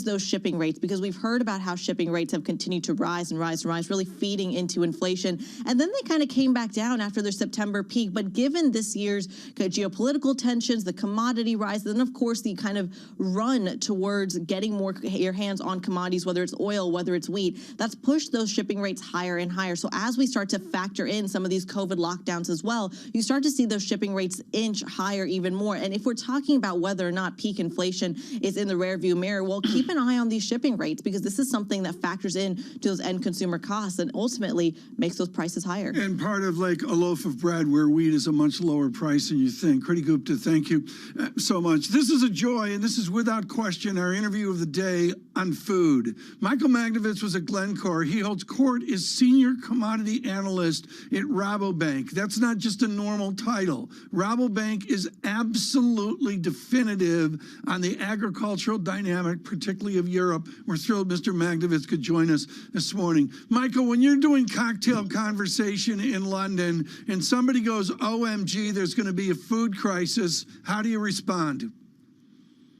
those shipping rates, because we've heard about how shipping rates have continued to rise and rise and rise, really feeding into inflation. And then they kind of came back down after their September peak. But given this year's geopolitical tensions, the commodity rise, then of course the kind of run towards getting more your hands on commodities, whether it's oil, whether it's wheat, that's pushed those shipping rates higher and higher. So as we start to factor in some of these COVID lockdowns as well, you start to see those shipping rates inch higher even more. And if we're talking about whether or not peak inflation is in the rearview mirror, well, keep an eye on these shipping rates, because this is something that factors in to those end consumer costs and ultimately makes those prices higher. And part of like a loaf of bread where wheat is a much lower price than you think. Kriti Gupta, thank you so much. This is a joy, and this is without question our interview of the day on food. Michael Magnovitz was at Glencore. He holds court as senior commodity analyst at Rabobank. That's not just a normal title. Rabobank is absolutely definitive on the agricultural dynamic, particularly of Europe. We're thrilled Mr. Magnovitz could join us this morning. Michael, when you're doing cocktail conversation in London and somebody goes, OMG, there's going to be a food crisis, how do you respond?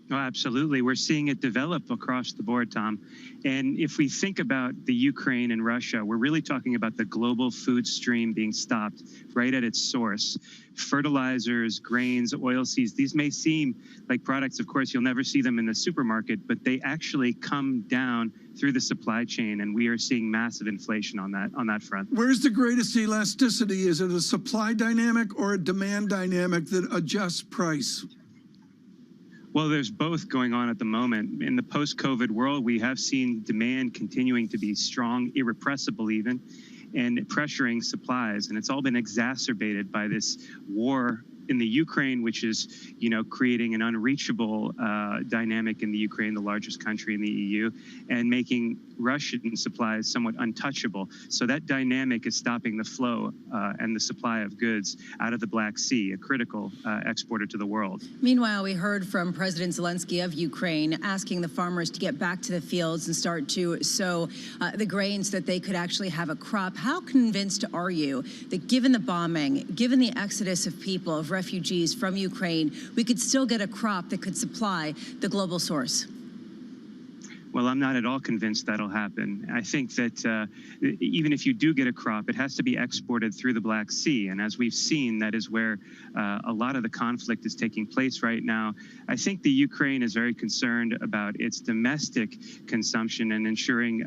Oh, absolutely. We're seeing it develop across the board, Tom. And if we think about the Ukraine and Russia, we're really talking about the global food stream being stopped right at its source. Fertilizers, grains, oilseeds, these may seem like products, of course, you'll never see them in the supermarket, but they actually come down through the supply chain, and we are seeing massive inflation on that front. Where's the greatest elasticity? Is it a supply dynamic or a demand dynamic that adjusts price? Well, there's both going on at the moment. In the post-COVID world, we have seen demand continuing to be strong, irrepressible even, and pressuring supplies. And it's all been exacerbated by this war in the Ukraine, which is, creating an unreachable dynamic in the Ukraine, the largest country in the EU, and making Russian supplies somewhat untouchable. So that dynamic is stopping the flow and the supply of goods out of the Black Sea, a critical exporter to the world. Meanwhile, we heard from President Zelensky of Ukraine asking the farmers to get back to the fields and start to sow the grains so that they could actually have a crop. How convinced are you that given the bombing, given the exodus of people, of refugees from Ukraine, we could still get a crop that could supply the global source? Well, I'm not at all convinced that'll happen. I think that even if you do get a crop, it has to be exported through the Black Sea. And as we've seen, that is where a lot of the conflict is taking place right now. I think the Ukraine is very concerned about its domestic consumption and ensuring,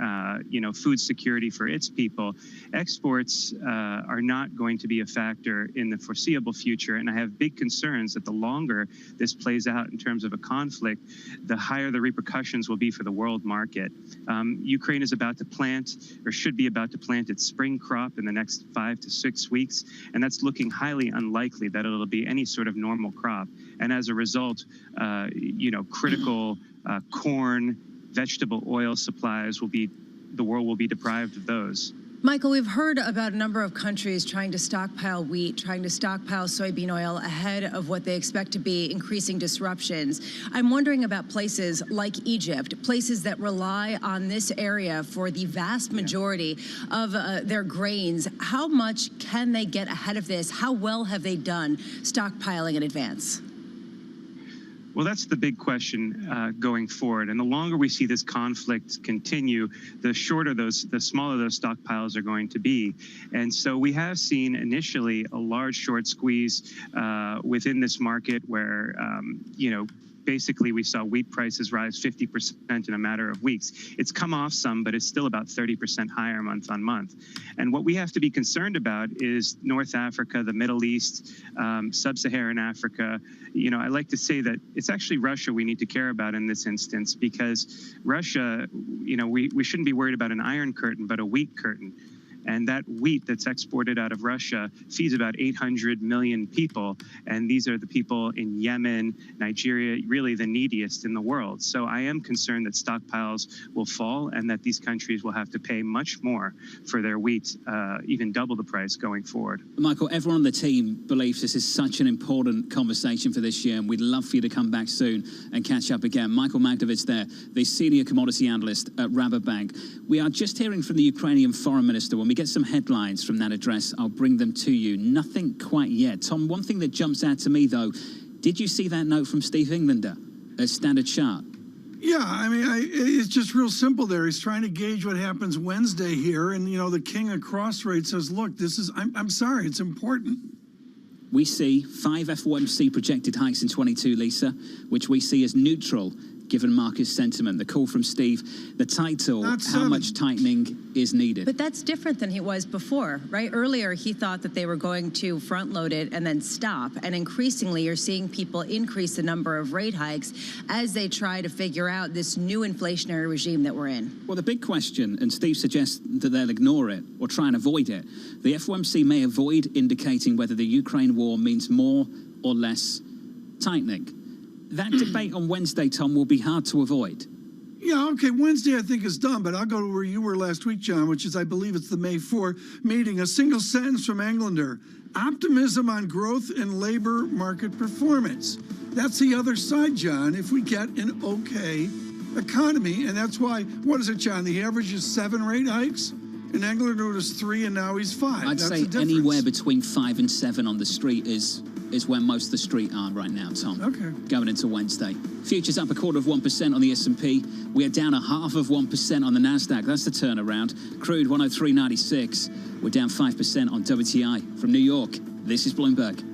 food security for its people. Exports are not going to be a factor in the foreseeable future. And I have big concerns that the longer this plays out in terms of a conflict, the higher the repercussions will be for the world market. Ukraine is about to plant, or should be about to plant, its spring crop in the next 5 to 6 weeks, and that's looking highly unlikely that it'll be any sort of normal crop. And as a result, critical corn, vegetable oil supplies the world will be deprived of those. Michael, we've heard about a number of countries trying to stockpile wheat, trying to stockpile soybean oil ahead of what they expect to be increasing disruptions. I'm wondering about places like Egypt, places that rely on this area for the vast majority of their grains. How much can they get ahead of this? How well have they done stockpiling in advance? Well, that's the big question going forward. And the longer we see this conflict continue, the smaller those stockpiles are going to be. And so we have seen initially a large short squeeze within this market where, basically we saw wheat prices rise 50% in a matter of weeks. It's come off some, but it's still about 30% higher month on month. And what we have to be concerned about is North Africa, the Middle East, Sub-Saharan Africa. I like to say that it's actually Russia we need to care about in this instance, because Russia, we shouldn't be worried about an iron curtain, but a wheat curtain. And that wheat that's exported out of Russia feeds about 800 million people. And these are the people in Yemen, Nigeria, really the neediest in the world. So I am concerned that stockpiles will fall and that these countries will have to pay much more for their wheat, even double the price going forward. Michael, everyone on the team believes this is such an important conversation for this year, and we'd love for you to come back soon and catch up again. Michael Magnovitz there, the senior commodity analyst at Rabobank. We are just hearing from the Ukrainian foreign minister. When we get some headlines from that address, I'll bring them to you. Nothing quite yet. Tom, one thing that jumps out to me, though, did you see that note from Steve Englander at Standard Chart? Yeah, I mean, it's just real simple there. He's trying to gauge what happens Wednesday here. And, you know, the king of cross rate says, look, this is, I'm sorry, it's important. We see 5 FOMC projected hikes in 22, Lisa, which we see as neutral given market sentiment. The call from Steve, the title, how much tightening is needed. But that's different than he was before, right? Earlier, he thought that they were going to front load it and then stop. And increasingly, you're seeing people increase the number of rate hikes as they try to figure out this new inflationary regime that we're in. Well, the big question, and Steve suggests that they'll ignore it or try and avoid it, the FOMC may avoid indicating whether the Ukraine war means more or less tightening. That debate on Wednesday, Tom, will be hard to avoid. Yeah, okay, Wednesday I think is done, but I'll go to where you were last week, John, which is, I believe it's the May 4 meeting. A single sentence from Englander: optimism on growth and labor market performance. That's the other side, John, if we get an okay economy. And that's why, what is it, John? The average is 7 rate hikes? And Englander was 3, and now he's 5. I'd say anywhere between 5 and 7 on the street is where most of the street are right now, Tom. Okay. Going into Wednesday. Futures up 1/4% on the S&P. We are down 1/2% on the NASDAQ. That's the turnaround. Crude 103.96. We're down 5% on WTI. From New York, this is Bloomberg.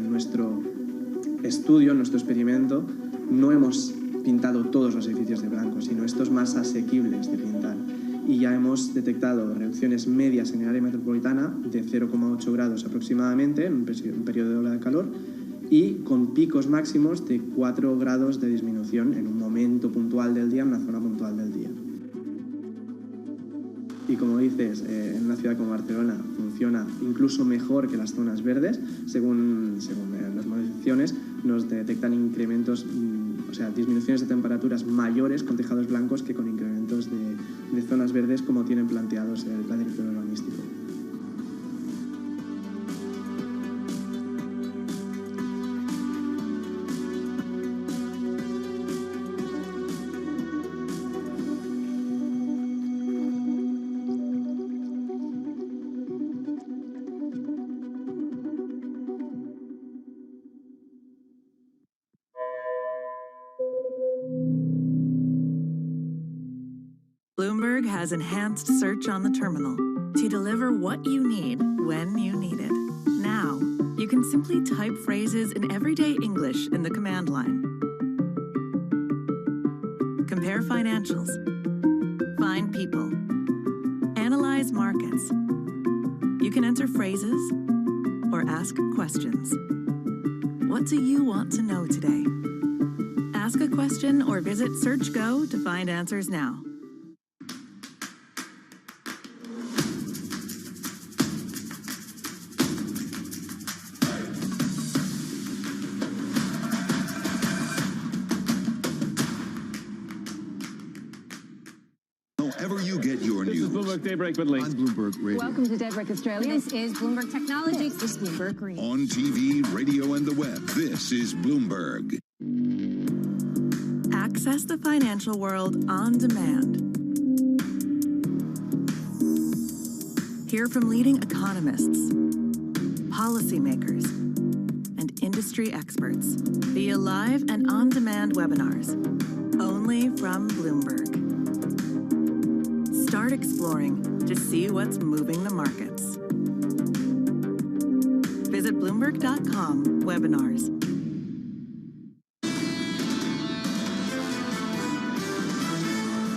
Nuestro estudio, nuestro experimento, no hemos pintado todos los edificios de blanco, sino estos más asequibles de pintar. Y ya hemos detectado reducciones medias en el área metropolitana de 0,8 grados aproximadamente en un periodo de ola de calor y con picos máximos de 4 grados de disminución en un momento puntual del día, en una zona puntual del día. Y como dices, en una ciudad como Barcelona funciona incluso mejor que las zonas verdes. Según las modelizaciones, nos detectan incrementos, o sea, disminuciones de temperaturas mayores con tejados blancos que con incrementos de zonas verdes como tienen planteados el plan director urbanístico. Bloomberg has enhanced search on the terminal to deliver what you need when you need it. Now, you can simply type phrases in everyday English in the command line. Compare financials. Find people. Analyze markets. You can enter phrases or ask questions. What do you want to know today? Ask a question or visit SearchGo to find answers now. However you get your news. This is Bloomberg Daybreak with Lee. On Bloomberg Radio. Welcome to Daybreak Australia. This is Bloomberg Technology. This is Bloomberg Green. On TV, radio, and the web, this is Bloomberg. Access the financial world on demand. Hear from leading economists, policymakers, and industry experts via live and on-demand webinars, only from Bloomberg. Start exploring to see what's moving the markets. Visit Bloomberg.com/webinars.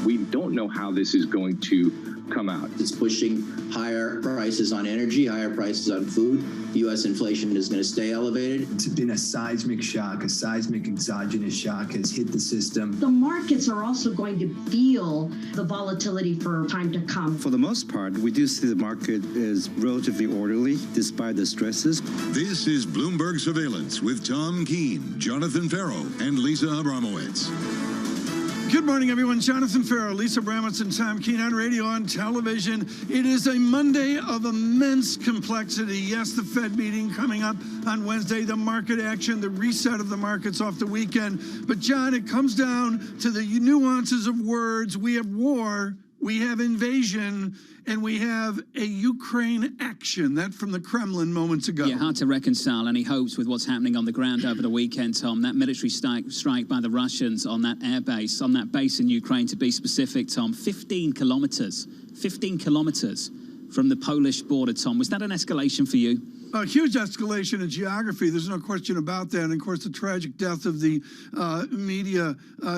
We don't know how this is going to come out. It's pushing higher prices on energy, higher prices on food. U.S. inflation is going to stay elevated. It's been a seismic shock, a seismic exogenous shock has hit the system. The markets are also going to feel the volatility for time to come. For the most part, we do see the market is relatively orderly despite the stresses. This is Bloomberg Surveillance with Tom Keene, Jonathan Farrow, and Lisa Abramowitz. Good morning, everyone. Jonathan Farrow, Lisa Abramowitz, and Tom Keene on radio, on television. It is a Monday of immense complexity. Yes, the Fed meeting coming up on Wednesday, the market action, the reset of the markets off the weekend. But, John, it comes down to the nuances of words. We have war, we have invasion, and we have a Ukraine action. That from the Kremlin moments ago. Yeah, hard to reconcile any hopes with what's happening on the ground over the weekend, Tom. That military strike by the Russians on that air base, on that base in Ukraine, to be specific, Tom, 15 kilometers from the Polish border, Tom. Was that an escalation for you? A huge escalation in geography. There's no question about that. And, of course, the tragic death of the media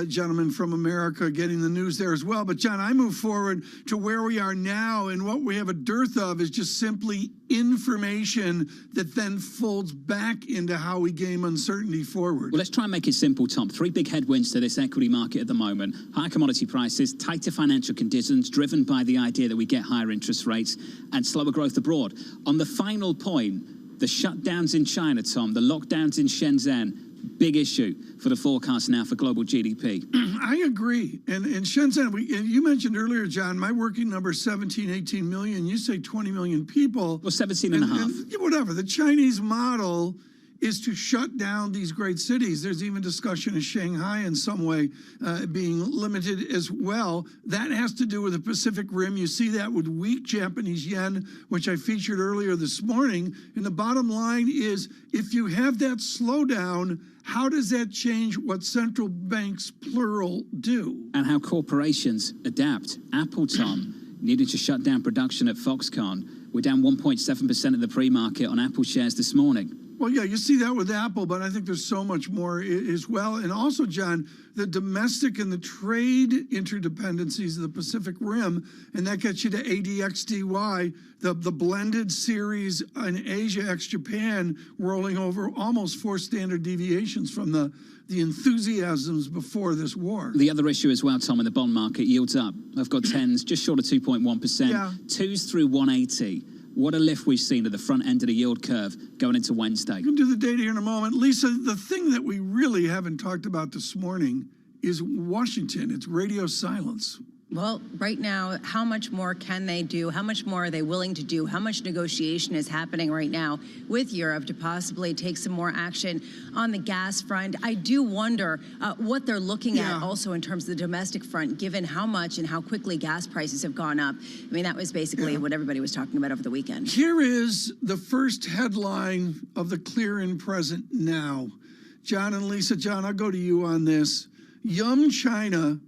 gentleman from America getting the news there as well. But, John, I move forward to where we are now, and what we have a dearth of is just simply information that then folds back into how we game uncertainty forward. Well, let's try and make it simple, Tom. Three big headwinds to this equity market at the moment. Higher commodity prices, tighter financial conditions driven by the idea that we get higher interest rates, and slower growth abroad. On the final point, the shutdowns in China, Tom, the lockdowns in Shenzhen, big issue for the forecast now for global GDP. I agree. And Shenzhen, you mentioned earlier, John, my working number is 17, 18 million. You say 20 million people. Well, 17 and a half. Whatever. The Chinese model is to shut down these great cities. There's even discussion of Shanghai in some way being limited as well. That has to do with the Pacific Rim. You see that with weak Japanese yen, which I featured earlier this morning. And the bottom line is, if you have that slowdown, how does that change what central banks, plural, do? And how corporations adapt. Apple, Tom, needed to shut down production at Foxconn. We're down 1.7% of the pre-market on Apple shares this morning. Well, yeah, you see that with Apple, but I think there's so much more as well. And also, John, the domestic and the trade interdependencies of the Pacific Rim, and that gets you to ADXDY, the blended series in Asia ex-Japan, rolling over almost 4 standard deviations from the enthusiasms before this war. The other issue as well, Tom, in the bond market, yields up. I've got 10s just short of 2.1%, yeah. 2s through 180. What a lift we've seen at the front end of the yield curve going into Wednesday. We'll do the data here in a moment. Lisa, the thing that we really haven't talked about this morning is Washington. It's radio silence. Well, right now, how much more can they do? How much more are they willing to do? How much negotiation is happening right now with Europe to possibly take some more action on the gas front? I do wonder what they're looking at also in terms of the domestic front, given how much and how quickly gas prices have gone up. I mean, that was basically what everybody was talking about over the weekend. Here is the first headline of the Clear and Present Now. John and Lisa, John, I'll go to you on this. Yum China,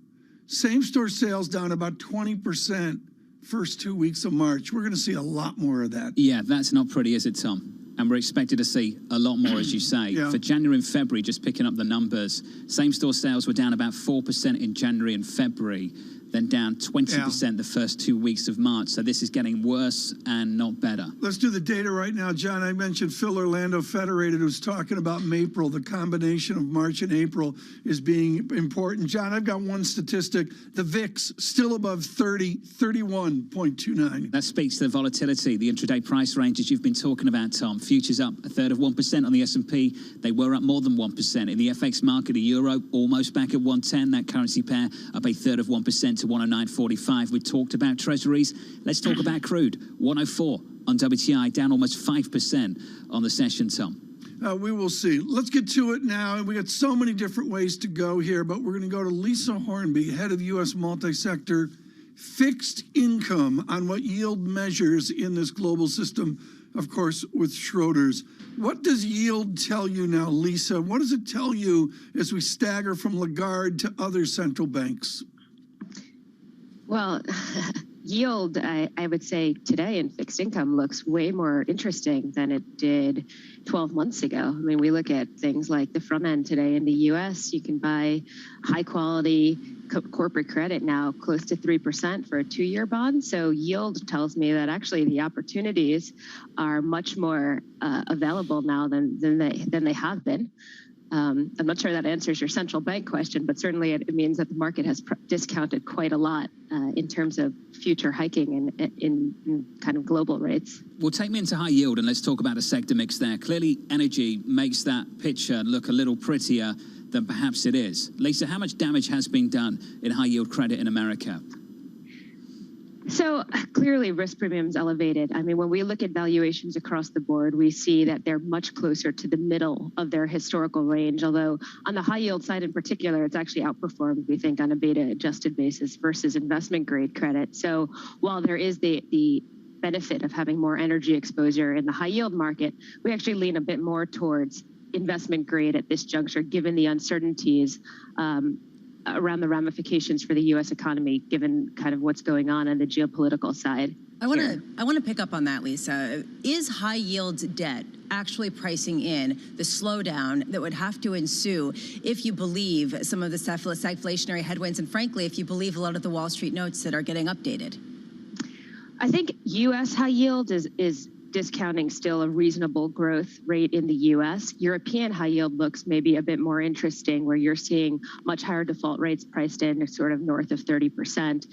same-store sales down about 20% first 2 weeks of March. We're going to see a lot more of that. Yeah, that's not pretty, is it, Tom? And we're expected to see a lot more, as you say. Yeah. For January and February, just picking up the numbers, same-store sales were down about 4% in January and February, then down 20% the first 2 weeks of March. So this is getting worse and not better. Let's do the data right now. John, I mentioned Phil Orlando Federated, who's talking about April. The combination of March and April is being important. John, I've got one statistic. The VIX still above 30, 31.29. That speaks to the volatility, the intraday price ranges you've been talking about, Tom. Futures up 1/3 of 1% on the S&P. They were up more than 1%. In the FX market, the euro almost back at 110. That currency pair up 1/3 of 1% to 109.45. We talked about treasuries. Let's talk about crude. 104 on WTI, down almost 5% on the session, Tom. We will see. Let's get to it now. And we got so many different ways to go here, but we're going to go to Lisa Hornby, head of U.S. multi-sector fixed income, on what yield measures in this global system, of course, with Schroders. What does yield tell you now, Lisa? What does it tell you as we stagger from Lagarde to other central banks? Well, yield, I would say today in fixed income looks way more interesting than it did 12 months ago. I mean, we look at things like the front end today in the U.S. You can buy high quality corporate credit now close to 3% for a 2-year bond. So yield tells me that actually the opportunities are much more available now than they have been. I'm not sure that answers your central bank question, but certainly it means that the market has discounted quite a lot in terms of future hiking in kind of global rates. Well, take me into high yield and let's talk about a sector mix there. Clearly, energy makes that picture look a little prettier than perhaps it is. Lisa, how much damage has been done in high yield credit in America? So clearly risk premiums elevated. I mean, when we look at valuations across the board, we see that they're much closer to the middle of their historical range, although on the high yield side in particular, it's actually outperformed, we think, on a beta adjusted basis versus investment grade credit. So while there is the benefit of having more energy exposure in the high yield market, we actually lean a bit more towards investment grade at this juncture, given the uncertainties around the ramifications for the U.S. economy, given kind of what's going on the geopolitical side. I want to pick up on that, Lisa. Is high yield debt actually pricing in the slowdown that would have to ensue if you believe some of the stagflationary headwinds, and frankly, if you believe a lot of the Wall Street notes that are getting updated? I think U.S. high yield is discounting still a reasonable growth rate in the U.S. European high yield looks maybe a bit more interesting, where you're seeing much higher default rates priced in, sort of north of 30%.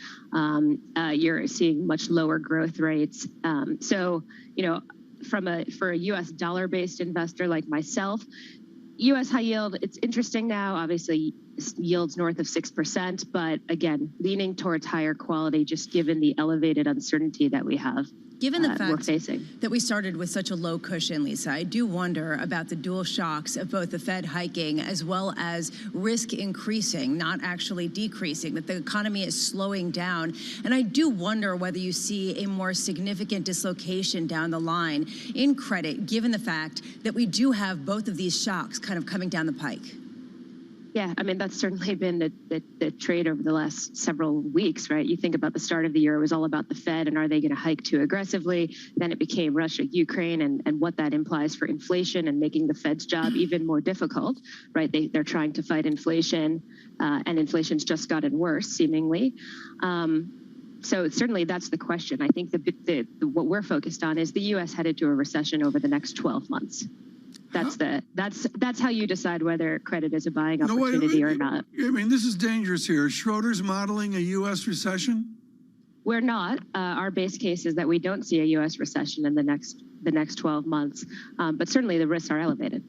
You're seeing much lower growth rates. So, you know, for a U.S. dollar-based investor like myself, U.S. high yield, it's interesting now. Obviously, yields north of 6%, but again, leaning towards higher quality, just given the elevated uncertainty that we have. Given the we're fact facing. that we started with such a low cushion, Lisa, I do wonder about the dual shocks of both the Fed hiking as well as risk increasing, not actually decreasing, that the economy is slowing down. And I do wonder whether you see a more significant dislocation down the line in credit, given the fact that we do have both of these shocks kind of coming down the pike. Yeah, I mean, that's certainly been the trade over the last several weeks, right? You think about the start of the year, it was all about the Fed and are they going to hike too aggressively? Then it became Russia, Ukraine, and what that implies for inflation and making the Fed's job even more difficult, right? They're trying to fight inflation, and inflation's just gotten worse, seemingly. So certainly that's the question. I think what we're focused on is the U.S. headed to a recession over the next 12 months. That's how you decide whether credit is a buying opportunity or not. I mean, this is dangerous here. Is Schroders modeling a U.S. recession? We're not. Our base case is that we don't see a U.S. recession in the next 12 months, but certainly the risks are elevated,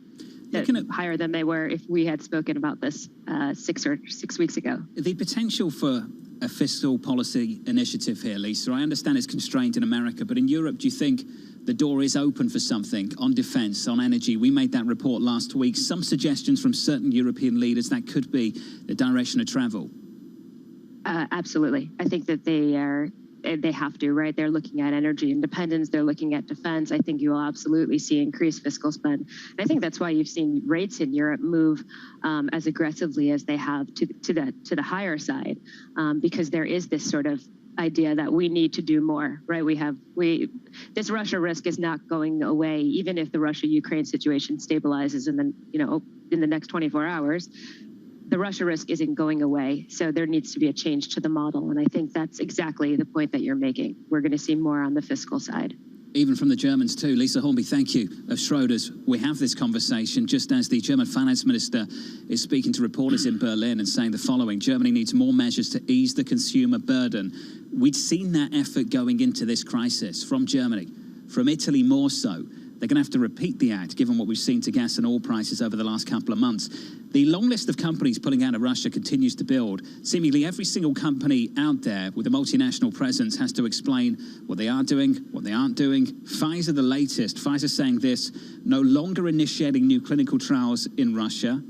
higher than they were if we had spoken about this 6 weeks ago. The potential for a fiscal policy initiative here, Lisa, I understand it's constrained in America, but in Europe, do you think the door is open for something on defense, on energy? We made that report last week. Some suggestions from certain European leaders that could be the direction of travel. Absolutely. I think that they have to, right? They're looking at energy independence. They're looking at defense. I think you will absolutely see increased fiscal spend. And I think that's why you've seen rates in Europe move as aggressively as they have to the higher side, because there is this sort of idea that we need to do more, right? This Russia risk is not going away, even if the Russia-Ukraine situation stabilizes in the next 24 hours. The Russia risk isn't going away, so there needs to be a change to the model, and I think that's exactly the point that you're making. We're going to see more on the fiscal side. Even from the Germans too. Lisa Hornby, thank you, of Schroders. We have this conversation just as the German finance minister is speaking to reporters in Berlin and saying the following: Germany needs more measures to ease the consumer burden. We'd seen that effort going into this crisis from Germany, from Italy more so. They're going to have to repeat the act, given what we've seen to gas and oil prices over the last couple of months. The long list of companies pulling out of Russia continues to build. Seemingly every single company out there with a multinational presence has to explain what they are doing, what they aren't doing. Pfizer, the latest. Pfizer saying this: no longer initiating new clinical trials in Russia,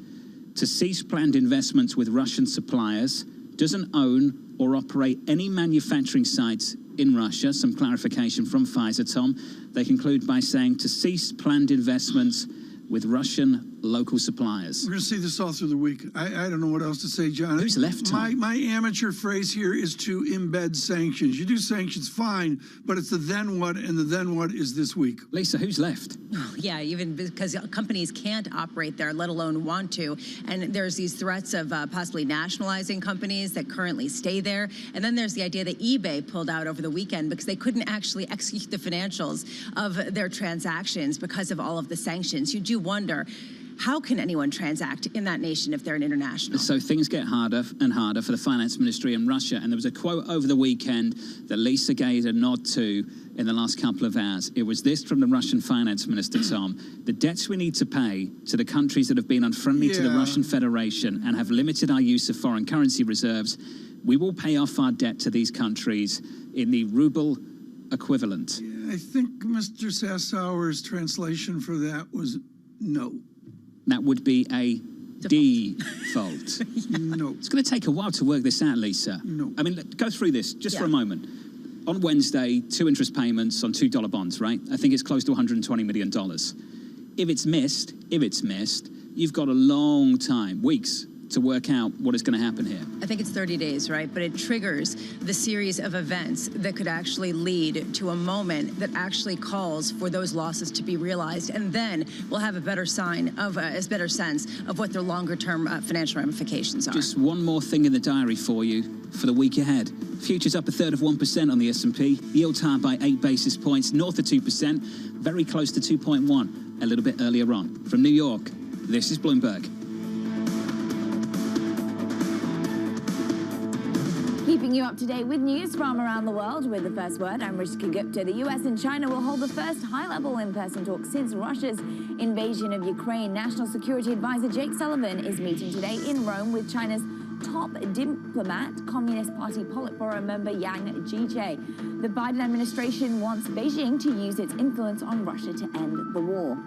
to cease planned investments with Russian suppliers, doesn't own or operate any manufacturing sites in Russia. Some clarification from Pfizer, Tom. They conclude by saying to cease planned investments with Russian local suppliers. We're going to see this all through the week. I don't know what else to say, John. Who's left, Tom? My amateur phrase here is to embed sanctions. You do sanctions, fine, but it's the then what, and the then what is this week. Lisa, who's left? Yeah, even because companies can't operate there, let alone want to. And there's these threats of possibly nationalizing companies that currently stay there. And then there's the idea that eBay pulled out over the weekend because they couldn't actually execute the financials of their transactions because of all of the sanctions. You do wonder, how can anyone transact in that nation if they're an international? So things get harder and harder for the finance ministry in Russia. And there was a quote over the weekend that Lisa gave a nod to in the last couple of hours. It was this from the Russian finance minister, Tom: the debts we need to pay to the countries that have been unfriendly to the Russian Federation and have limited our use of foreign currency reserves, we will pay off our debt to these countries in the ruble equivalent. I think Mr. Sassauer's translation for that was no. That would be a default. No. It's going to take a while to work this out, Lisa. No. I mean, go through this just for a moment. On Wednesday, 2 interest payments on $2 bonds, right? I think it's close to $120 million. If it's missed, you've got a long time, weeks, to work out what is going to happen here. I think it's 30 days, right? But it triggers the series of events that could actually lead to a moment that actually calls for those losses to be realized. And then we'll have a better sense of what their longer term financial ramifications are. Just one more thing in the diary for you for the week ahead. Futures up 1/3% on the S&P. Yields higher by 8 basis points, north of 2%, very close to 2.1 a little bit earlier on. From New York, this is Bloomberg. Keeping you up to date with news from around the world with the first word, I'm Rishika Gupta. The US and China will hold the first high-level in-person talk since Russia's invasion of Ukraine. National Security Advisor Jake Sullivan is meeting today in Rome with China's top diplomat, Communist Party Politburo member Yang Jiechi. The Biden administration wants Beijing to use its influence on Russia to end the war.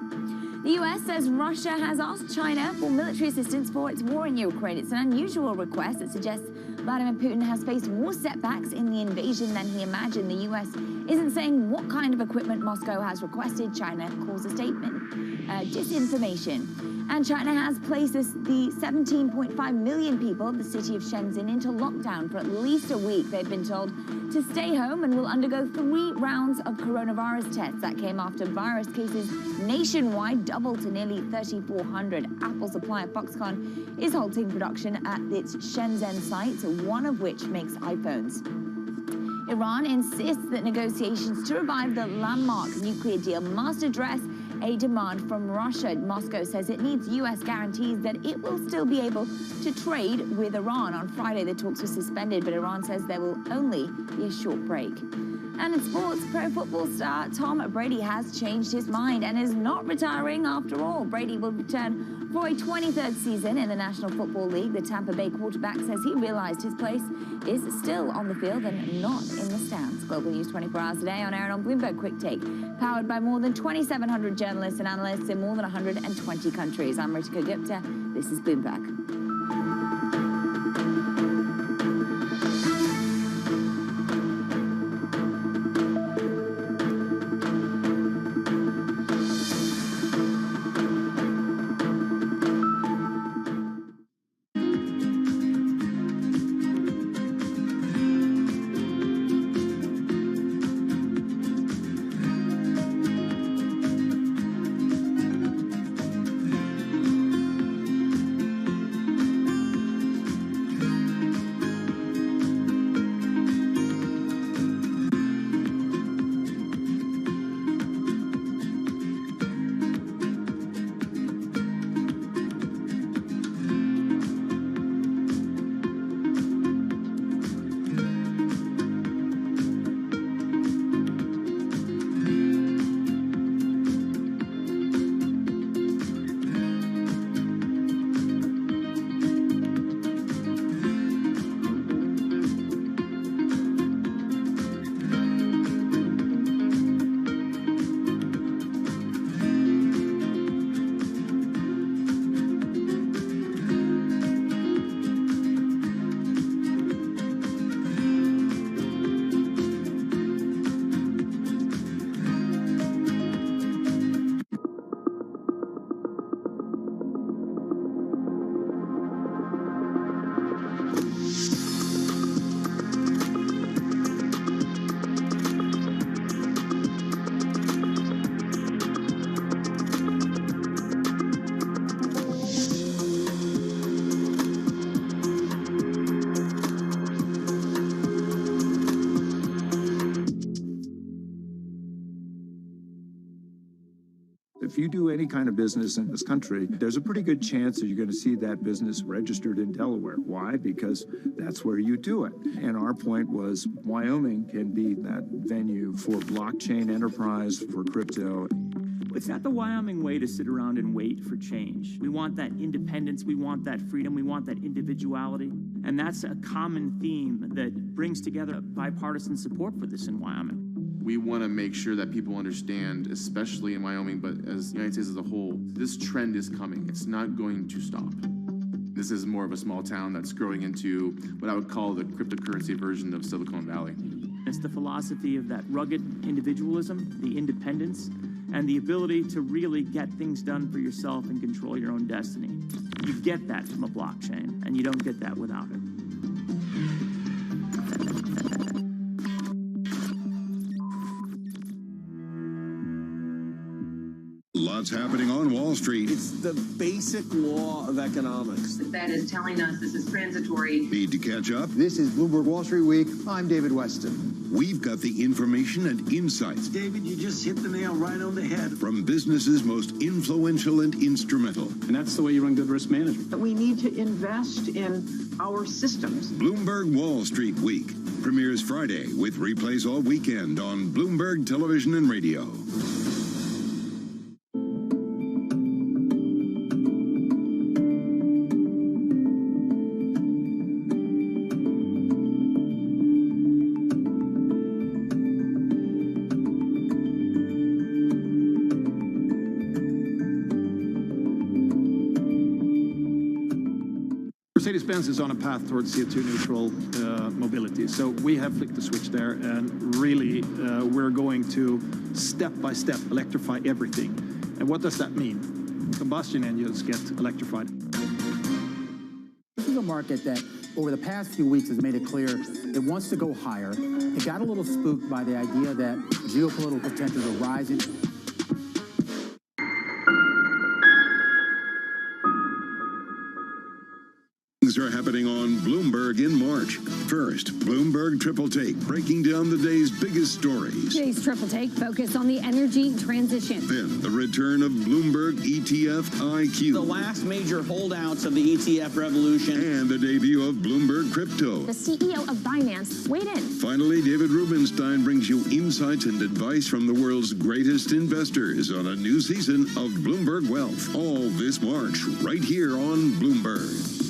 The US says Russia has asked China for military assistance for its war in Ukraine. It's an unusual request that suggests Vladimir Putin has faced more setbacks in the invasion than he imagined. The US isn't saying what kind of equipment Moscow has requested. China calls a statement disinformation. And China has placed the 17.5 million people of the city of Shenzhen into lockdown for at least a week. They've been told to stay home and will undergo 3 rounds of coronavirus tests. That came after virus cases nationwide doubled to nearly 3,400. Apple supplier Foxconn is halting production at its Shenzhen site, one of which makes iPhones. Iran insists that negotiations to revive the landmark nuclear deal must address a demand from Russia. Moscow says it needs U.S. guarantees that it will still be able to trade with Iran. On Friday, the talks were suspended, but Iran says there will only be a short break. And in sports, pro football star Tom Brady has changed his mind and is not retiring after all. Brady will return for a 23rd season in the National Football League. The Tampa Bay quarterback says he realized his place is still on the field and not in the stands. Global News 24 hours a day on air and on Bloomberg Quick Take, powered by more than 2,700 journalists and analysts in more than 120 countries. I'm Rishika Gupta. This is Bloomberg. If you do any kind of business in this country, there's a pretty good chance that you're going to see that business registered in Delaware. Why? Because that's where you do it. And our point was Wyoming can be that venue for blockchain enterprise, for crypto. It's not the Wyoming way to sit around and wait for change. We want that independence, we want that freedom, we want that individuality. And that's a common theme that brings together bipartisan support for this in Wyoming. We want to make sure that people understand, especially in Wyoming, but as the United States as a whole, this trend is coming. It's not going to stop. This is more of a small town that's growing into what I would call the cryptocurrency version of Silicon Valley. It's the philosophy of that rugged individualism, the independence, and the ability to really get things done for yourself and control your own destiny. You get that from a blockchain, and you don't get that without it. Lots happening on Wall Street. It's the basic law of economics. The Fed is telling us this is transitory. Need to catch up? This is Bloomberg Wall Street Week. I'm David Weston. We've got the information and insights. David, you just hit the nail right on the head. From businesses most influential and instrumental. And that's the way you run good risk management. We need to invest in our systems. Bloomberg Wall Street Week premieres Friday with replays all weekend on Bloomberg Television and Radio. Mercedes-Benz is on a path towards CO2 neutral mobility. So we have flicked the switch there, and really we're going to step by step electrify everything. And what does that mean? Combustion engines get electrified. This is a market that over the past few weeks has made it clear it wants to go higher. It got a little spooked by the idea that geopolitical tensions are rising. Things are happening on Bloomberg in March. First, Bloomberg Triple Take, breaking down the day's biggest stories. Today's Triple Take focus on the energy transition. Then, the return of Bloomberg ETF IQ. The last major holdouts of the ETF revolution. And the debut of Bloomberg Crypto. The CEO of Binance weighed in. Finally, David Rubenstein brings you insights and advice from the world's greatest investors on a new season of Bloomberg Wealth. All this March, right here on Bloomberg.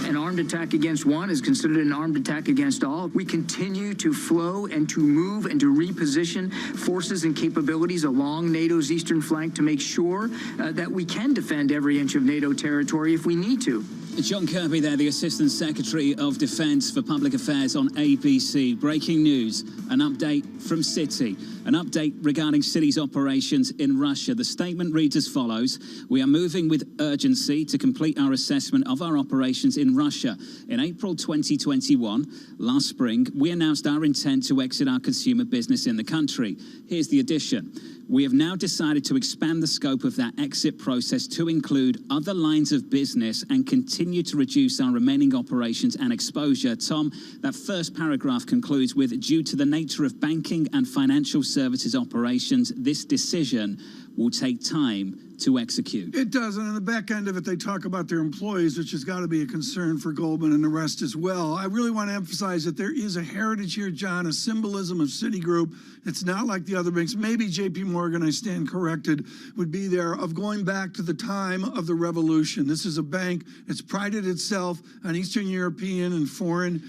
An armed attack against one is considered an armed attack against all. We continue to flow and to move and to reposition forces and capabilities along NATO's eastern flank to make sure that we can defend every inch of NATO territory if we need to. John Kirby there, the Assistant Secretary of Defense for Public Affairs on ABC. Breaking news, an update from Citi, an update regarding Citi's operations in Russia. The statement reads as follows: we are moving with urgency to complete our assessment of our operations in Russia. In April 2021, last spring, we announced our intent to exit our consumer business in the country. Here's the addition. We have now decided to expand the scope of that exit process to include other lines of business and continue to reduce our remaining operations and exposure. Tom, that first paragraph concludes with, due to the nature of banking and financial services operations, this decision will take time to execute. It does, and on the back end of it, they talk about their employees, which has got to be a concern for Goldman and the rest as well. I really want to emphasize that there is a heritage here, John, a symbolism of Citigroup. It's not like the other banks. Maybe J.P. Morgan, I stand corrected, would be there, of going back to the time of the revolution. This is a bank. It's prided itself on Eastern European and foreign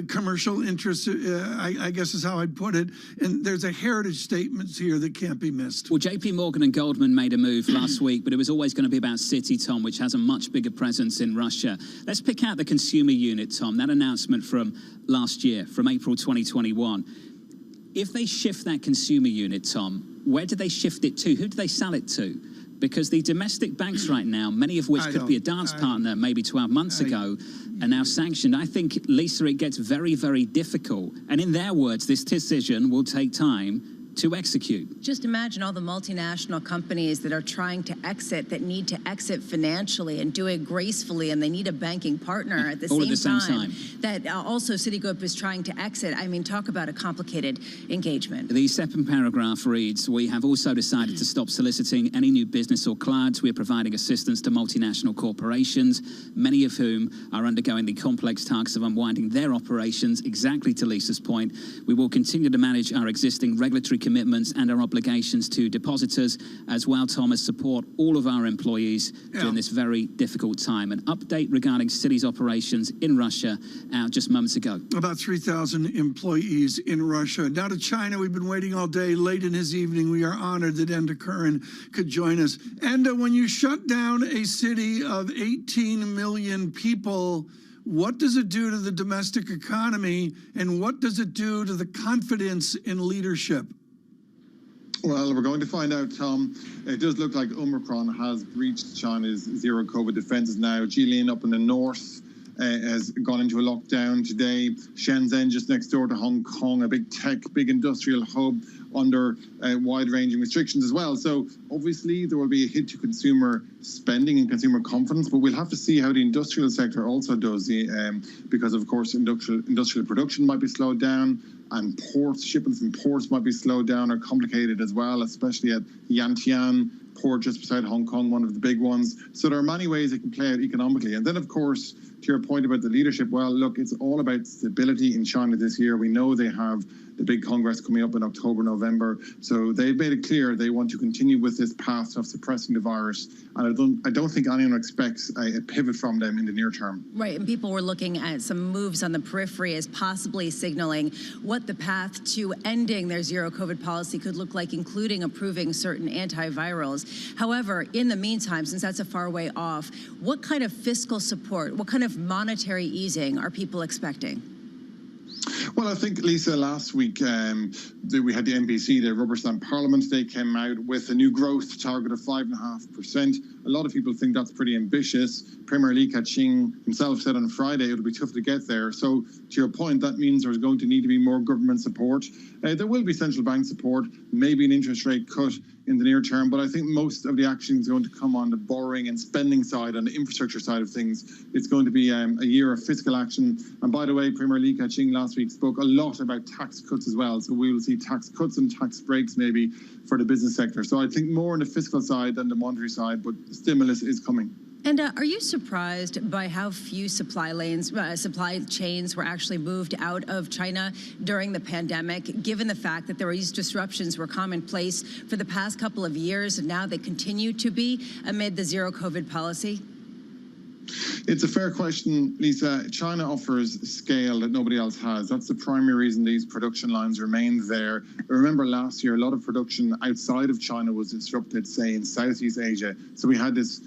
commercial interests, I guess is how I'd put it. And there's a heritage statement here that can't be missed. Well, J.P. Morgan and Goldman made a move last week, but it was always going to be about Citi, Tom, which has a much bigger presence in Russia. Let's pick out the consumer unit, Tom, that announcement from last year, from April 2021. If they shift that consumer unit, Tom, where do they shift it to? Who do they sell it to? Because the domestic banks right now, many of which could be a dance partner maybe 12 months ago, are now sanctioned. I think, Lisa, it gets very, very difficult. And in their words, this decision will take time to execute. Just imagine all the multinational companies that are trying to exit, that need to exit financially and do it gracefully, and they need a banking partner at the same time. That also Citigroup is trying to exit. I mean, talk about a complicated engagement. The second paragraph reads, we have also decided to stop soliciting any new business or clients. We are providing assistance to multinational corporations, many of whom are undergoing the complex tasks of unwinding their operations. Exactly to Lisa's point, we will continue to manage our existing regulatory commitments and our obligations to depositors, as well, Thomas, support all of our employees during this very difficult time. An update regarding Citi's operations in Russia out just moments ago. About 3,000 employees in Russia. Now to China. We've been waiting all day. Late in his evening, we are honored that Enda Curran could join us. Enda, when you shut down a city of 18 million people, what does it do to the domestic economy, and what does it do to the confidence in leadership? Well, we're going to find out, Tom. It does look like Omicron has breached China's zero COVID defenses now. Jilin up in the north has gone into a lockdown today. Shenzhen, just next door to Hong Kong, a big tech, big industrial hub, under wide-ranging restrictions as well. So obviously there will be a hit to consumer spending and consumer confidence, but we'll have to see how the industrial sector also does, because of course industrial production might be slowed down, and shipments from ports might be slowed down or complicated as well, especially at Yantian port just beside Hong Kong, one of the big ones. So there are many ways it can play out economically. And then, of course, to your point about the leadership, well, look, it's all about stability in China this year. We know they have the big Congress coming up in October, November. So they've made it clear they want to continue with this path of suppressing the virus. And I don't think anyone expects a pivot from them in the near term. Right, and people were looking at some moves on the periphery as possibly signaling what the path to ending their zero COVID policy could look like, including approving certain antivirals. However, in the meantime, since that's a far way off, what kind of fiscal support, what kind of monetary easing are people expecting? Well, I think, Lisa, last week we had the NPC, the Rubber Stamp Parliament. They came out with a new growth target of 5.5%. A lot of people think that's pretty ambitious. Premier Li Ka-shing himself said on Friday it'll be tough to get there. So to your point, that means there's going to need to be more government support. There will be central bank support, maybe an interest rate cut in the near term, but I think most of the action is going to come on the borrowing and spending side, on the infrastructure side of things. It's going to be a year of fiscal action. And by the way, Premier Li Ka-shing last week spoke a lot about tax cuts as well. So we will see tax cuts and tax breaks maybe for the business sector. So I think more on the fiscal side than the monetary side, but stimulus is coming. And are you surprised by how few supply chains were actually moved out of China during the pandemic, given the fact that these disruptions were commonplace for the past couple of years, and now they continue to be amid the zero COVID policy? It's a fair question, Lisa. China offers scale that nobody else has. That's the primary reason these production lines remain there. Remember last year, a lot of production outside of China was disrupted, say in Southeast Asia. So we had this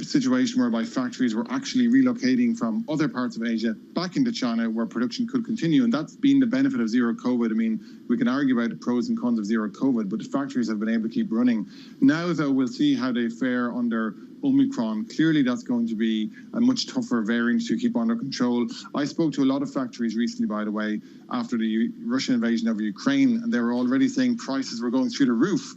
situation whereby factories were actually relocating from other parts of Asia back into China where production could continue. And that's been the benefit of zero COVID. I mean, we can argue about the pros and cons of zero COVID, but the factories have been able to keep running. Now, though, we'll see how they fare under Omicron. Clearly, that's going to be a much tougher variant to keep under control. I spoke to a lot of factories recently, by the way, after the Russian invasion of Ukraine, and they were already saying prices were going through the roof.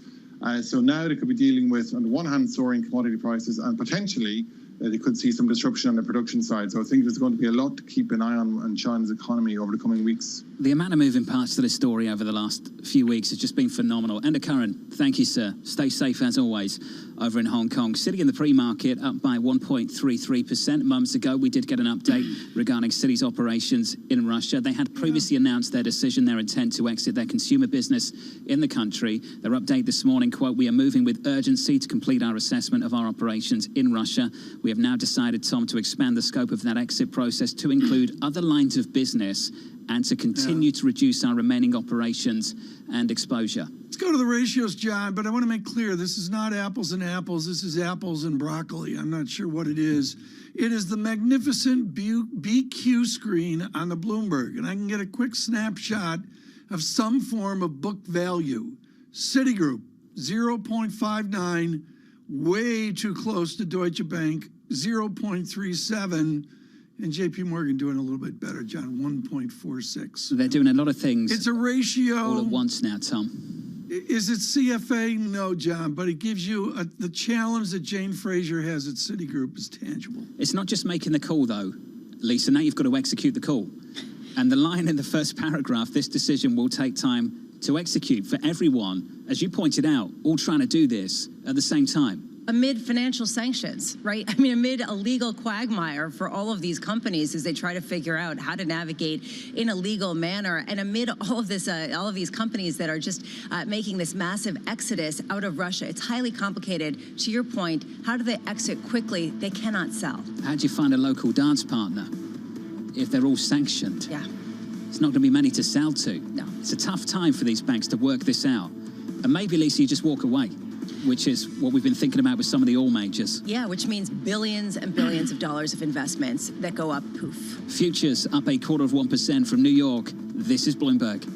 So now they could be dealing with, on the one hand, soaring commodity prices, and potentially they could see some disruption on the production side. So I think there's going to be a lot to keep an eye on China's economy over the coming weeks. The amount of moving parts to this story over the last few weeks has just been phenomenal. Enda Curran, thank you, sir. Stay safe as always over in Hong Kong. Citi in the pre-market up by 1.33%. Months ago, we did get an update regarding Citi's operations in Russia. They had previously announced their decision, their intent to exit their consumer business in the country. Their update this morning, quote, "We are moving with urgency to complete our assessment of our operations in Russia. We have now decided, Tom, to expand the scope of that exit process to include other lines of business and to continue to reduce our remaining operations and exposure." Let's go to the ratios, John, but I want to make clear this is not apples and apples. This is apples and broccoli. I'm not sure what it is. It is the magnificent BQ screen on the Bloomberg, and I can get a quick snapshot of some form of book value. Citigroup, 0.59, way too close to Deutsche Bank, 0.37. And JP Morgan doing a little bit better, John, 1.46. They're doing a lot of things. It's a ratio. All at once now, Tom. Is it CFA? No, John, but it gives you the challenge that Jane Fraser has at Citigroup is tangible. It's not just making the call, though, Lisa. Now you've got to execute the call. And the line in the first paragraph, this decision will take time to execute for everyone, as you pointed out, all trying to do this at the same time. Amid financial sanctions, right? I mean, amid a legal quagmire for all of these companies as they try to figure out how to navigate in a legal manner, and amid all of this, all of these companies that are just making this massive exodus out of Russia, it's highly complicated. To your point, how do they exit quickly? They cannot sell. How do you find a local dance partner if they're all sanctioned? Yeah. It's not going to be many to sell to. No. It's a tough time for these banks to work this out. And maybe, Lisa, you just walk away, which is what we've been thinking about with some of the oil majors. Yeah, which means billions and billions of dollars of investments that go up poof. Futures up 0.25% from New York. This is Bloomberg.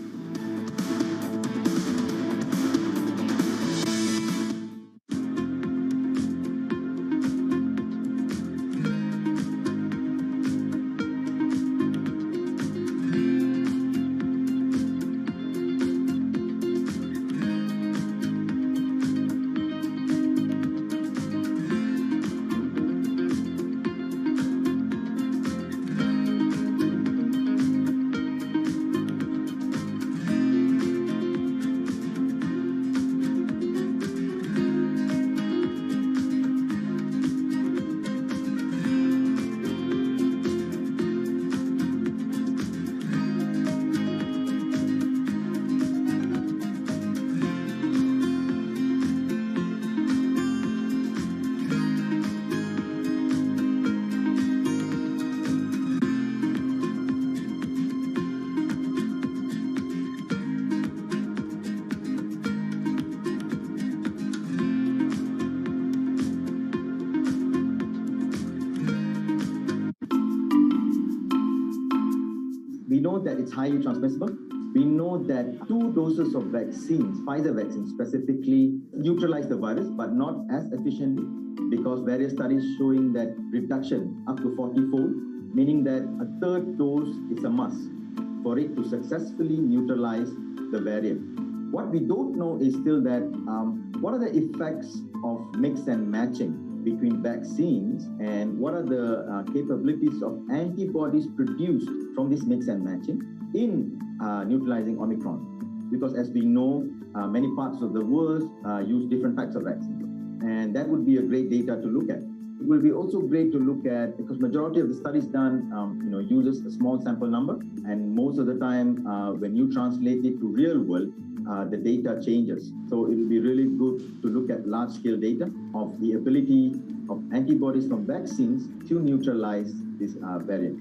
We know that it's highly transmissible. We know that 2 doses of vaccines, Pfizer vaccines specifically, neutralize the virus, but not as efficiently, because various studies showing that reduction up to 40-fold, meaning that a 3rd dose is a must for it to successfully neutralize the variant. What we don't know is still that what are the effects of mix and matching between vaccines, and what are the capabilities of antibodies produced from this mix and matching in neutralizing Omicron. Because as we know, many parts of the world use different types of vaccines. And that would be a great data to look at. It will be also great to look at, because majority of the studies done uses a small sample number, and most of the time when you translate it to real world, the data changes. So it will be really good to look at large-scale data of the ability of antibodies from vaccines to neutralize this variant.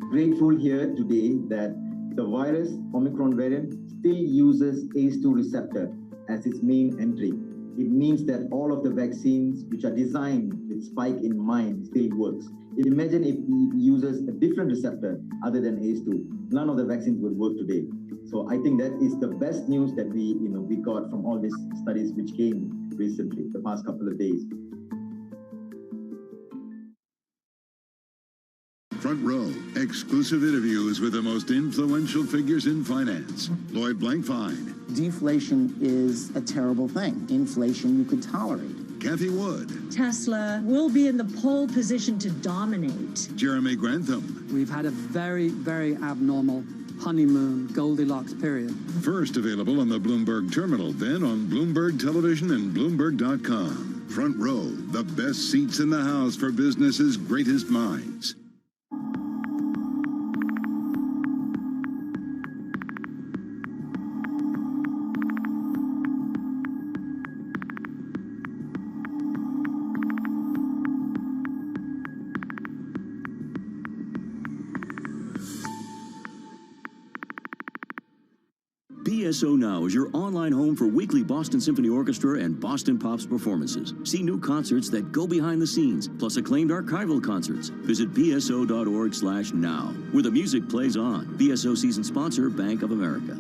Grateful here today that the virus, Omicron variant, still uses ACE2 receptor as its main entry. It means that all of the vaccines which are designed with spike in mind still works. Imagine if it uses a different receptor other than ACE2. None of the vaccines would work today. So I think that is the best news that we got from all these studies which came recently, the past couple of days. Front Row, exclusive interviews with the most influential figures in finance. Lloyd Blankfein. Deflation is a terrible thing. Inflation you could tolerate. Kathy Wood. Tesla will be in the pole position to dominate. Jeremy Grantham. We've had a very, very abnormal honeymoon Goldilocks period. First available on the Bloomberg Terminal, then on Bloomberg Television and Bloomberg.com. Front Row, the best seats in the house for business's greatest minds. BSO Now is your online home for weekly Boston Symphony Orchestra and Boston Pops performances. See new concerts that go behind the scenes, plus acclaimed archival concerts. Visit bso.org/now, where the music plays on. BSO season sponsor, Bank of America.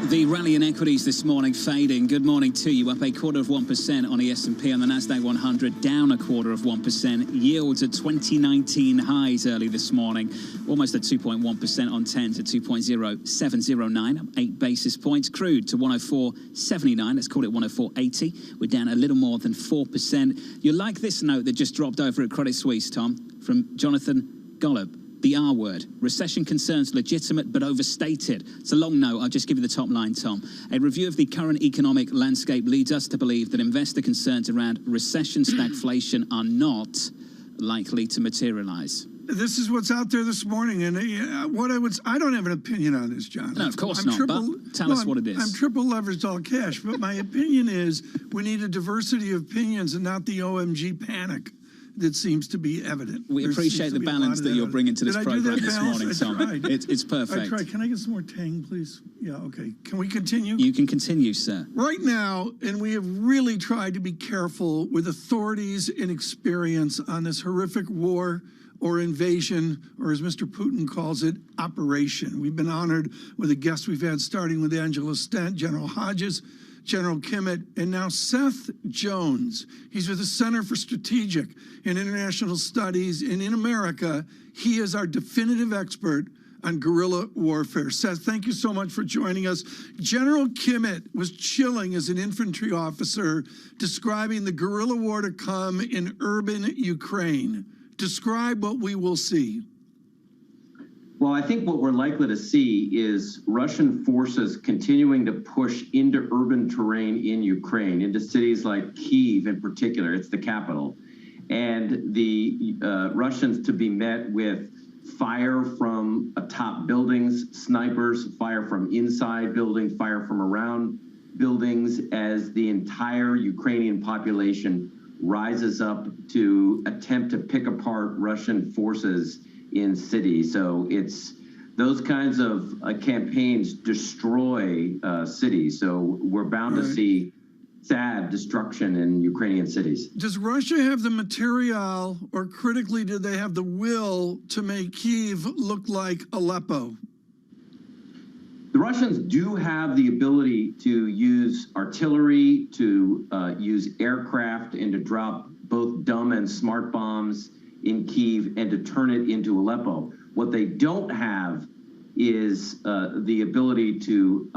The rally in equities this morning fading. Good morning to you. Up 0.25% on the S&P, and the Nasdaq 100 down 0.25%. Yields at 2019 highs early this morning, almost at 2.1% on 10 to 2.0709, up 8 basis points. Crude to 104.79. Let's call it 104.80. We're down a little more than 4%. You like this note that just dropped over at Credit Suisse, Tom, from Jonathan Golub. The R word. Recession concerns legitimate but overstated. It's a long note. I'll just give you the top line, Tom. A review of the current economic landscape leads us to believe that investor concerns around recession stagflation are not likely to materialize. This is what's out there this morning, and I don't have an opinion on this, John. No, of course not, but tell us what it is. I'm triple leveraged all cash, but my opinion is we need a diversity of opinions and not the OMG panic that seems to be evident. We appreciate the balance that you're bringing to this program this morning, Tom. It's perfect. I tried. Can I get some more tang, please? Yeah, okay. Can we continue? You can continue, sir. Right now, and we have really tried to be careful with authorities and experience on this horrific war or invasion, or as Mr. Putin calls it, operation. We've been honored with the guests we've had, starting with Angela Stent, General Hodges, General Kimmett, and now Seth Jones. He's with the Center for Strategic and International Studies, and in America, he is our definitive expert on guerrilla warfare. Seth, thank you so much for joining us. General Kimmett was chilling as an infantry officer, describing the guerrilla war to come in urban Ukraine. Describe what we will see. Well, I think what we're likely to see is Russian forces continuing to push into urban terrain in Ukraine, into cities like Kyiv in particular. It's the capital. And the Russians to be met with fire from atop buildings, snipers, fire from inside buildings, fire from around buildings, as the entire Ukrainian population rises up to attempt to pick apart Russian forces in cities. So it's those kinds of campaigns destroy cities. So we're bound to see sad destruction in Ukrainian cities. Does Russia have the material, or critically, do they have the will to make Kyiv look like Aleppo? The Russians do have the ability to use artillery, to use aircraft, and to drop both dumb and smart bombs in Kyiv and to turn it into Aleppo. What they don't have is the ability to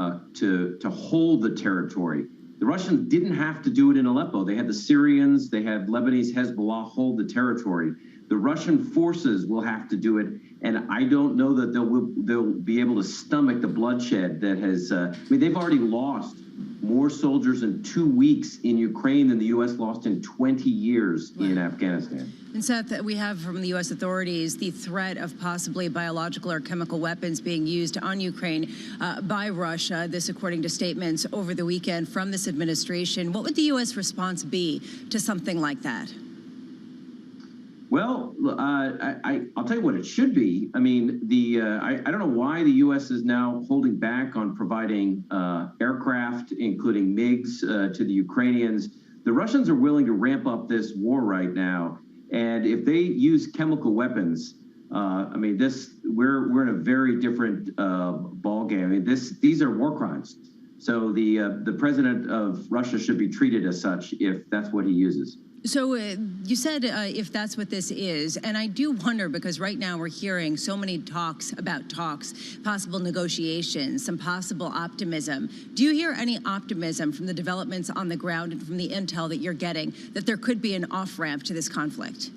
hold the territory. The Russians didn't have to do it in Aleppo. They had the Syrians, they had Lebanese Hezbollah hold the territory. The Russian forces will have to do it, and I don't know that they'll be able to stomach the bloodshed that has. I mean, they've already lost more soldiers in 2 weeks in Ukraine than the U.S. lost in 20 years in Afghanistan. And Seth, we have from the U.S. authorities the threat of possibly biological or chemical weapons being used on Ukraine by Russia. This, according to statements over the weekend from this administration. What would the U.S. response be to something like that? Well, I'll tell you what it should be. I mean, I don't know why the U.S. is now holding back on providing aircraft, including MiGs, to the Ukrainians. The Russians are willing to ramp up this war right now, and if they use chemical weapons, I mean, we're in a very different ballgame. I mean, these are war crimes. So the president of Russia should be treated as such if that's what he uses. So you said if that's what this is, and I do wonder, because right now we're hearing so many talks, possible negotiations, some possible optimism. Do you hear any optimism from the developments on the ground and from the intel that you're getting that there could be an off-ramp to this conflict?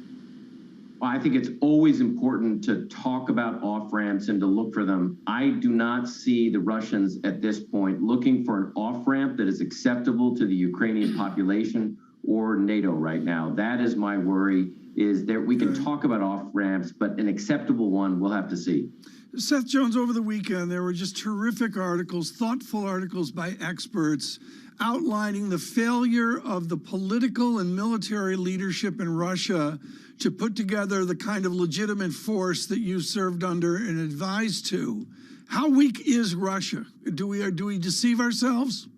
Well, I think it's always important to talk about off-ramps and to look for them. I do not see the Russians at this point looking for an off-ramp that is acceptable to the Ukrainian population or NATO right now. That is my worry, is that we can talk about off-ramps, but an acceptable one we'll have to see. Seth Jones, over the weekend, there were just terrific articles, thoughtful articles by experts outlining the failure of the political and military leadership in Russia to put together the kind of legitimate force that you served under and advised to. How weak is Russia? Do we deceive ourselves?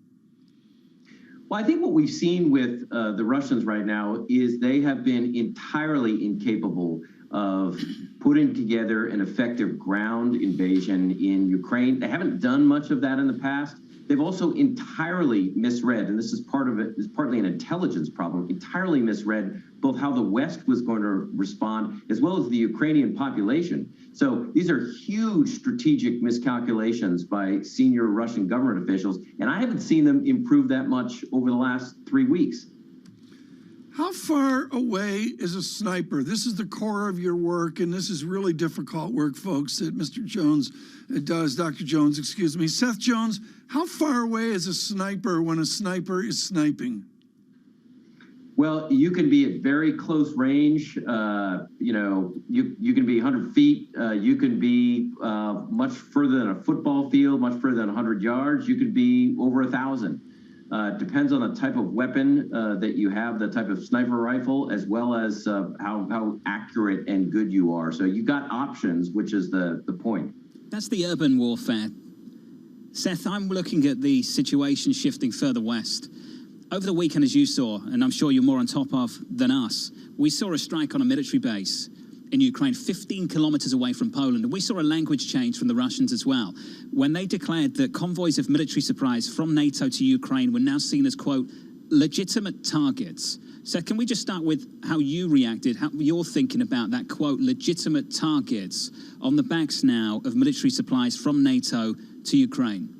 Well, I think what we've seen with the Russians right now is they have been entirely incapable of putting together an effective ground invasion in Ukraine. They haven't done much of that in the past. they've also entirely misread, and this is part of it, is partly an intelligence problem, entirely misread both how the West was going to respond as well as the Ukrainian population. So these are huge strategic miscalculations by senior Russian government officials, and I haven't seen them improve that much over the last 3 weeks. How far away is a sniper? This is the core of your work, and this is really difficult work, folks, that Mr. Jones does, Dr. Jones, excuse me. Seth Jones, how far away is a sniper when a sniper is sniping? Well, you can be at very close range. You know, you can be 100 feet. You can be much further than a football field, much further than 100 yards. You could be over 1,000. Depends on the type of weapon that you have, the type of sniper rifle, as well as how accurate and good you are. So you got options, which is the point. That's the urban warfare. Seth, I'm looking at the situation shifting further west. Over the weekend, as you saw, and I'm sure you're more on top of than us, we saw a strike on a military base in Ukraine, 15 kilometers away from Poland. And we saw a language change from the Russians as well, when they declared that convoys of military supplies from NATO to Ukraine were now seen as, quote, legitimate targets. So can we just start with how you reacted, how you're thinking about that, quote, legitimate targets on the backs now of military supplies from NATO to Ukraine?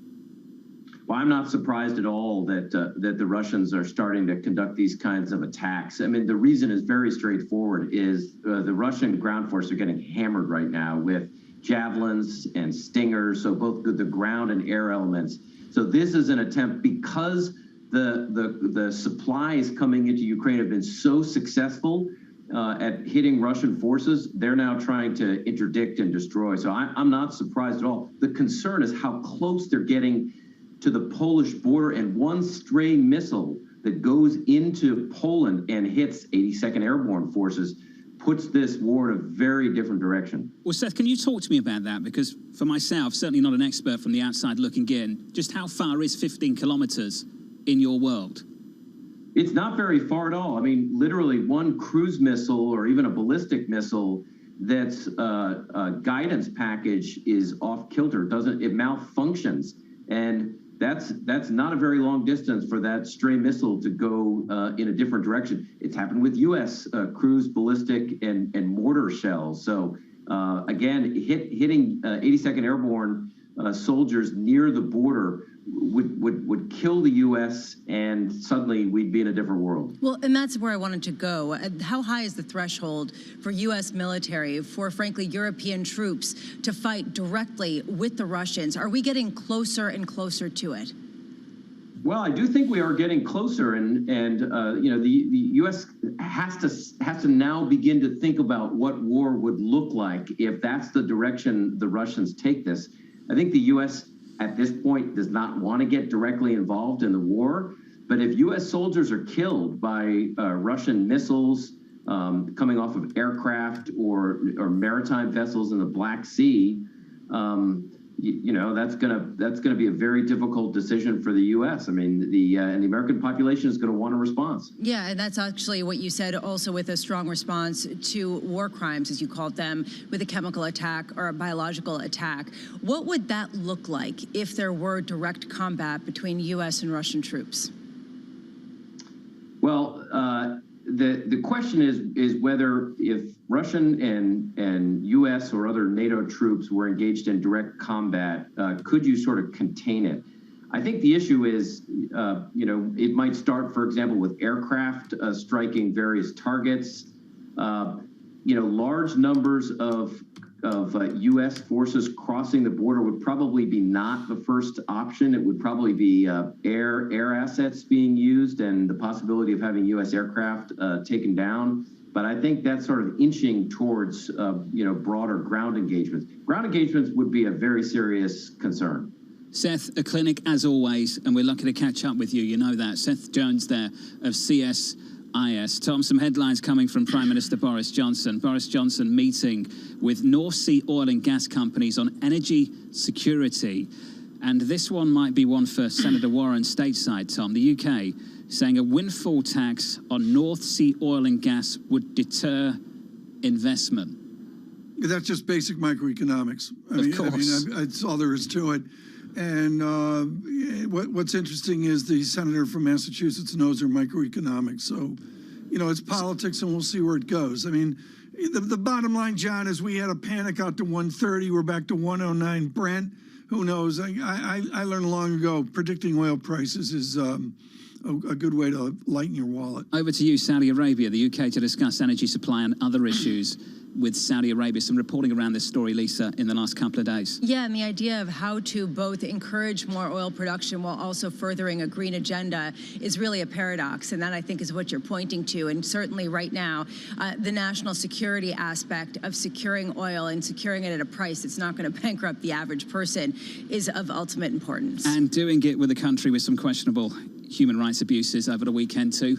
Well, I'm not surprised at all that that the Russians are starting to conduct these kinds of attacks. I mean, the reason is very straightforward, is the Russian ground forces are getting hammered right now with javelins and stingers, so both the ground and air elements. So this is an attempt, because the supplies coming into Ukraine have been so successful at hitting Russian forces, they're now trying to interdict and destroy. So I'm not surprised at all. The concern is how close they're getting to the Polish border, and one stray missile that goes into Poland and hits 82nd Airborne Forces puts this war in a very different direction. Well, Seth, can you talk to me about that? Because for myself, certainly not an expert from the outside looking in, just how far is 15 kilometers in your world? It's not very far at all. I mean, literally one cruise missile or even a ballistic missile that's a guidance package is off kilter, it malfunctions. And that's not a very long distance for that stray missile to go in a different direction. It's happened with U.S. cruise ballistic and mortar shells. So again, hitting 82nd Airborne soldiers near the border would kill the U.S. and suddenly we'd be in a different world. Well, and that's where I wanted to go. How high is the threshold for U.S. military, for frankly European troops to fight directly with the Russians? Are we getting closer and closer to it? Well, I do think we are getting closer, and you know, the U.S. has to now begin to think about what war would look like if that's the direction the Russians take this. I think the U.S. at this point does not want to get directly involved in the war, but if U.S. soldiers are killed by Russian missiles coming off of aircraft or maritime vessels in the Black Sea, you know, that's gonna be a very difficult decision for the U.S. I mean, and the American population is going to want a response. Yeah, and that's actually what you said, also with a strong response to war crimes, as you called them, with a chemical attack or a biological attack. What would that look like if there were direct combat between U.S. and Russian troops? Well, the question is whether, if Russian and U.S. or other NATO troops were engaged in direct combat, could you sort of contain it? I think the issue is, you know, it might start, for example, with aircraft striking various targets. You know, large numbers of U.S. forces crossing the border would probably be not the first option. It would probably be air assets being used and the possibility of having U.S. aircraft taken down. But I think that's sort of inching towards, you know, broader ground engagements. Ground engagements would be a very serious concern. Seth, a clinic as always, and we're lucky to catch up with you. You know that. Seth Jones there of CSIS. Tom, some headlines coming from Prime Minister Boris Johnson. Boris Johnson meeting with North Sea oil and gas companies on energy security. And this one might be one for Senator Warren stateside, Tom. The UK saying a windfall tax on North Sea oil and gas would deter investment. That's just basic microeconomics. I mean, that's all there is to it. And what's interesting is the senator from Massachusetts knows her microeconomics. So, it's politics, and we'll see where it goes. I mean, the bottom line, John, is we had a panic out to 130. We're back to 109 Brent. Who knows? I learned long ago predicting oil prices is a good way to lighten your wallet. Over to you, Saudi Arabia, the UK, to discuss energy supply and other issues with Saudi Arabia. Some reporting around this story, Lisa, in the last couple of days. Yeah, and the idea of how to both encourage more oil production while also furthering a green agenda is really a paradox, and that, I think, is what you're pointing to. And certainly right now, the national security aspect of securing oil and securing it at a price that's not going to bankrupt the average person is of ultimate importance. And doing it with a country with some questionable human rights abuses over the weekend too,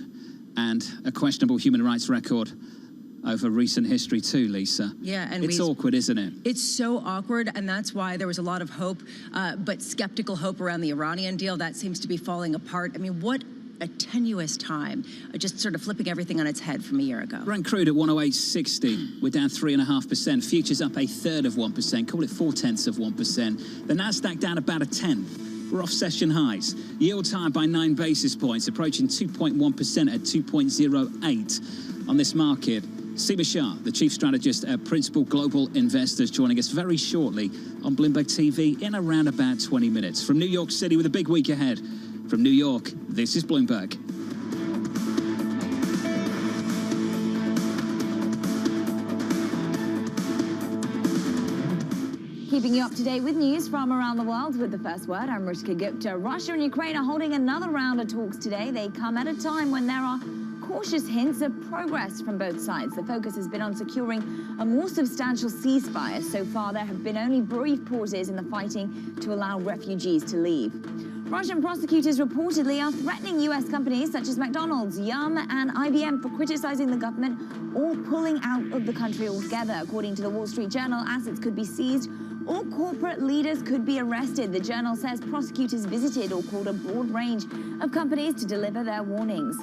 and a questionable human rights record over recent history too, Lisa. Yeah, and it's awkward, isn't it? It's so awkward, and that's why there was a lot of hope, but skeptical hope around the Iranian deal. That seems to be falling apart. I mean, what a tenuous time, just sort of flipping everything on its head from a year ago. Brent crude at 108.60. We're down 3.5%. Futures up 1/3 of 1%. Call it 0.4%. The Nasdaq down about 1/10. We're off session highs. Yields higher by 9 basis points, approaching 2.1% at 2.08 on this market. Seema Shah, the chief strategist at Principal Global Investors, joining us very shortly on Bloomberg TV in around about 20 minutes. From New York City with a big week ahead. From New York, this is Bloomberg. Keeping you up to date with news from around the world with the first word, I'm Rishka Gupta. Russia and Ukraine are holding another round of talks today. They come at a time when there are cautious hints of progress from both sides. The focus has been on securing a more substantial ceasefire. So far, there have been only brief pauses in the fighting to allow refugees to leave. Russian prosecutors reportedly are threatening U.S. companies such as McDonald's, Yum, and IBM for criticizing the government or pulling out of the country altogether. According to the Wall Street Journal, assets could be seized or corporate leaders could be arrested. The Journal says prosecutors visited or called a broad range of companies to deliver their warnings.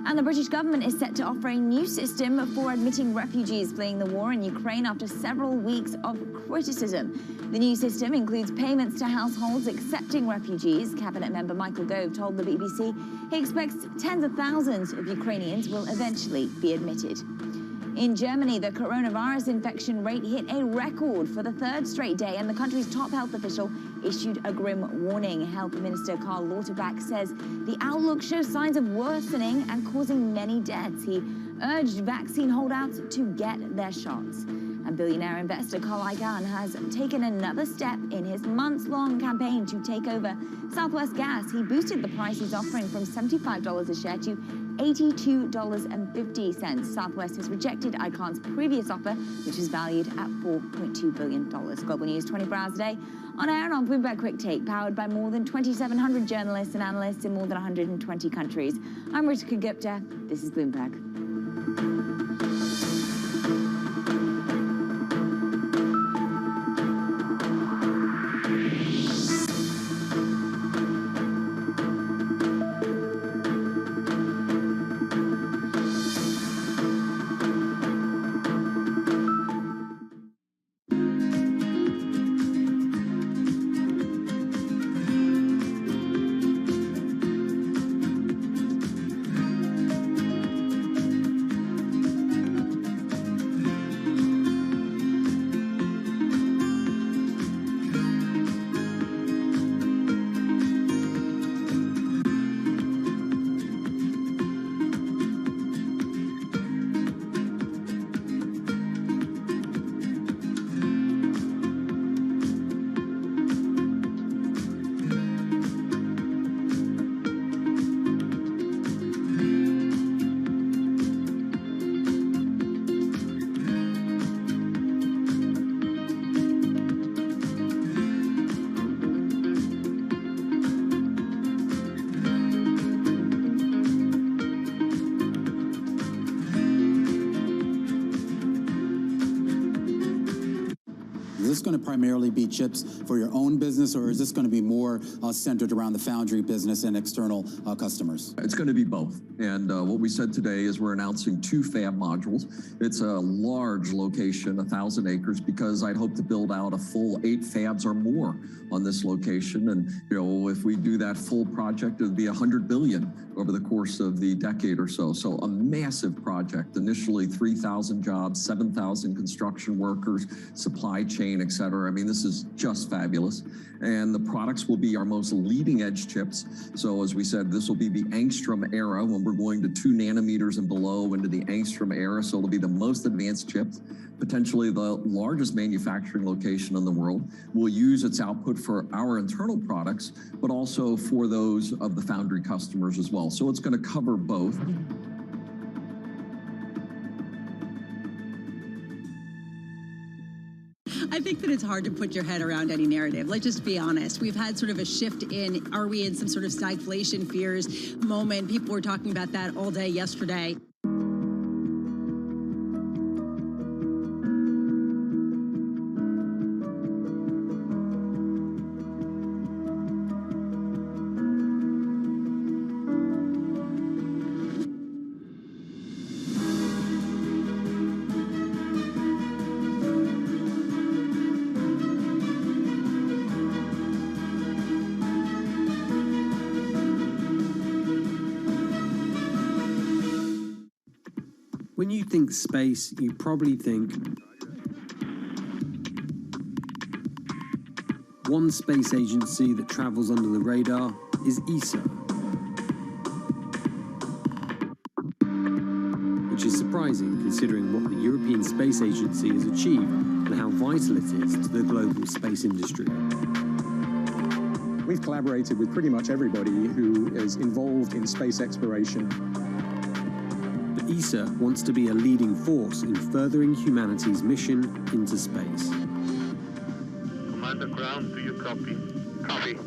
And the British government is set to offer a new system for admitting refugees fleeing the war in Ukraine after several weeks of criticism. The new system includes payments to households accepting refugees. Cabinet member Michael Gove told the BBC he expects tens of thousands of Ukrainians will eventually be admitted. In Germany, the coronavirus infection rate hit a record for the third straight day, and the country's top health official issued a grim warning. Health Minister Karl Lauterbach says the outlook shows signs of worsening and causing many deaths. He urged vaccine holdouts to get their shots. And billionaire investor Carl Icahn has taken another step in his months-long campaign to take over Southwest Gas. He boosted the price he's offering from $75 a share to $82.50. Southwest has rejected Icahn's previous offer, which was valued at $4.2 billion. Global News 24 hours a day on air and on Bloomberg Quick Take, powered by more than 2,700 journalists and analysts in more than 120 countries. I'm Rishka Gupta. This is Bloomberg. this going to primarily be chips for your own business, or is this going to be more centered around the foundry business and external customers? It's going to be both. And what we said today is we're announcing 2 fab modules. It's a large location, 1,000 acres, because I'd hope to build out a full 8 fabs or more on this location. And, if we do that full project, it would be $100 billion over the course of the decade or so. So a massive project, initially 3,000 jobs, 7,000 construction workers, supply chain, et cetera. I mean, this is just fabulous. And the products will be our most leading edge chips. So as we said, this will be the angstrom era when we're going to 2 nanometers and below into the angstrom era. So it'll be the most advanced chips, potentially the largest manufacturing location in the world. We'll use its output for our internal products, but also for those of the foundry customers as well. So it's going to cover both. I think that it's hard to put your head around any narrative. Let's just be honest. We've had sort of a shift in, are we in some sort of stagflation fears moment? People were talking about that all day yesterday. When you think space, you probably think one space agency that travels under the radar is ESA, which is surprising considering what the European Space Agency has achieved and how vital it is to the global space industry. We've collaborated with pretty much everybody who is involved in space exploration. ESA wants to be a leading force in furthering humanity's mission into space. Commander Ground, do you copy? Copy.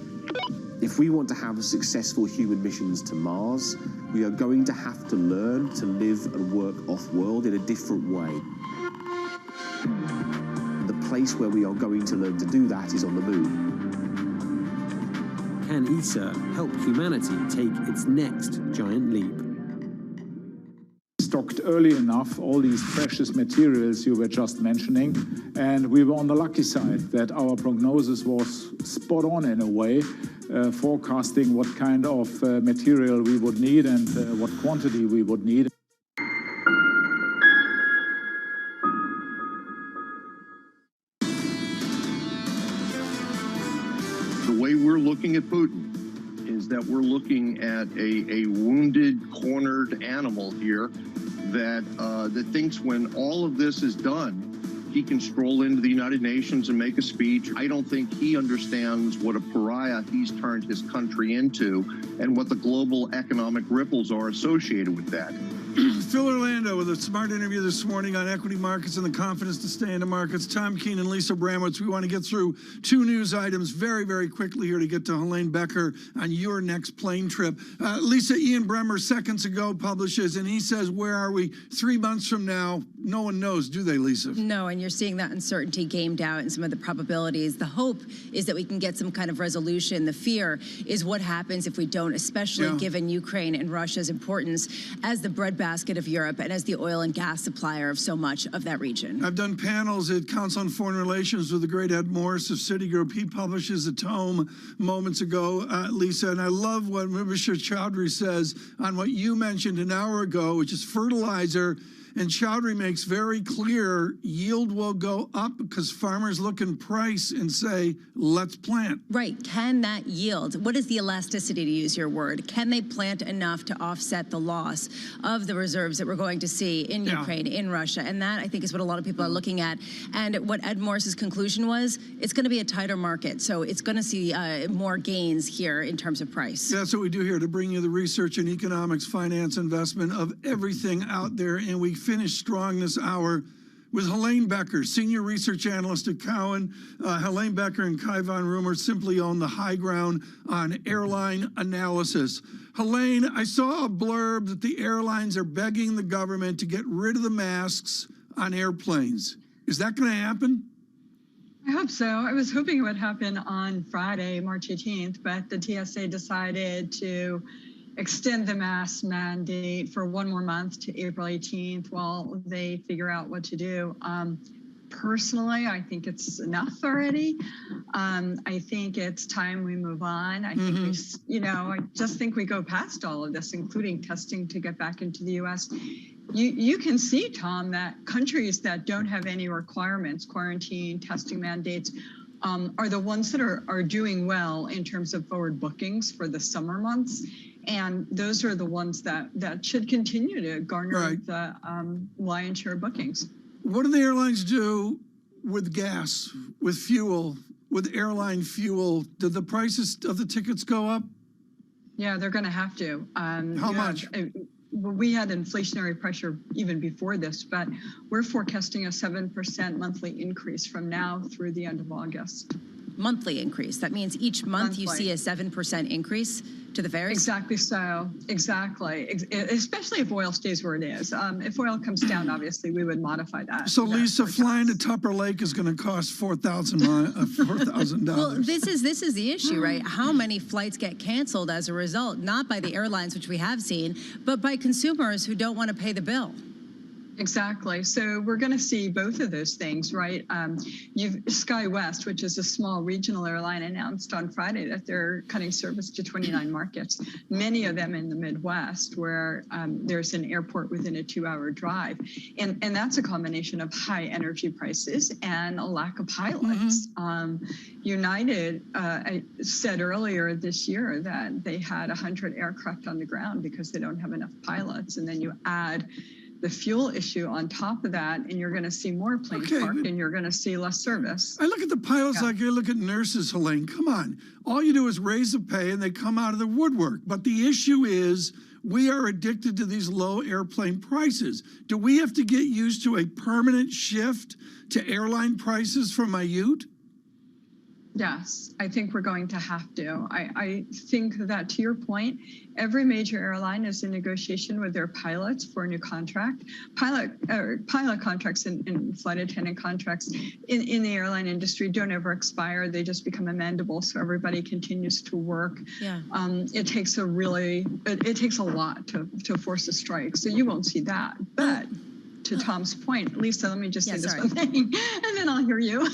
If we want to have successful human missions to Mars, we are going to have to learn to live and work off-world in a different way. The place where we are going to learn to do that is on the moon. Can ESA help humanity take its next giant leap? Stocked early enough all these precious materials you were just mentioning, and we were on the lucky side that our prognosis was spot on in a way, forecasting what kind of material we would need and what quantity we would need. The way we're looking at Putin is that we're looking at a wounded, cornered animal here that thinks when all of this is done, he can stroll into the United Nations and make a speech. I don't think he understands what a pariah he's turned his country into and what the global economic ripples are associated with that. Phil Orlando with a smart interview this morning on equity markets and the confidence to stay in the markets. Tom Keene and Lisa Bramowitz. We want to get through 2 news items very, very quickly here to get to Helene Becker on your next plane trip. Lisa, Ian Bremmer seconds ago publishes, and he says, where are we 3 months from now? No one knows, do they, Lisa? No, and you're seeing that uncertainty gamed out in some of the probabilities. The hope is that we can get some kind of resolution. The fear is what happens if we don't, especially given Ukraine and Russia's importance as the breadbasket of Europe and as the oil and gas supplier of so much of that region. I've done panels at Council on Foreign Relations with the great Ed Morris of Citigroup. He publishes a tome moments ago, Lisa, and I love what Mubashir Chowdhury says on what you mentioned an hour ago, which is fertilizer. And Chowdhury makes very clear yield will go up because farmers look in price and say, let's plant. Right. Can that yield? What is the elasticity, to use your word? Can they plant enough to offset the loss of the reserves that we're going to see in Ukraine, in Russia? And that, I think, is what a lot of people are looking at. And what Ed Morris's conclusion was, it's going to be a tighter market. So it's going to see more gains here in terms of price. That's what we do here, to bring you the research and economics, finance, investment of everything out there. And we finish strong this hour with Helene Becker, Senior Research Analyst at Cowen. Helene Becker and Kai von Rumer simply own the high ground on airline analysis. Helene, I saw a blurb that the airlines are begging the government to get rid of the masks on airplanes. Is that going to happen? I hope so. I was hoping it would happen on Friday, March 18th, but the TSA decided to extend the mask mandate for one more month to April 18th while they figure out what to do. Personally, I think it's enough already. I think it's time we move on. I think I just think we go past all of this, including testing to get back into the U.S. You can see, Tom, that countries that don't have any requirements, quarantine, testing mandates, are the ones that are doing well in terms of forward bookings for the summer months. And those are the ones that should continue to garner the lion's share of bookings. What do the airlines do with gas, with fuel, with airline fuel? Did the prices of the tickets go up? Yeah, they're going to have to. How much? We had inflationary pressure even before this, but we're forecasting a 7% monthly increase from now through the end of August. Monthly increase. That means each month you see a 7% increase to the fares? Exactly so. Exactly. Especially if oil stays where it is. If oil comes down, obviously, we would modify that. So, Lisa, flying to Tupper Lake is going to cost $4,000. Well, this is the issue, right? How many flights get canceled as a result, not by the airlines, which we have seen, but by consumers who don't want to pay the bill? Exactly. So we're going to see both of those things, right? SkyWest, which is a small regional airline, announced on Friday that they're cutting service to 29 markets, many of them in the Midwest, where there's an airport within a 2-hour drive. And that's a combination of high energy prices and a lack of pilots. United said earlier this year that they had 100 aircraft on the ground because they don't have enough pilots. And then you add the fuel issue on top of that, and you're going to see more planes parked, and you're going to see less service. I look at the pilots like you look at nurses, Helene. Come on. All you do is raise the pay, and they come out of the woodwork. But the issue is we are addicted to these low airplane prices. Do we have to get used to a permanent shift to airline prices from Mayut? Yes, I think we're going to have to. I think that, to your point, every major airline is in negotiation with their pilots for a new contract. Pilot contracts and flight attendant contracts in the airline industry don't ever expire. They just become amendable, so everybody continues to work. Yeah. It takes a lot to force a strike, so you won't see that. But to Tom's point, Lisa, let me just say this one thing, and then I'll hear you.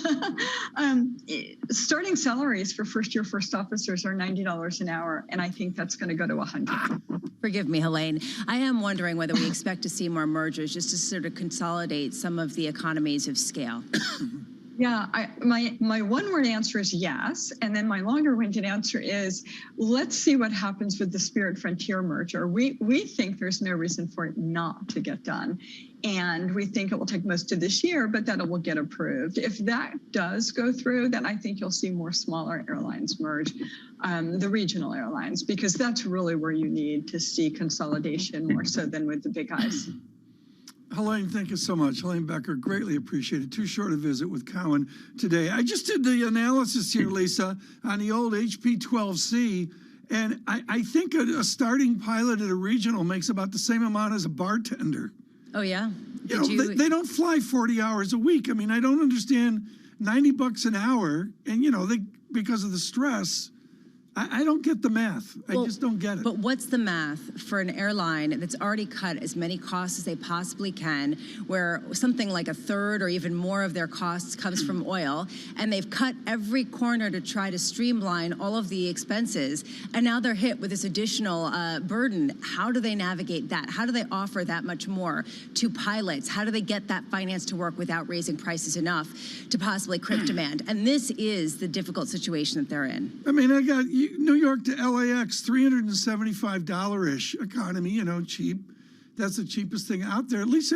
Starting salaries for first-year first officers are $90 an hour, and I think that's going to go to $100. Forgive me, Helene. I am wondering whether we expect to see more mergers just to sort of consolidate some of the economies of scale. Yeah, my one-word answer is yes, and then my longer-winded answer is let's see what happens with the Spirit Frontier merger. We think there's no reason for it not to get done, and we think it will take most of this year, but that it will get approved. If that does go through, then I think you'll see more smaller airlines merge, the regional airlines, because that's really where you need to see consolidation more so than with the big guys. Helene, thank you so much. Helene Becker, greatly appreciated. Too short a visit with Cowan today. I just did the analysis here, Lisa, on the old HP-12C, and I think a starting pilot at a regional makes about the same amount as a bartender. Oh, yeah? They don't fly 40 hours a week. I mean, I don't understand $90 an hour, and, because of the stress, I don't get the math. I just don't get it. But what's the math for an airline that's already cut as many costs as they possibly can, where something like a third or even more of their costs comes from oil, and they've cut every corner to try to streamline all of the expenses, and now they're hit with this additional burden? How do they navigate that? How do they offer that much more to pilots? How do they get that finance to work without raising prices enough to possibly crimp demand? And this is the difficult situation that they're in. I mean, I got New York to LAX, $375-ish economy, cheap. That's the cheapest thing out there. At least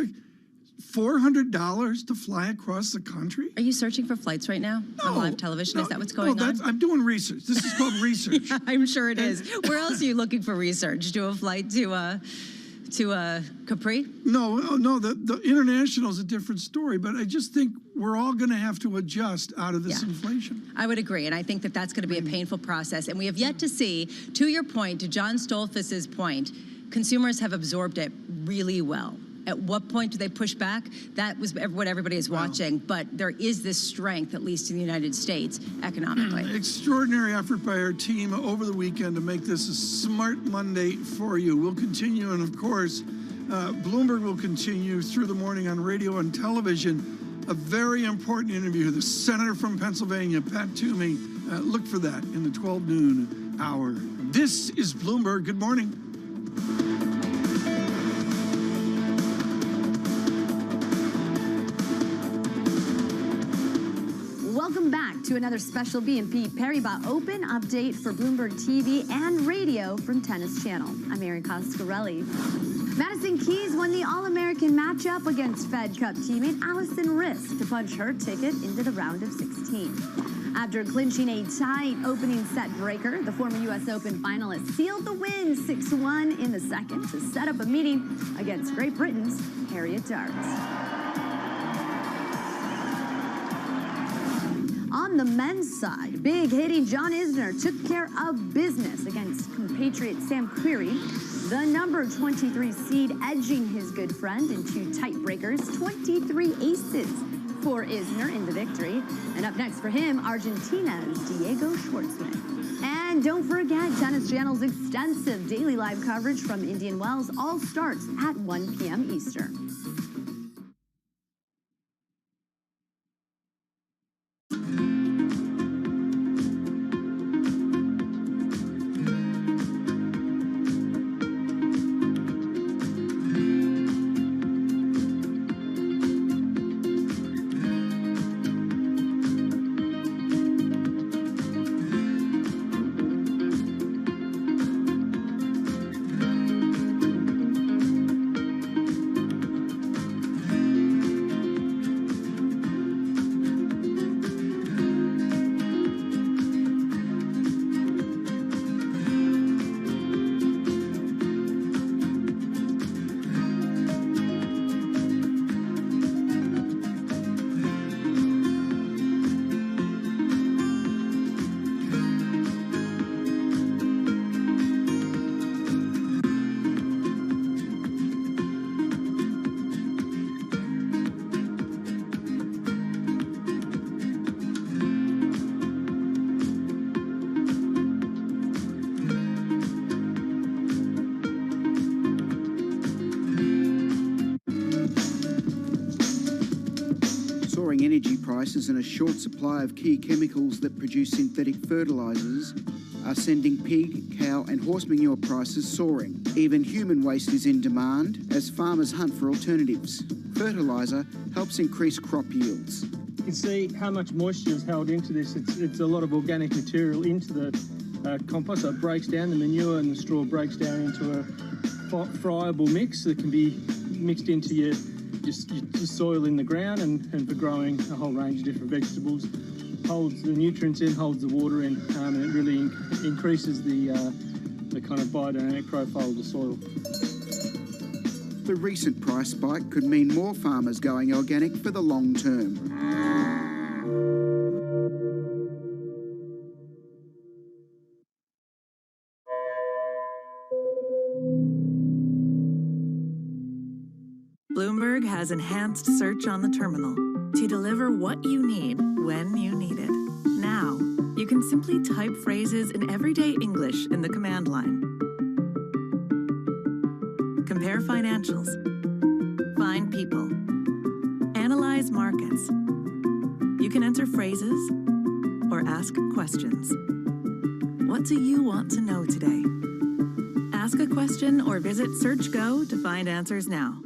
$400 to fly across the country. Are you searching for flights right now on live television? Is that what's going on? I'm doing research. This is called research. Yeah, I'm sure it is. Where else are you looking for research? Do a flight to Capri? No, the international is a different story, but I just think we're all going to have to adjust out of this inflation. I would agree, and I think that that's going to be a painful process, and we have yet to see, to your point, to John Stoltzfus's point, consumers have absorbed it really well. At what point do they push back? That was what everybody is watching. But there is this strength, at least in the United States, economically. Extraordinary effort by our team over the weekend to make this a smart Monday for you. We'll continue, and of course, Bloomberg will continue through the morning on radio and television. A very important interview. The senator from Pennsylvania, Pat Toomey. Look for that in the 12 noon hour. This is Bloomberg. Good morning. Welcome back to another special BNP Paribas Open update for Bloomberg TV and radio from Tennis Channel. I'm Erin Coscarelli. Madison Keys won the All-American matchup against Fed Cup teammate Allison Risk to punch her ticket into the round of 16. After clinching a tight opening set breaker, the former U.S. Open finalist sealed the win 6-1 in the second to set up a meeting against Great Britain's Harriet Dart. On the men's side, big-hitting John Isner took care of business against compatriot Sam Querrey. The number 23 seed edging his good friend in two tiebreakers, 23 aces for Isner in the victory. And up next for him, Argentina's Diego Schwartzman. And don't forget, Tennis Channel's extensive daily live coverage from Indian Wells all starts at 1 p.m. Eastern. Energy prices and a short supply of key chemicals that produce synthetic fertilizers are sending pig, cow and horse manure prices soaring. Even human waste is in demand as farmers hunt for alternatives. Fertilizer helps increase crop yields. You can see how much moisture is held into this. It's a lot of organic material into the compost, so it breaks down. The manure and the straw breaks down into a friable mix that can be mixed into your soil in the ground and for growing a whole range of different vegetables. Holds the nutrients in, holds the water in, and it really increases the kind of biodynamic profile of the soil. The recent price spike could mean more farmers going organic for the long term. Bloomberg has enhanced search on the terminal to deliver what you need when you need it. Now, you can simply type phrases in everyday English in the command line. Compare financials. Find people. Analyze markets. You can enter phrases or ask questions. What do you want to know today? Ask a question or visit SearchGo to find answers now.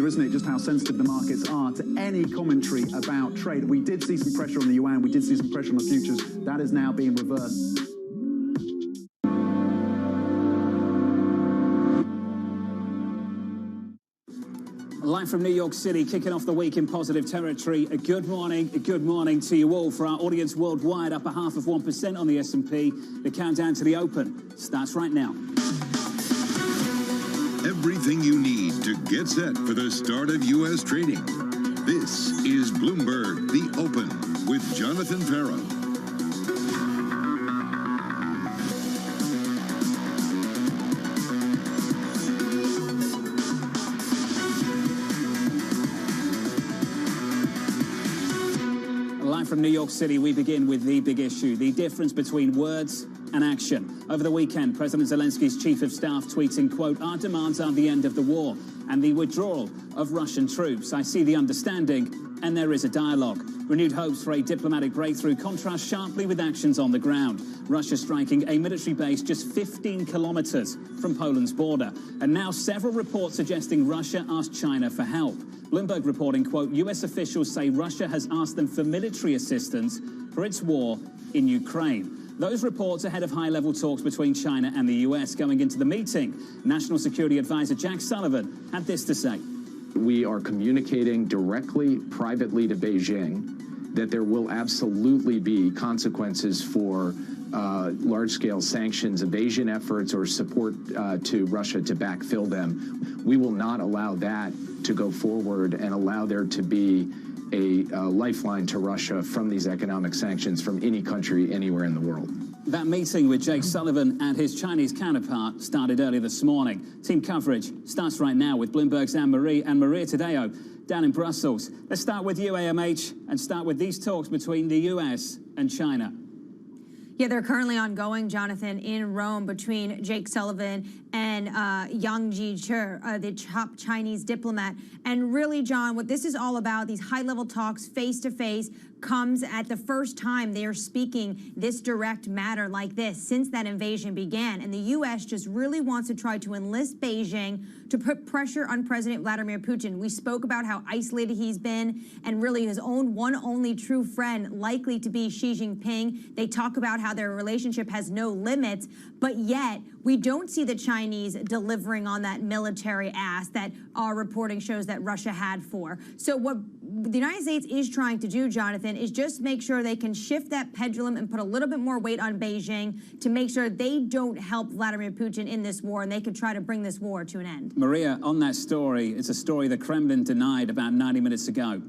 Isn't it, just how sensitive the markets are to any commentary about trade. We did see some pressure on the yuan, we did see some pressure on the futures. That is now being reversed. Live from New York City, kicking off the week in positive territory. A good morning to you all. For our audience worldwide, up 0.5% on the S&P. The countdown to the open starts right now. Everything you need to get set for the start of U.S. trading. This is Bloomberg, The Open, with Jonathan Farrow. From New York City, we begin with the big issue, the difference between words and action. Over the weekend, President Zelensky's chief of staff tweeting, quote, "Our demands are the end of the war and the withdrawal of Russian troops. I see the understanding and there is a dialogue." Renewed hopes for a diplomatic breakthrough contrast sharply with actions on the ground. Russia striking a military base just 15 kilometers from Poland's border. And now several reports suggesting Russia asked China for help. Bloomberg reporting, quote, "U.S. officials say Russia has asked them for military assistance for its war in Ukraine." Those reports ahead of high-level talks between China and the U.S. going into the meeting. National Security Advisor Jack Sullivan had this to say. We are communicating directly, privately to Beijing that there will absolutely be consequences for large-scale sanctions, evasion efforts, or support to Russia to backfill them. We will not allow that to go forward and allow there to be a lifeline to Russia from these economic sanctions from any country anywhere in the world. That meeting with Jake Sullivan and his Chinese counterpart started early this morning. Team coverage starts right now with Bloomberg's Anne-Marie and Maria Tadeo down in Brussels. Let's start with you, AMH, and start with these talks between the U.S. and China. Yeah, they're currently ongoing, Jonathan, in Rome between Jake Sullivan and Yang Jiechi, the top Chinese diplomat. And really, John, what this is all about, these high-level talks face-to-face, comes at the first time they are speaking this direct matter like this since that invasion began. And the U.S. just really wants to try to enlist Beijing to put pressure on President Vladimir Putin. We spoke about how isolated he's been and really his own one only true friend likely to be Xi Jinping. They talk about how their relationship has no limits, but yet we don't see the Chinese delivering on that military ask that our reporting shows that Russia had for. So what the United States is trying to do, Jonathan, is just make sure they can shift that pendulum and put a little bit more weight on Beijing to make sure they don't help Vladimir Putin in this war and they could try to bring this war to an end. Maria, on that story, it's a story the Kremlin denied about 90 minutes ago.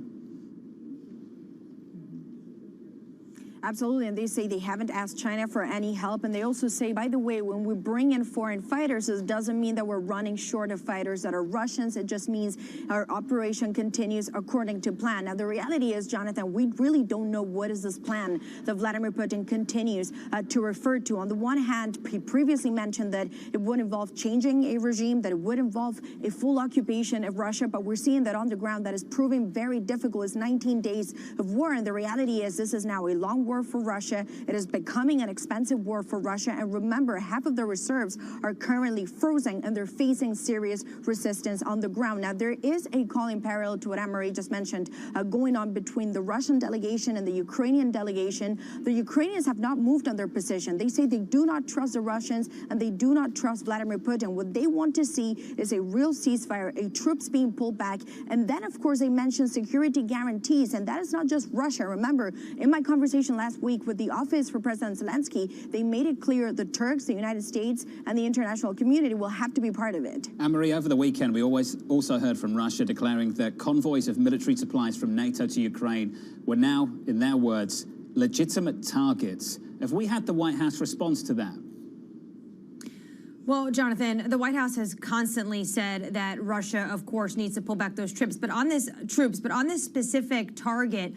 Absolutely, and they say they haven't asked China for any help, and they also say, by the way, when we bring in foreign fighters, it doesn't mean that we're running short of fighters that are Russians. It just means our operation continues according to plan. Now, the reality is, Jonathan, we really don't know what is this plan that Vladimir Putin continues to refer to. On the one hand, he previously mentioned that it would involve changing a regime, that it would involve a full occupation of Russia, but we're seeing that on the ground that is proving very difficult. It's 19 days of war, and the reality is this is now a long war for Russia. It is becoming an expensive war for Russia. And remember, half of their reserves are currently frozen and they're facing serious resistance on the ground. Now, there is a call in parallel to what Anne-Marie just mentioned going on between the Russian delegation and the Ukrainian delegation. The Ukrainians have not moved on their position. They say they do not trust the Russians and they do not trust Vladimir Putin. What they want to see is a real ceasefire, a troops being pulled back. And then, of course, they mentioned security guarantees. And that is not just Russia. Remember, in my conversation last week with the Office for President Zelensky, they made it clear the Turks, the United States, and the international community will have to be part of it. Anne-Marie, over the weekend, we also heard from Russia declaring that convoys of military supplies from NATO to Ukraine were now, in their words, legitimate targets. Have we had the White House response to that? Well, Jonathan, the White House has constantly said that Russia, of course, needs to pull back those troops. But on this specific target,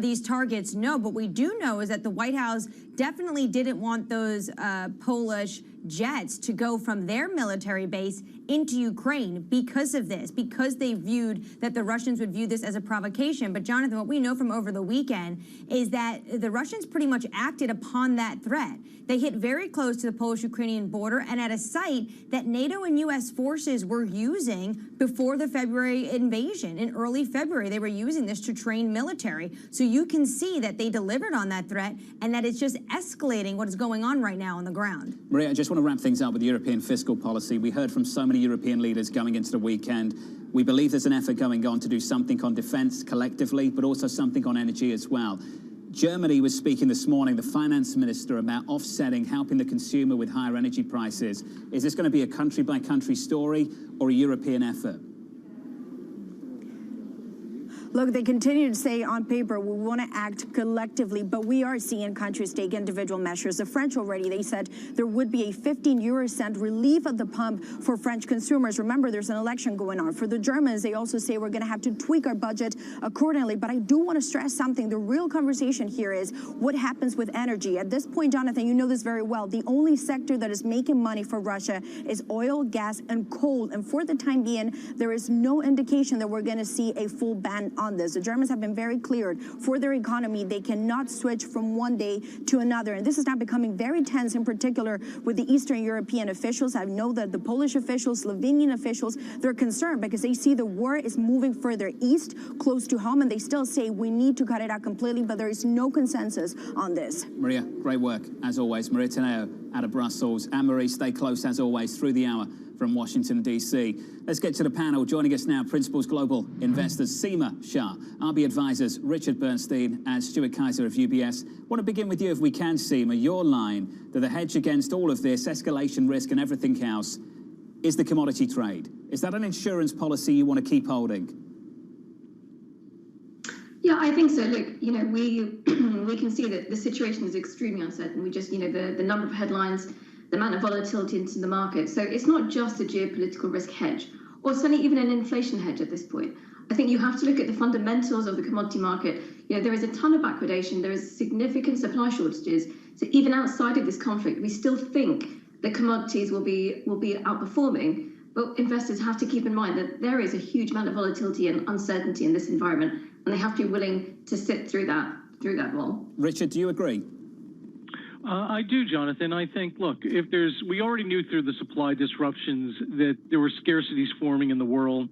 these targets, no. But we do know is that the White House definitely didn't want those Polish jets to go from their military base into Ukraine because of this, because they viewed that the Russians would view this as a provocation. But Jonathan, what we know from over the weekend is that the Russians pretty much acted upon that threat. They hit very close to the Polish-Ukrainian border and at a site that NATO and U.S. forces were using before the February invasion. In early February, they were using this to train military. So you can see that they delivered on that threat and that it's just escalating what is going on right now on the ground. Maria, just want to wrap things up with European fiscal policy. We heard from so many European leaders going into the weekend. We believe there's an effort going on to do something on defence collectively, but also something on energy as well. Germany was speaking this morning, the finance minister, about offsetting, helping the consumer with higher energy prices. Is this going to be a country-by-country story or a European effort? Look, they continue to say on paper, we want to act collectively, but we are seeing countries take individual measures. The French already, they said there would be a 15-euro-cent relief at the pump for French consumers. Remember, there's an election going on. For the Germans, they also say we're going to have to tweak our budget accordingly. But I do want to stress something. The real conversation here is what happens with energy. At this point, Jonathan, you know this very well. The only sector that is making money for Russia is oil, gas, and coal. And for the time being, there is no indication that we're going to see a full ban on this. The Germans have been very clear for their economy. They cannot switch from one day to another. And this is now becoming very tense, in particular with the Eastern European officials. I know that the Polish officials, Slovenian officials, they're concerned because they see the war is moving further east, close to home, and they still say we need to cut it out completely, but there is no consensus on this. Maria, great work, as always. Maria Teneo out of Brussels. Anne-Marie, stay close, as always, through the hour from Washington, D.C. Let's get to the panel. Joining us now, Principals Global Investors, Seema Shah, RB Advisors, Richard Bernstein, and Stuart Kaiser of UBS. I want to begin with you, if we can, Seema. Your line that the hedge against all of this, escalation risk and everything else, is the commodity trade. Is that an insurance policy you want to keep holding? Yeah, I think so. Look, you know, we can see that the situation is extremely uncertain. We just, you know, the number of headlines, the amount of volatility into the market. So it's not just a geopolitical risk hedge, or certainly even an inflation hedge at this point. I think you have to look at the fundamentals of the commodity market. You know, there is a ton of backwardation. There is significant supply shortages. So even outside of this conflict, we still think that commodities will be outperforming. But investors have to keep in mind that there is a huge amount of volatility and uncertainty in this environment, and they have to be willing to sit through that role. Richard, do you agree? I do, Jonathan. I think, look, we already knew through the supply disruptions that there were scarcities forming in the world.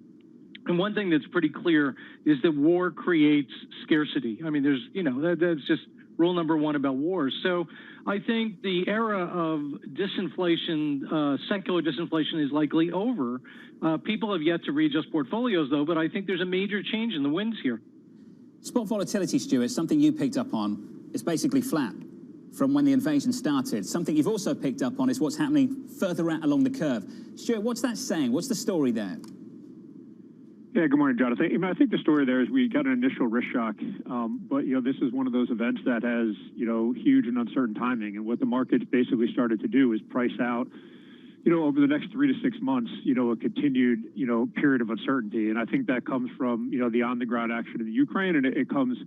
And one thing that's pretty clear is that war creates scarcity. I mean, that's just rule number one about wars. So I think the era of disinflation, secular disinflation, is likely over. People have yet to readjust portfolios, though, but I think there's a major change in the winds here. Spot volatility, Stuart, something you picked up on, is basically flat from when the invasion started. Something you've also picked up on is what's happening further out along the curve. Stuart, what's that saying? What's the story there? Yeah, good morning, Jonathan. I think the story there is we got an initial risk shock, but this is one of those events that has huge and uncertain timing, and what the markets basically started to do is price out over the next 3 to 6 months a continued period of uncertainty, and I think that comes from the on-the-ground action in the Ukraine, and it comes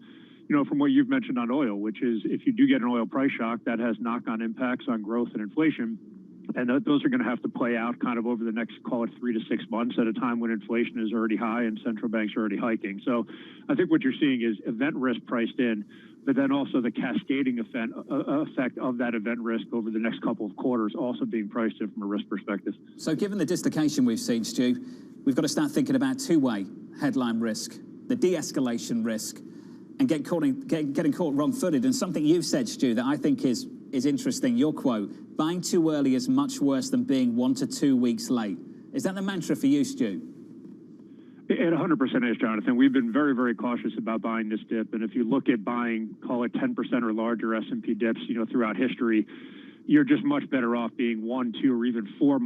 from what you've mentioned on oil, which is if you do get an oil price shock, that has knock-on impacts on growth and inflation. And those are going to have to play out kind of over the next, call it 3 to 6 months, at a time when inflation is already high and central banks are already hiking. So I think what you're seeing is event risk priced in, but then also the cascading effect of that event risk over the next couple of quarters also being priced in from a risk perspective. So given the dislocation we've seen, Stu, we've got to start thinking about two-way headline risk, the de-escalation risk, and getting caught wrong-footed. And something you've said, Stu, that I think is interesting, your quote, buying too early is much worse than being 1 to 2 weeks late. Is that the mantra for you, Stu? It 100% is, Jonathan. We've been very, very cautious about buying this dip. And if you look at buying, call it 10% or larger S&P dips, throughout history, you're just much better off being 1, 2, or even 4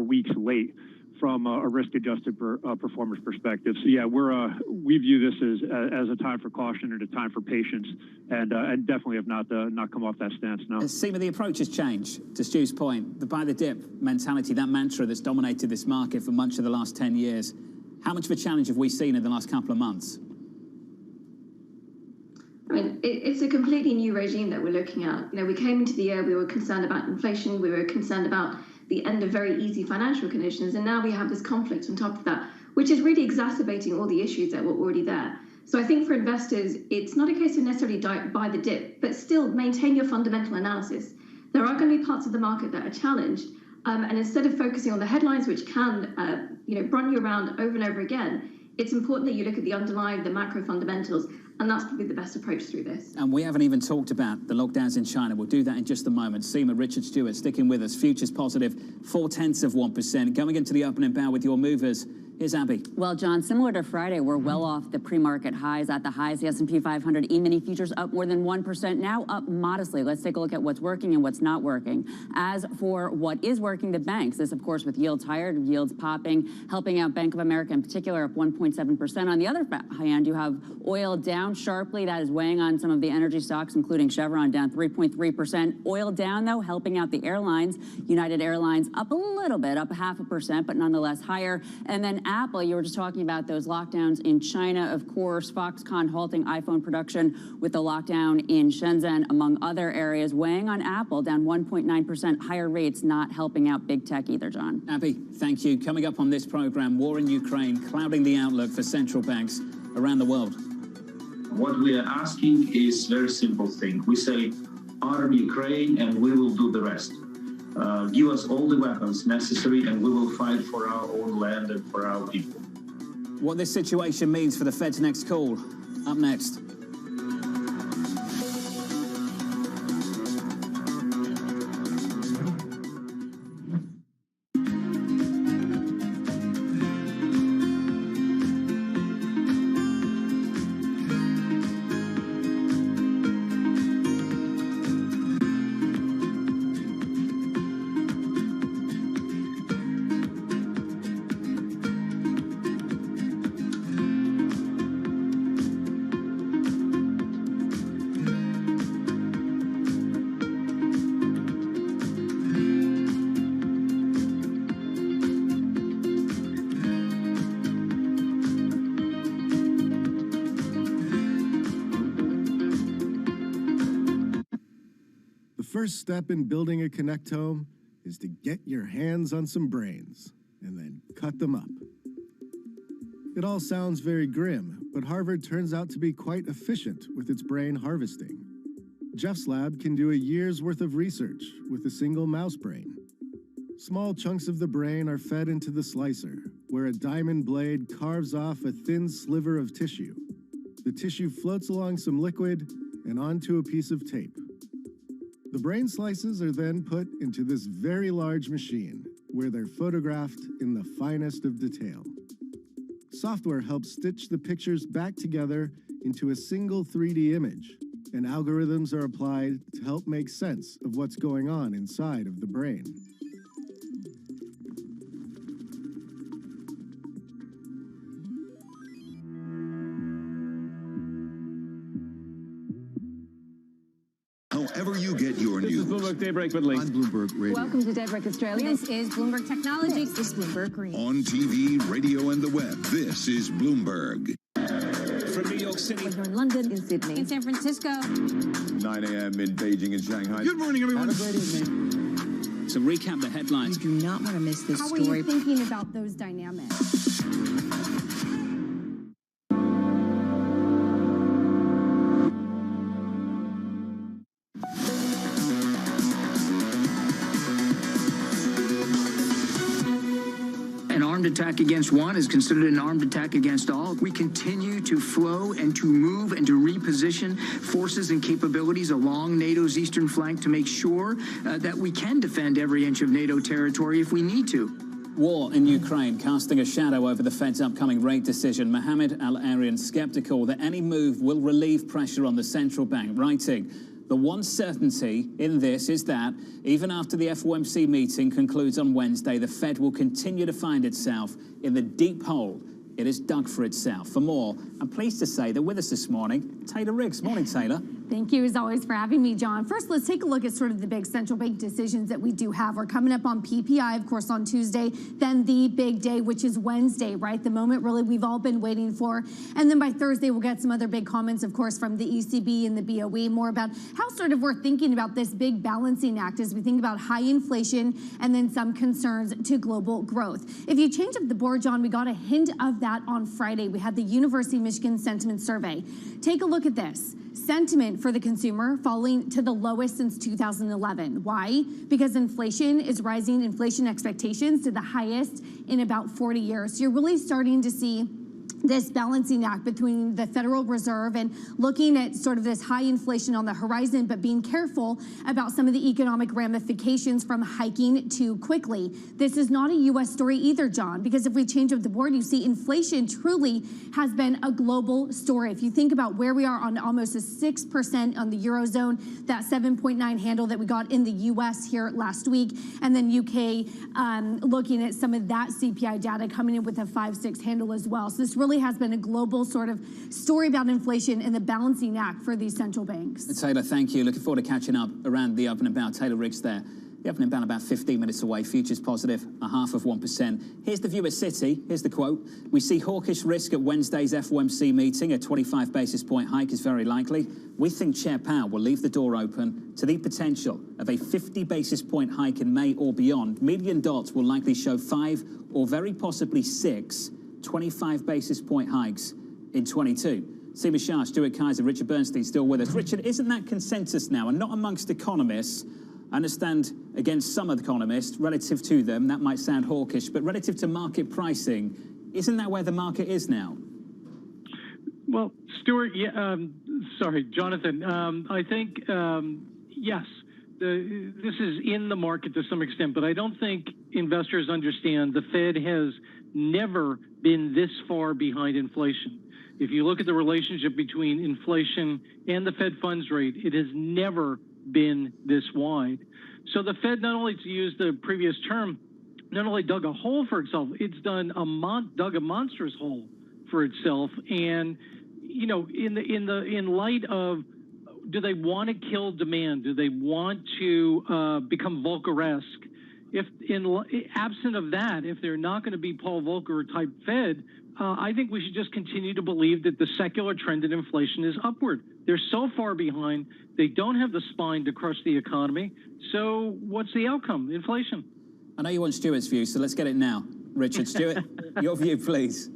weeks late from a risk-adjusted performance perspective. So yeah, we view this as a time for caution and a time for patience, and definitely have not come off that stance now. Seema, the approach has changed. To Stu's point, the buy the dip mentality, that mantra that's dominated this market for much of the last 10 years. How much of a challenge have we seen in the last couple of months? I mean, it's a completely new regime that we're looking at. We came into the year, we were concerned about inflation, we were concerned about the end of very easy financial conditions, and now we have this conflict on top of that, which is really exacerbating all the issues that were already there. So I think for investors, it's not a case of necessarily buy the dip, but still maintain your fundamental analysis. There are going to be parts of the market that are challenged, and instead of focusing on the headlines, which can run you around over and over again, It's important that you look at the underlying, the macro fundamentals, and that's probably the best approach through this. And we haven't even talked about the lockdowns in China. We'll do that in just a moment. Seema, Richard Stewart sticking with us. Futures positive, 0.4%. Going into the opening bow with your movers. Here's Abby. Well, John, similar to Friday, we're well off the pre-market highs. At the highs, the S&P 500 E-mini futures up more than 1%, now up modestly. Let's take a look at what's working and what's not working. As for what is working, the banks, this, of course, with yields higher, yields popping, helping out Bank of America in particular, up 1.7%. On the other hand, you have oil down sharply. That is weighing on some of the energy stocks, including Chevron, down 3.3%. Oil down, though, helping out the airlines. United Airlines up a little bit, up 0.5%, but nonetheless higher. And then Apple, you were just talking about those lockdowns in China, of course, Foxconn halting iPhone production with the lockdown in Shenzhen, among other areas, weighing on Apple, down 1.9%. Higher rates not helping out big tech either, John. Abby, thank you. Coming up on this program, war in Ukraine, clouding the outlook for central banks around the world. What we are asking is a very simple thing. We say, arm Ukraine and we will do the rest. Give us all the weapons necessary and we will fight for our own land and for our people. What this situation means for the Fed's next call. Up next. First step in building a connectome is to get your hands on some brains and then cut them up. It all sounds very grim, but Harvard turns out to be quite efficient with its brain harvesting. Jeff's lab can do a year's worth of research with a single mouse brain. Small chunks of the brain are fed into the slicer, where a diamond blade carves off a thin sliver of tissue. The tissue floats along some liquid and onto a piece of tape. The brain slices are then put into this very large machine, where they're photographed in the finest of detail. Software helps stitch the pictures back together into a single 3D image, and algorithms are applied to help make sense of what's going on inside of the brain. However you get your news. This is Bloomberg Daybreak with Lee. On Bloomberg Radio. Welcome to Daybreak Australia. This is Bloomberg Technology. This is Bloomberg Green. On TV, radio, and the web, this is Bloomberg. From New York City. We're in London, in Sydney, in San Francisco. 9 a.m. in Beijing and Shanghai. Good morning, everyone. Have a great evening. So recap the headlines. You do not want to miss this How story. are you thinking about those dynamics? An armed attack against one is considered an armed attack against all. We continue to flow and to move and to reposition forces and capabilities along NATO's eastern flank to make sure that we can defend every inch of NATO territory if we need to. War in Ukraine casting a shadow over the Fed's upcoming rate decision. Mohammed Al-Arian skeptical that any move will relieve pressure on the central bank, writing, "The one certainty in this is that even after the FOMC meeting concludes on Wednesday, the Fed will continue to find itself in the deep hole it has dug for itself." For more, I'm pleased to say that with us this morning, Taylor Riggs. Morning, Taylor. Thank you, as always, for having me, John. First, let's take a look at sort of the big central bank decisions that we do have. We're coming up on PPI, of course, on Tuesday, then the big day, which is Wednesday, right? The moment really we've all been waiting for. And then by Thursday, we'll get some other big comments, of course, from the ECB and the BOE, more about how sort of we're thinking about this big balancing act as we think about high inflation and then some concerns to global growth. If you change up the board, John, we got a hint of that on Friday. We had the University of Michigan Sentiment Survey. Take a look at this. Sentiment for the consumer falling to the lowest since 2011. Why? Because inflation is rising, inflation expectations to the highest in about 40 years. So you're really starting to see this balancing act between the Federal Reserve and looking at sort of this high inflation on the horizon, but being careful about some of the economic ramifications from hiking too quickly. This is not a U.S. story either, John, because if we change up the board, you see inflation truly has been a global story. If you think about where we are on almost a 6% on the Eurozone, that 7.9 handle that we got in the U.S. here last week, and then UK looking at some of that CPI data coming in with a 5-6 handle as well. So this really has been a global sort of story about inflation and the balancing act for these central banks. Taylor, thank you. Looking forward to catching up around the open and bound. Taylor Riggs there. The open and bound about 15 minutes away. Futures positive, 0.5%. Here's the view at Citi. Here's the quote. We see hawkish risk at Wednesday's FOMC meeting. A 25 basis point hike is very likely. We think Chair Powell will leave the door open to the potential of a 50 basis point hike in May or beyond. Median dots will likely show 5 or very possibly 6 25 basis point hikes in 22. Seema Shah, Stuart Kaiser, Richard Bernstein still with us. Richard, isn't that consensus now, and not amongst economists? I understand against some economists, relative to them, that might sound hawkish, but relative to market pricing, isn't that where the market is now? Well, Stuart, sorry, Jonathan, I think, yes, this is in the market to some extent, but I don't think investors understand the Fed has never been this far behind inflation. If you look at the relationship between inflation and the Fed funds rate, it has never been this wide. So the Fed, not only, to use the previous term, not only dug a hole for itself, it's dug a monstrous hole for itself. And you know, in light of, do they want to kill demand? Do they want to become Volcker-esque? If absent of that, if they're not going to be Paul Volcker type Fed, I think we should just continue to believe that the secular trend in inflation is upward. They're so far behind, they don't have the spine to crush the economy. So what's the outcome? Inflation. I know you want Stuart's view, so let's get it now. Richard, Stuart, your view, please.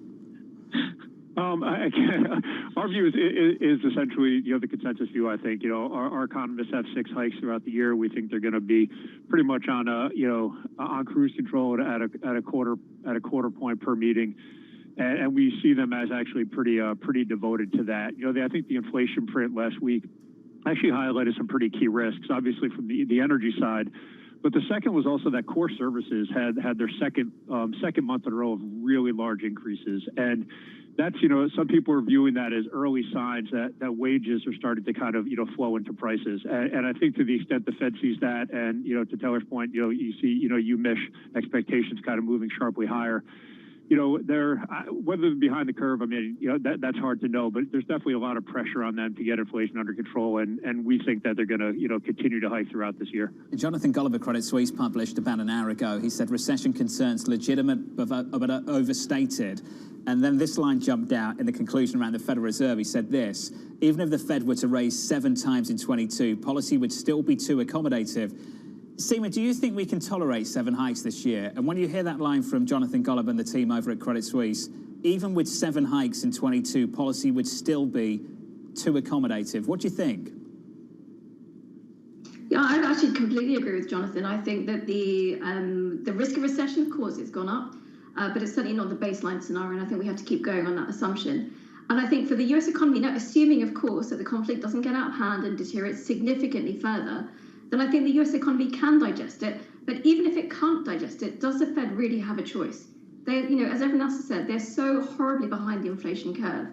Our view is essentially, the consensus view. I think, our economists have 6 hikes throughout the year. We think they're going to be pretty much on on cruise control at a quarter point per meeting, and we see them as actually pretty devoted to that. I think the inflation print last week actually highlighted some pretty key risks, obviously from the energy side. But the second was also that core services had their second month in a row of really large increases. And that's, some people are viewing that as early signs that wages are starting to kind of, flow into prices. And I think to the extent the Fed sees that, and, to Taylor's point, you see, UMISH expectations kind of moving sharply higher. They're whether they're behind the curve, I mean, that's hard to know, but there's definitely a lot of pressure on them to get inflation under control, and we think that they're going to, continue to hike throughout this year. Jonathan Gulliver, Credit Suisse, published about an hour ago. He said recession concerns legitimate but overstated. And then this line jumped out in the conclusion around the Federal Reserve. He said this: even if the Fed were to raise 7 times in 22, policy would still be too accommodative. Seema, do you think we can tolerate 7 hikes this year? And when you hear that line from Jonathan Gulliver and the team over at Credit Suisse, even with 7 hikes in 22, policy would still be too accommodative. What do you think? Yeah, I actually completely agree with Jonathan. I think that the risk of recession, of course, it's gone up, but it's certainly not the baseline scenario, and I think we have to keep going on that assumption. And I think for the US economy, now assuming, of course, that the conflict doesn't get out of hand and deteriorates significantly further, then I think the US economy can digest it. But even if it can't digest it, does the Fed really have a choice? They, as everyone else has said, they're so horribly behind the inflation curve.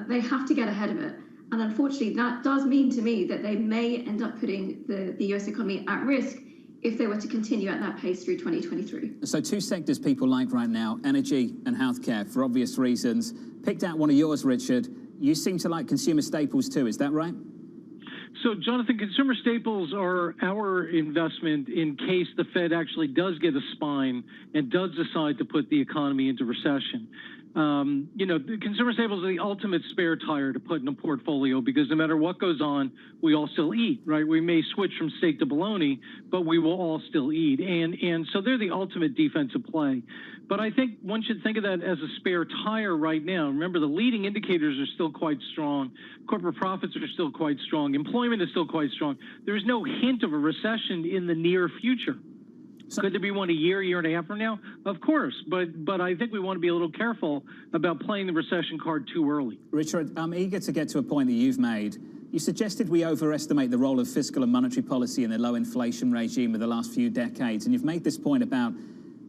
They have to get ahead of it. And unfortunately, that does mean to me that they may end up putting the US economy at risk if they were to continue at that pace through 2023. So 2 sectors people like right now, energy and healthcare, for obvious reasons. Picked out one of yours, Richard. You seem to like consumer staples too, is that right? So, Jonathan, consumer staples are our investment in case the Fed actually does get a spine and does decide to put the economy into recession. The consumer staples are the ultimate spare tire to put in a portfolio because no matter what goes on, we all still eat, right? We may switch from steak to bologna, but we will all still eat. And so they're the ultimate defensive play. But I think one should think of that as a spare tire right now. Remember, the leading indicators are still quite strong. Corporate profits are still quite strong. Employment is still quite strong. There's no hint of a recession in the near future. Could there be one a year and a half from now? Of course, but I think we want to be a little careful about playing the recession card too early. Richard, I'm eager to get to a point that you've made. You suggested we overestimate the role of fiscal and monetary policy in the low inflation regime of the last few decades, and you've made this point about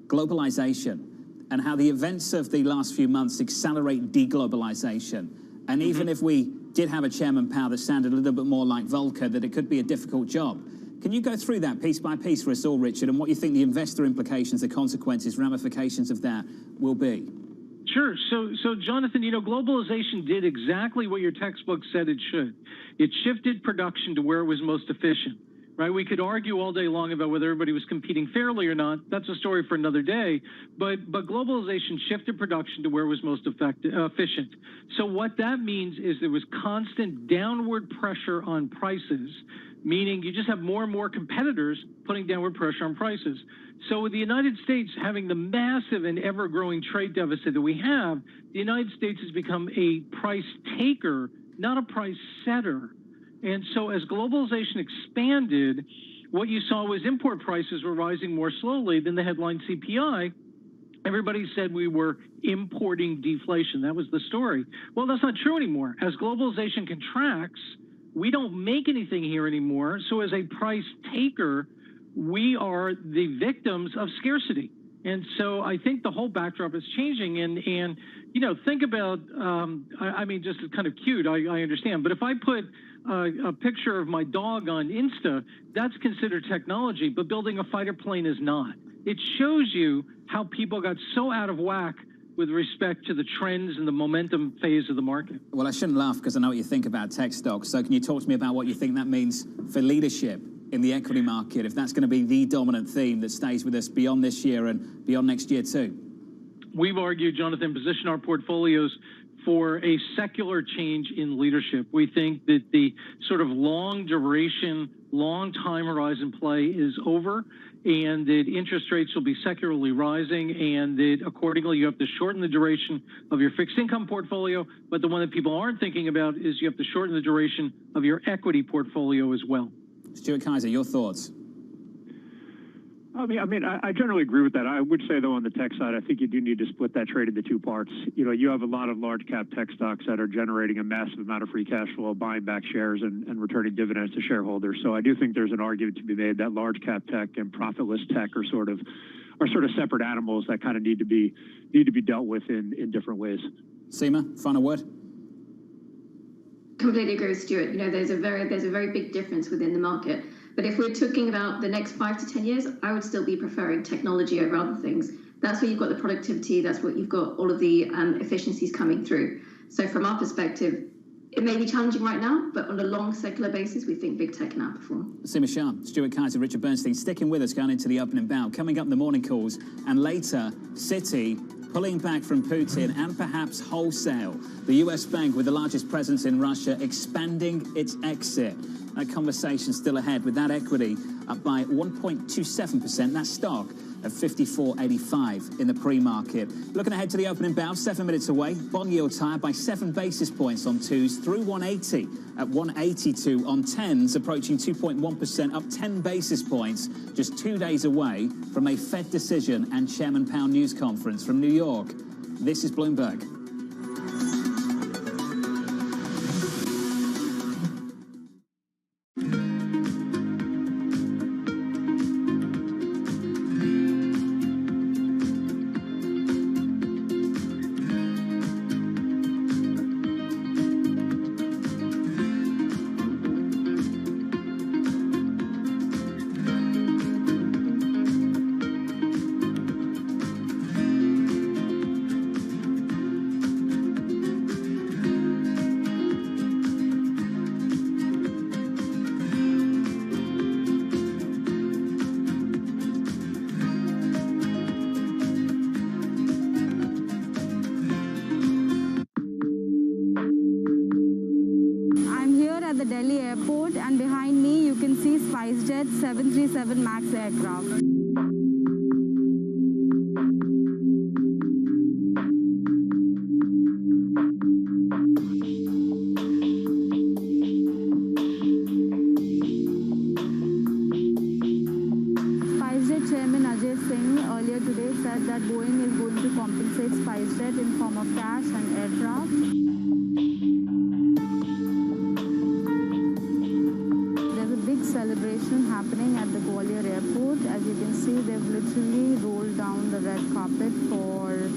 globalization and how the events of the last few months accelerate deglobalization. And even if we did have a Chairman Powell that sounded a little bit more like Volcker, that it could be a difficult job. Can you go through that piece by piece for us all, Richard, and what you think the investor implications, the consequences, ramifications of that will be? Sure. So Jonathan, globalization did exactly what your textbook said it should. It shifted production to where it was most efficient, right? We could argue all day long about whether everybody was competing fairly or not. That's a story for another day. But globalization shifted production to where it was most efficient. So what that means is there was constant downward pressure on prices, meaning you just have more and more competitors putting downward pressure on prices. So with the United States having the massive and ever-growing trade deficit that we have, the United States has become a price taker, not a price setter. And so as globalization expanded, what you saw was import prices were rising more slowly than the headline CPI. Everybody said we were importing deflation. That was the story. Well, that's not true anymore. As globalization contracts, we don't make anything here anymore. So as a price taker, we are the victims of scarcity. And so I think the whole backdrop is changing. And think about, just it's kind of cute, I understand. But if I put a picture of my dog on Insta, that's considered technology, but building a fighter plane is not. It shows you how people got so out of whack with respect to the trends and the momentum phase of the market. Well, I shouldn't laugh because I know what you think about tech stocks. So can you talk to me about what you think that means for leadership in the equity market, if that's going to be the dominant theme that stays with us beyond this year and beyond next year too? We've argued, Jonathan, position our portfolios for a secular change in leadership. We think that the sort of long duration, long time horizon play is over, and that interest rates will be secularly rising, and that accordingly you have to shorten the duration of your fixed income portfolio. But the one that people aren't thinking about is you have to shorten the duration of your equity portfolio as well. Stuart Kaiser, your thoughts? I generally agree with that. I would say, though, on the tech side, I think you do need to split that trade into two parts. You have a lot of large cap tech stocks that are generating a massive amount of free cash flow, buying back shares and returning dividends to shareholders. So I do think there's an argument to be made that large cap tech and profitless tech are sort of separate animals that kind of need to be dealt with in different ways. Seema, final word. Completely agree with Stuart. There's a very big difference within the market. But if we're talking about the next 5 to 10 years, I would still be preferring technology over other things. That's where you've got the productivity. That's what you've got all of the efficiencies coming through. So from our perspective, it may be challenging right now, but on a long secular basis, we think big tech can outperform. Seema Shah, Stuart Kaiser, Richard Bernstein, sticking with us going into the opening bout. Coming up, the morning calls, and later, Citi pulling back from Putin and perhaps wholesale. The US bank with the largest presence in Russia expanding its exit. That conversation still ahead with that equity up by 1.27%. That stock at 54.85 in the pre-market. Looking ahead to the opening bout, 7 minutes away. Bond yields higher by 7 basis points on 2s through 180 at 182 on 10s, approaching 2.1%, up 10 basis points, just 2 days away from a Fed decision and Chairman Powell news conference from New York. This is Bloomberg. And behind me, you can see SpiceJet 737 MAX aircraft. SpiceJet Chairman today said that Boeing is going to compensate SpiceJet in form of cash and aircraft. There's a big celebration happening at the Gwalior airport. As you can see, they've literally rolled down the red carpet for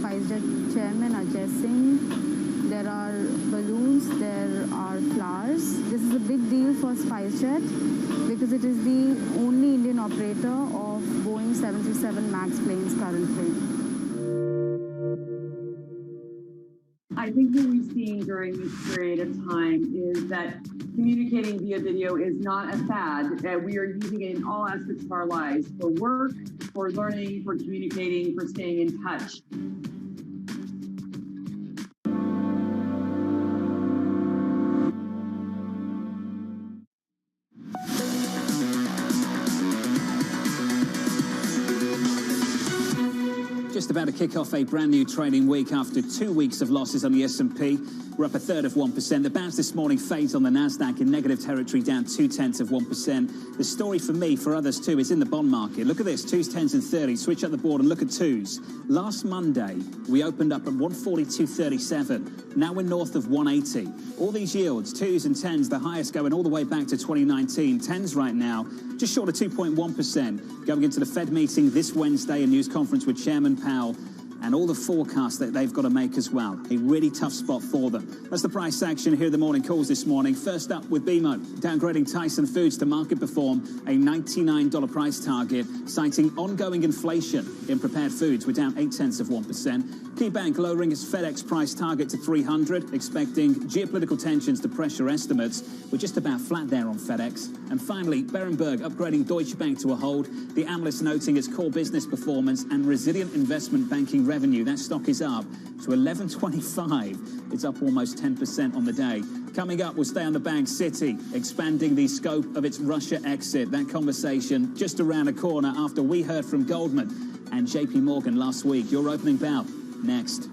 SpiceJet chairman Ajay Singh. There are balloons, there are flowers. This is a big deal for SpiceJet because it is the only Indian operator of Boeing 737 MAX planes currently. I think what we've seen during this period of time is that communicating via video is not a fad, that we are using it in all aspects of our lives, for work, for learning, for communicating, for staying in touch. Just about to kick off a brand new trading week after 2 weeks of losses on the S&P. We're up 1/3 of 1%. The bounce this morning fades on the Nasdaq in negative territory, down 0.2 of 1%. The story for me, for others too, is in the bond market. Look at this, 2s, 10s and 30s. Switch up the board and look at 2s. Last Monday, we opened up at 142.37. Now we're north of 180. All these yields, 2s and 10s, the highest going all the way back to 2019. 10s right now, just short of 2.1%. Going into the Fed meeting this Wednesday, a news conference with Chairman Powell, and all the forecasts that they've got to make as well. A really tough spot for them. That's the price action here at the morning calls this morning. First up with BMO, downgrading Tyson Foods to market perform, a $99 price target, citing ongoing inflation in prepared foods. We're down 0.8 of 1%. KeyBank lowering its FedEx price target to 300, expecting geopolitical tensions to pressure estimates. We're just about flat there on FedEx. And finally, Berenberg upgrading Deutsche Bank to a hold. The analyst noting its core business performance and resilient investment banking revenue. That stock is up to 11.25. It's up almost 10% on the day. Coming up, we'll stay on the bank. Citi expanding the scope of its Russia exit. That conversation just around a corner after we heard from Goldman and JP Morgan last week. Your opening bell next.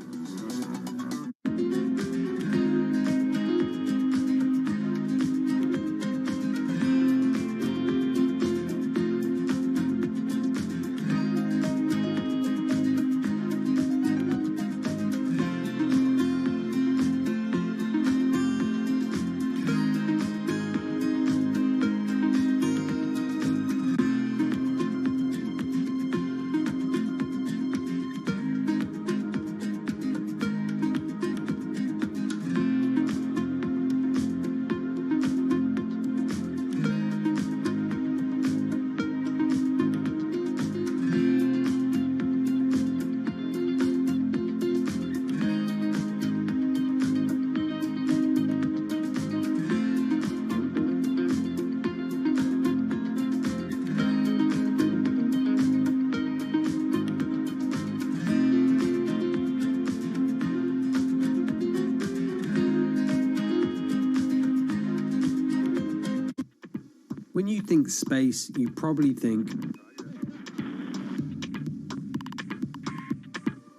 When you think space, you probably think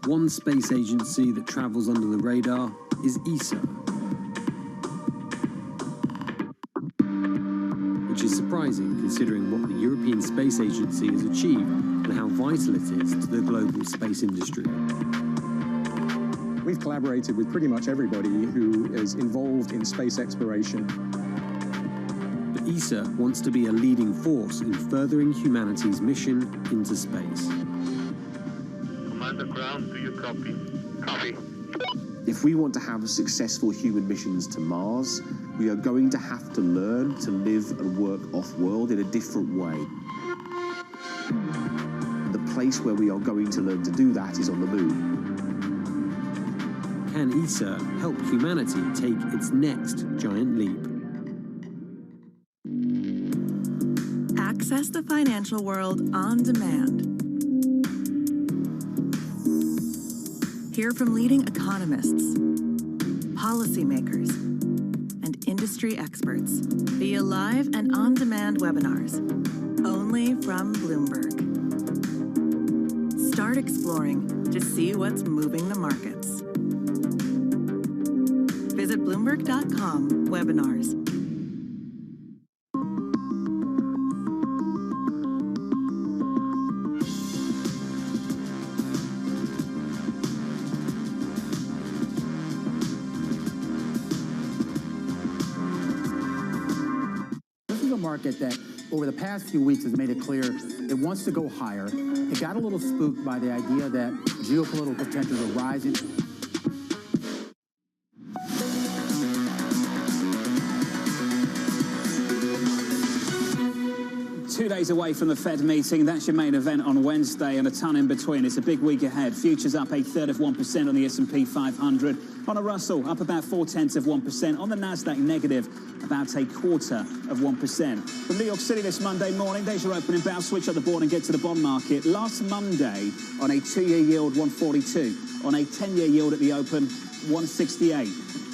one space agency that travels under the radar is ESA, which is surprising considering what the European Space Agency has achieved and how vital it is to the global space industry. We've collaborated with pretty much everybody who is involved in space exploration. ESA wants to be a leading force in furthering humanity's mission into space. Commander Ground, do you copy? Copy. If we want to have successful human missions to Mars, we are going to have to learn to live and work off-world in a different way. And the place where we are going to learn to do that is on the moon. Can ESA help humanity take its next giant leap? Access the financial world on demand. Hear from leading economists, policymakers, and industry experts via live and on-demand webinars, only from Bloomberg. Start exploring to see what's moving the markets. Visit Bloomberg.com/webinars. is a market that over the past few weeks has made it clear it wants to go higher. It got a little spooked by the idea that geopolitical tensions are rising. 2 days away from the Fed meeting. That's your main event on Wednesday and a ton in between. It's a big week ahead. Futures up 1/3% on the S&P 500. On a Russell, up about 0.4%. On the Nasdaq, negative about 1/4%. From New York City this Monday morning, there's your opening bell. Switch up the board and get to the bond market. Last Monday, on a 2-year yield, 142. On a 10-year yield at the open, 168.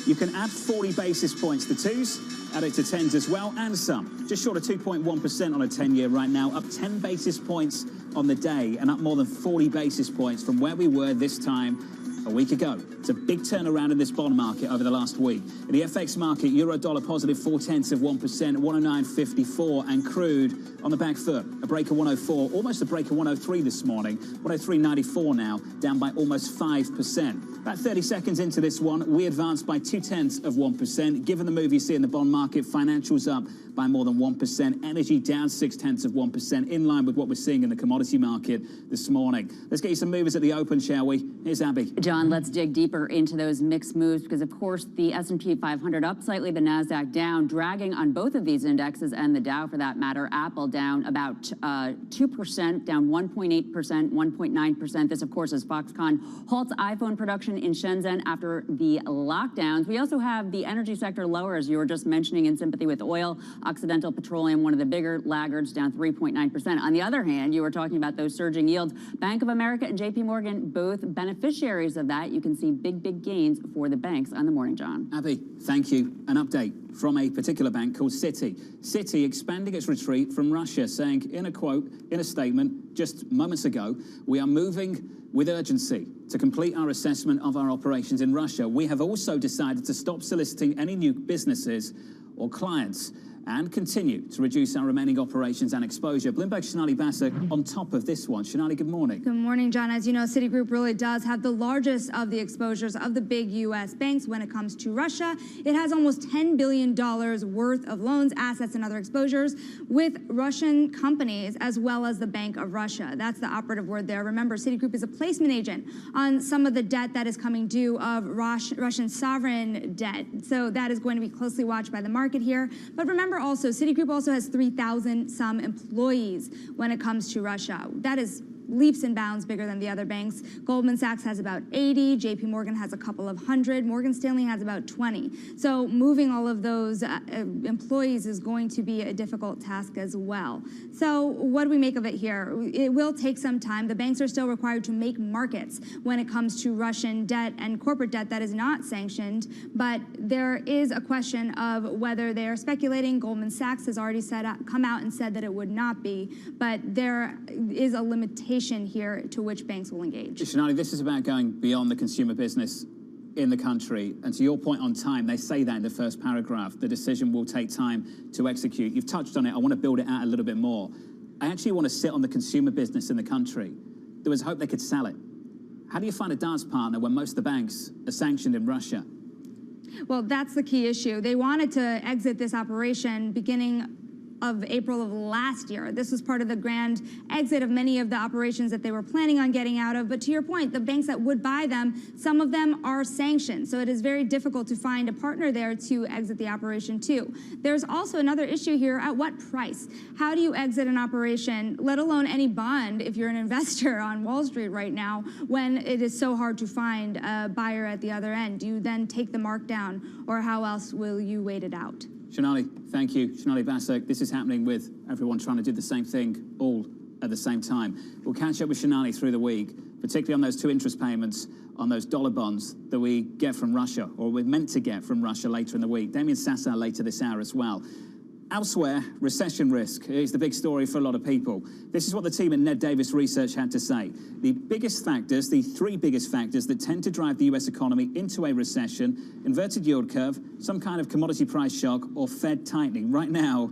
You can add 40 basis points to twos, add it to tens as well, and some. Just short of 2.1% on a 10-year right now, up 10 basis points on the day, and up more than 40 basis points from where we were this time a week ago. It's a big turnaround in this bond market over the last week. In the FX market, euro dollar positive 0.4%, 109.54, and crude on the back foot. A break of 104, almost a break of 103 this morning. 103.94 now, down by almost 5%. About 30 seconds into this one, we advanced by 0.2%. Given the move you see in the bond market, financials up by more than 1%. Energy down 0.6%, in line with what we're seeing in the commodity market this morning. Let's get you some movers at the open, shall we? Here's Abby. John, let's dig deeper into those mixed moves because, of course, the S&P 500 up slightly, the Nasdaq down, dragging on both of these indexes and the Dow for that matter. Apple down about 2%, down 1.8%, 1.9%. This, of course, is Foxconn halts iPhone production in Shenzhen after the lockdowns. We also have the energy sector lower, as you were just mentioning, in sympathy with oil. Occidental Petroleum, one of the bigger laggards, down 3.9%. On the other hand, you were talking about those surging yields. Bank of America and JP Morgan, both beneficiaries of that. You can see big gains for the banks on the morning, John. Abby, thank you. An update from a particular bank called Citi. Citi expanding its retreat from Russia, saying in a quote, in a statement just moments ago, we are moving with urgency to complete our assessment of our operations in Russia. We have also decided to stop soliciting any new businesses or clients and continue to reduce our remaining operations and exposure. Bloomberg's Sonali Basak on top of this one. Sonali, good morning. Good morning, John. As you know, Citigroup really does have the largest of the exposures of the big U.S. banks when it comes to Russia. It has almost $10 billion worth of loans, assets, and other exposures with Russian companies, as well as the Bank of Russia. That's the operative word there. Remember, Citigroup is a placement agent on some of the debt that is coming due of Russian sovereign debt. So that is going to be closely watched by the market here. But remember, also, Citigroup also has 3,000 some employees when it comes to Russia. That is leaps and bounds bigger than the other banks. Goldman Sachs has about 80, JP Morgan has a couple of hundred, Morgan Stanley has about 20. So moving all of those employees is going to be a difficult task as well. So what do we make of it here? It will take some time. The banks are still required to make markets when it comes to Russian debt and corporate debt that is not sanctioned, but there is a question of whether they are speculating. Goldman Sachs has already come out and said that it would not be, but there is a limitation here to which banks will engage. Sonali, this is about going beyond the consumer business in the country. And to your point on time, they say that in the first paragraph. The decision will take time to execute. You've touched on it. I want to build it out a little bit more. I actually want to sit on the consumer business in the country. There was hope they could sell it. How do you find a dance partner when most of the banks are sanctioned in Russia? Well, that's the key issue. They wanted to exit this operation beginning of April of last year. This was part of the grand exit of many of the operations that they were planning on getting out of. But to your point, the banks that would buy them, some of them are sanctioned. So it is very difficult to find a partner there to exit the operation too. There's also another issue here. At what price? How do you exit an operation, let alone any bond, if you're an investor on Wall Street right now, when it is so hard to find a buyer at the other end? Do you then take the markdown, or how else will you wait it out? Sonali, thank you. Sonali Basak, this is happening with everyone trying to do the same thing all at the same time. We'll catch up with Sonali through the week, particularly on those two interest payments on those dollar bonds that we get from Russia, or we're meant to get from Russia later in the week. Damien Sasser later this hour as well. Elsewhere, recession risk is the big story for a lot of people. This is what the team at Ned Davis Research had to say. The biggest factors, the three biggest factors that tend to drive the US economy into a recession: inverted yield curve, some kind of commodity price shock, or Fed tightening. Right now,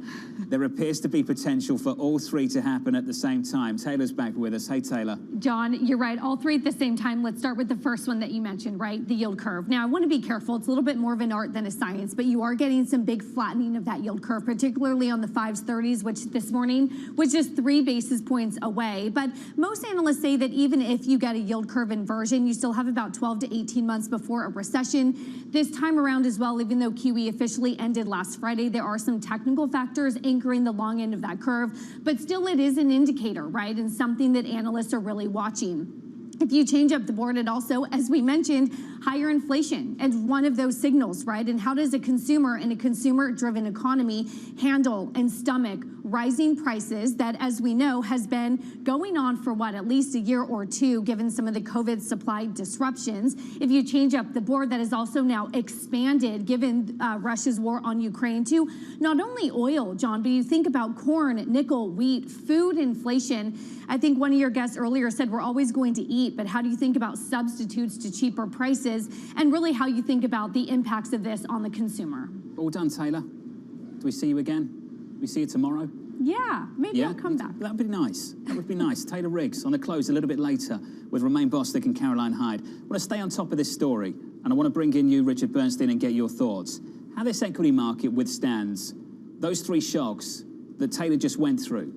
there appears to be potential for all three to happen at the same time. Taylor's back with us. Hey, Taylor. John, you're right. All three at the same time. Let's start with the first one that you mentioned, right? The yield curve. Now, I want to be careful. It's a little bit more of an art than a science, but you are getting some big flattening of that yield curve, particularly on the 530s, which this morning was just 3 basis points away. But most analysts say that even if you get a yield curve inversion, you still have about 12 to 18 months before a recession. This time around as well, even though QE officially ended last Friday, there are some technical factors anchoring the long end of that curve. But still, it is an indicator, right? And something that analysts are really watching. If you change up the board, it also, as we mentioned, higher inflation and one of those signals, right? And how does a consumer in a consumer-driven economy handle and stomach rising prices that, as we know, has been going on for what, at least a year or two, given some of the COVID supply disruptions? If you change up the board, that is also now expanded, given Russia's war on Ukraine, to not only oil, John, but you think about corn, nickel, wheat, food inflation. I think one of your guests earlier said we're always going to eat, but how do you think about substitutes to cheaper prices, and really how you think about the impacts of this on the consumer? All done, Taylor. Do we see you again? We see you tomorrow? Yeah, maybe I'll come back. That would be nice. That would be nice. Taylor Riggs on the close a little bit later with Romaine Bostick and Caroline Hyde. I want to stay on top of this story, and I want to bring in you, Richard Bernstein, and get your thoughts. How this equity market withstands those 3 shocks that Taylor just went through.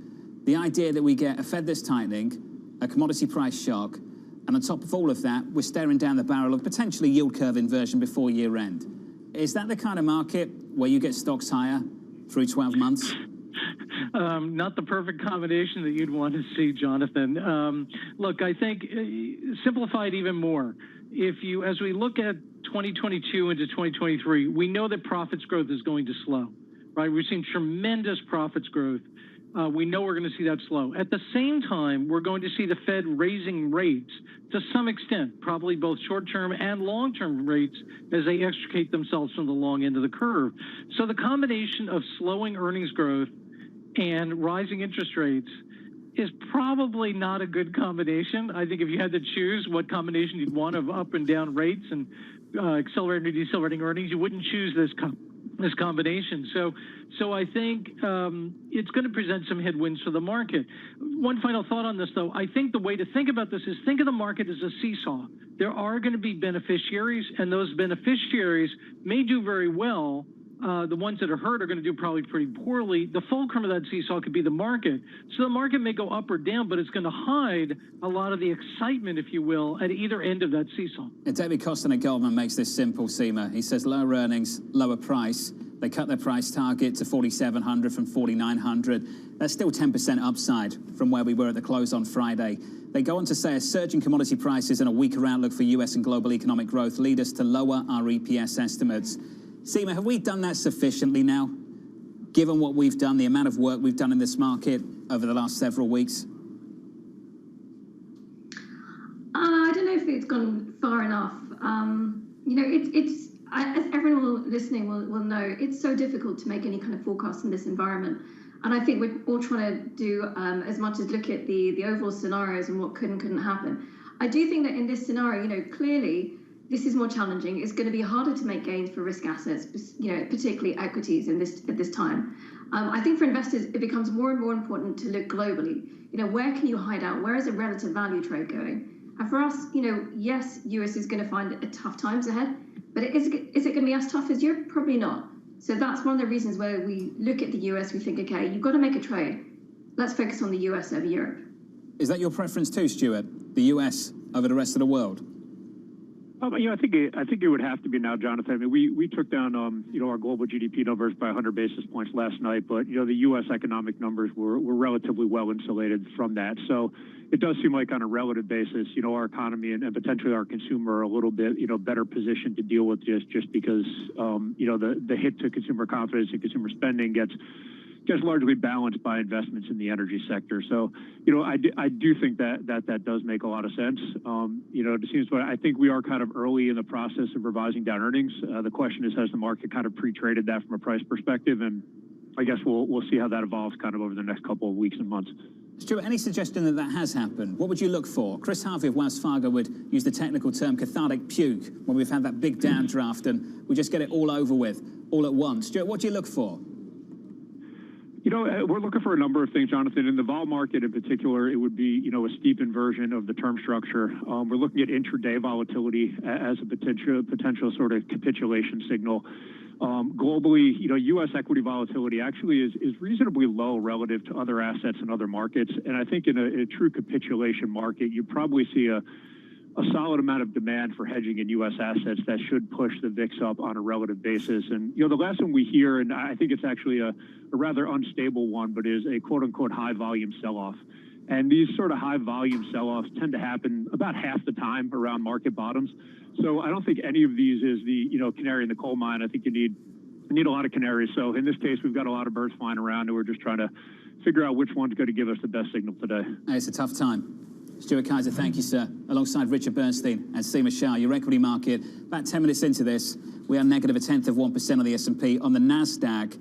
The idea that we get a Fed that's tightening, a commodity price shock, and on top of all of that, we're staring down the barrel of potentially yield curve inversion before year end. Is that the kind of market where you get stocks higher through 12 months? Not the perfect combination that you'd want to see, Jonathan. Look, I think simplify it even more. As we look at 2022 into 2023, we know that profits growth is going to slow, right? We've seen tremendous profits growth. We know we're going to see that slow. At the same time, we're going to see the Fed raising rates to some extent, probably both short-term and long-term rates, as they extricate themselves from the long end of the curve. So the combination of slowing earnings growth and rising interest rates is probably not a good combination. I think if you had to choose what combination you'd want of up and down rates and accelerating or decelerating earnings, you wouldn't choose this combination. So I think it's going to present some headwinds for the market. One final thought on this, though. I think the way to think about this is think of the market as a seesaw. There are going to be beneficiaries, and those beneficiaries may do very well. The ones that are hurt are going to do probably pretty poorly. The fulcrum of that seesaw could be the market. So the market may go up or down, but it's going to hide a lot of the excitement, if you will, at either end of that seesaw. David Costin at Goldman makes this simple, Seema. He says lower earnings, lower price. They cut their price target to 4,700 from 4,900. That's still 10% upside from where we were at the close on Friday. They go on to say a surge in commodity prices and a weaker outlook for U.S. and global economic growth lead us to lower our EPS estimates. Seema, have we done that sufficiently now, given what we've done, the amount of work we've done in this market over the last several weeks? I don't know if it's gone far enough. As everyone listening will know, it's so difficult to make any kind of forecast in this environment. And I think we're all trying to do as much as look at the overall scenarios and what could and couldn't happen. I do think that in this scenario, clearly, this is more challenging. It's going to be harder to make gains for risk assets, particularly equities at this time. I think for investors, it becomes more and more important to look globally. Where can you hide out? Where is a relative value trade going? And for us, yes, US is going to find tough times ahead, but is it going to be as tough as Europe? Probably not. So that's one of the reasons where we look at the US, we think, okay, you've got to make a trade. Let's focus on the US over Europe. Is that your preference too, Stuart? The US over the rest of the world? I think it would have to be now, Jonathan. I mean, we took down our global GDP numbers by 100 basis points last night, but the U.S. economic numbers were relatively well insulated from that. So it does seem like on a relative basis, our economy and potentially our consumer are a little bit better positioned to deal with just because the hit to consumer confidence and consumer spending gets largely balanced by investments in the energy sector. So, I do think that does make a lot of sense. It seems, but I think we are kind of early in the process of revising down earnings. The question is, has the market kind of pre-traded that from a price perspective? And I guess we'll see how that evolves kind of over the next couple of weeks and months. Stuart, any suggestion that has happened? What would you look for? Chris Harvey of Wells Fargo would use the technical term cathartic puke when we've had that big downdraft and we just get it all over with all at once. Stuart, what do you look for? We're looking for a number of things, Jonathan. In the vol market in particular, it would be, a steep inversion of the term structure. We're looking at intraday volatility as a potential sort of capitulation signal. Globally, U.S. equity volatility actually is reasonably low relative to other assets and other markets. And I think in a true capitulation market, you probably see a solid amount of demand for hedging in U.S. assets that should push the VIX up on a relative basis. And, the lesson we hear, and I think it's actually a rather unstable one, but is a quote-unquote high-volume sell-off. And these sort of high-volume sell-offs tend to happen about half the time around market bottoms. So I don't think any of these is the, canary in the coal mine. I think you need a lot of canaries. So in this case, we've got a lot of birds flying around, and we're just trying to figure out which one's going to give us the best signal today. Hey, it's a tough time. Stuart Kaiser, thank you, sir. Alongside Richard Bernstein and Seema Shah, your equity market. About 10 minutes into this, we are negative 0.1% on the S&P. On the NASDAQ,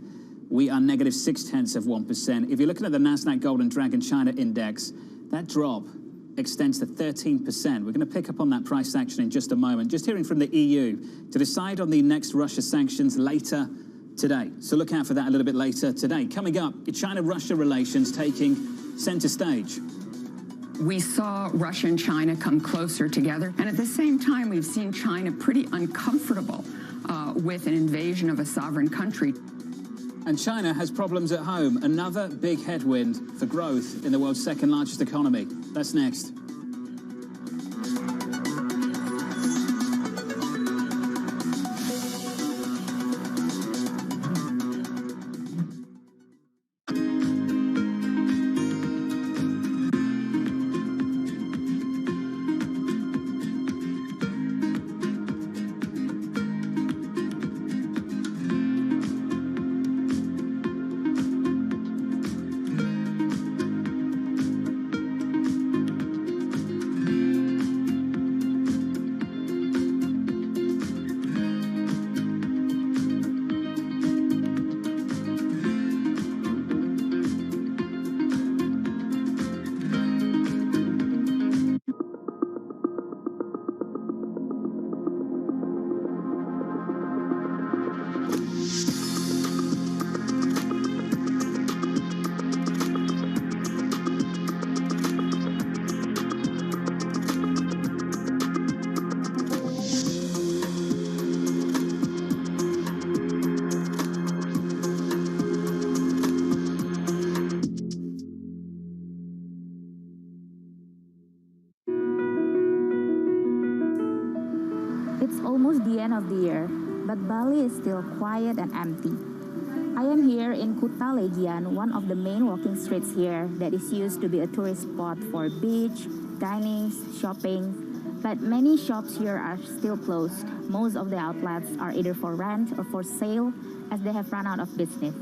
we are negative 0.6%. If you're looking at the NASDAQ Golden Dragon China Index, that drop extends to 13%. We're going to pick up on that price action in just a moment. Just hearing from the EU to decide on the next Russia sanctions later today. So look out for that a little bit later today. Coming up, China-Russia relations taking center stage. We saw Russia and China come closer together, and at the same time, we've seen China pretty uncomfortable with an invasion of a sovereign country. And China has problems at home. Another big headwind for growth in the world's second largest economy. That's next. almost the end of the year, but Bali is still quiet and empty. I am here in Kuta Legian, one of the main walking streets here that is used to be a tourist spot for beach, dining, shopping, but many shops here are still closed. Most of the outlets are either for rent or for sale as they have run out of business.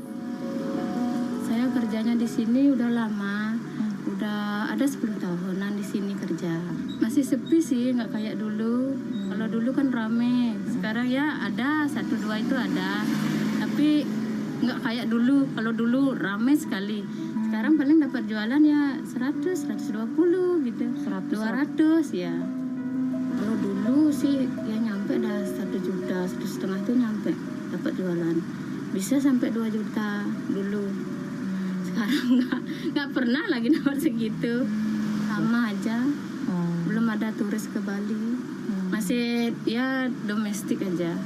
Saya kerjanya di sini udah lama, udah ada 10 tahunan di sini kerja. Masih sepi sih, nggak kayak dulu. Kalau dulu kan rame, sekarang ya ada 1-2 itu ada, tapi nggak kayak dulu. Kalau dulu rame sekali. Sekarang paling dapat jualan ya 100, 120 gitu, 200 ya. Kalau dulu sih ya nyampe dah 1 juta, 1,5 tuh nyampe dapat jualan. Bisa sampai 2 juta dulu. Sekarang nggak pernah lagi dapat segitu. Sama aja. Belum ada turis ke Bali. Masih ya domestik aja.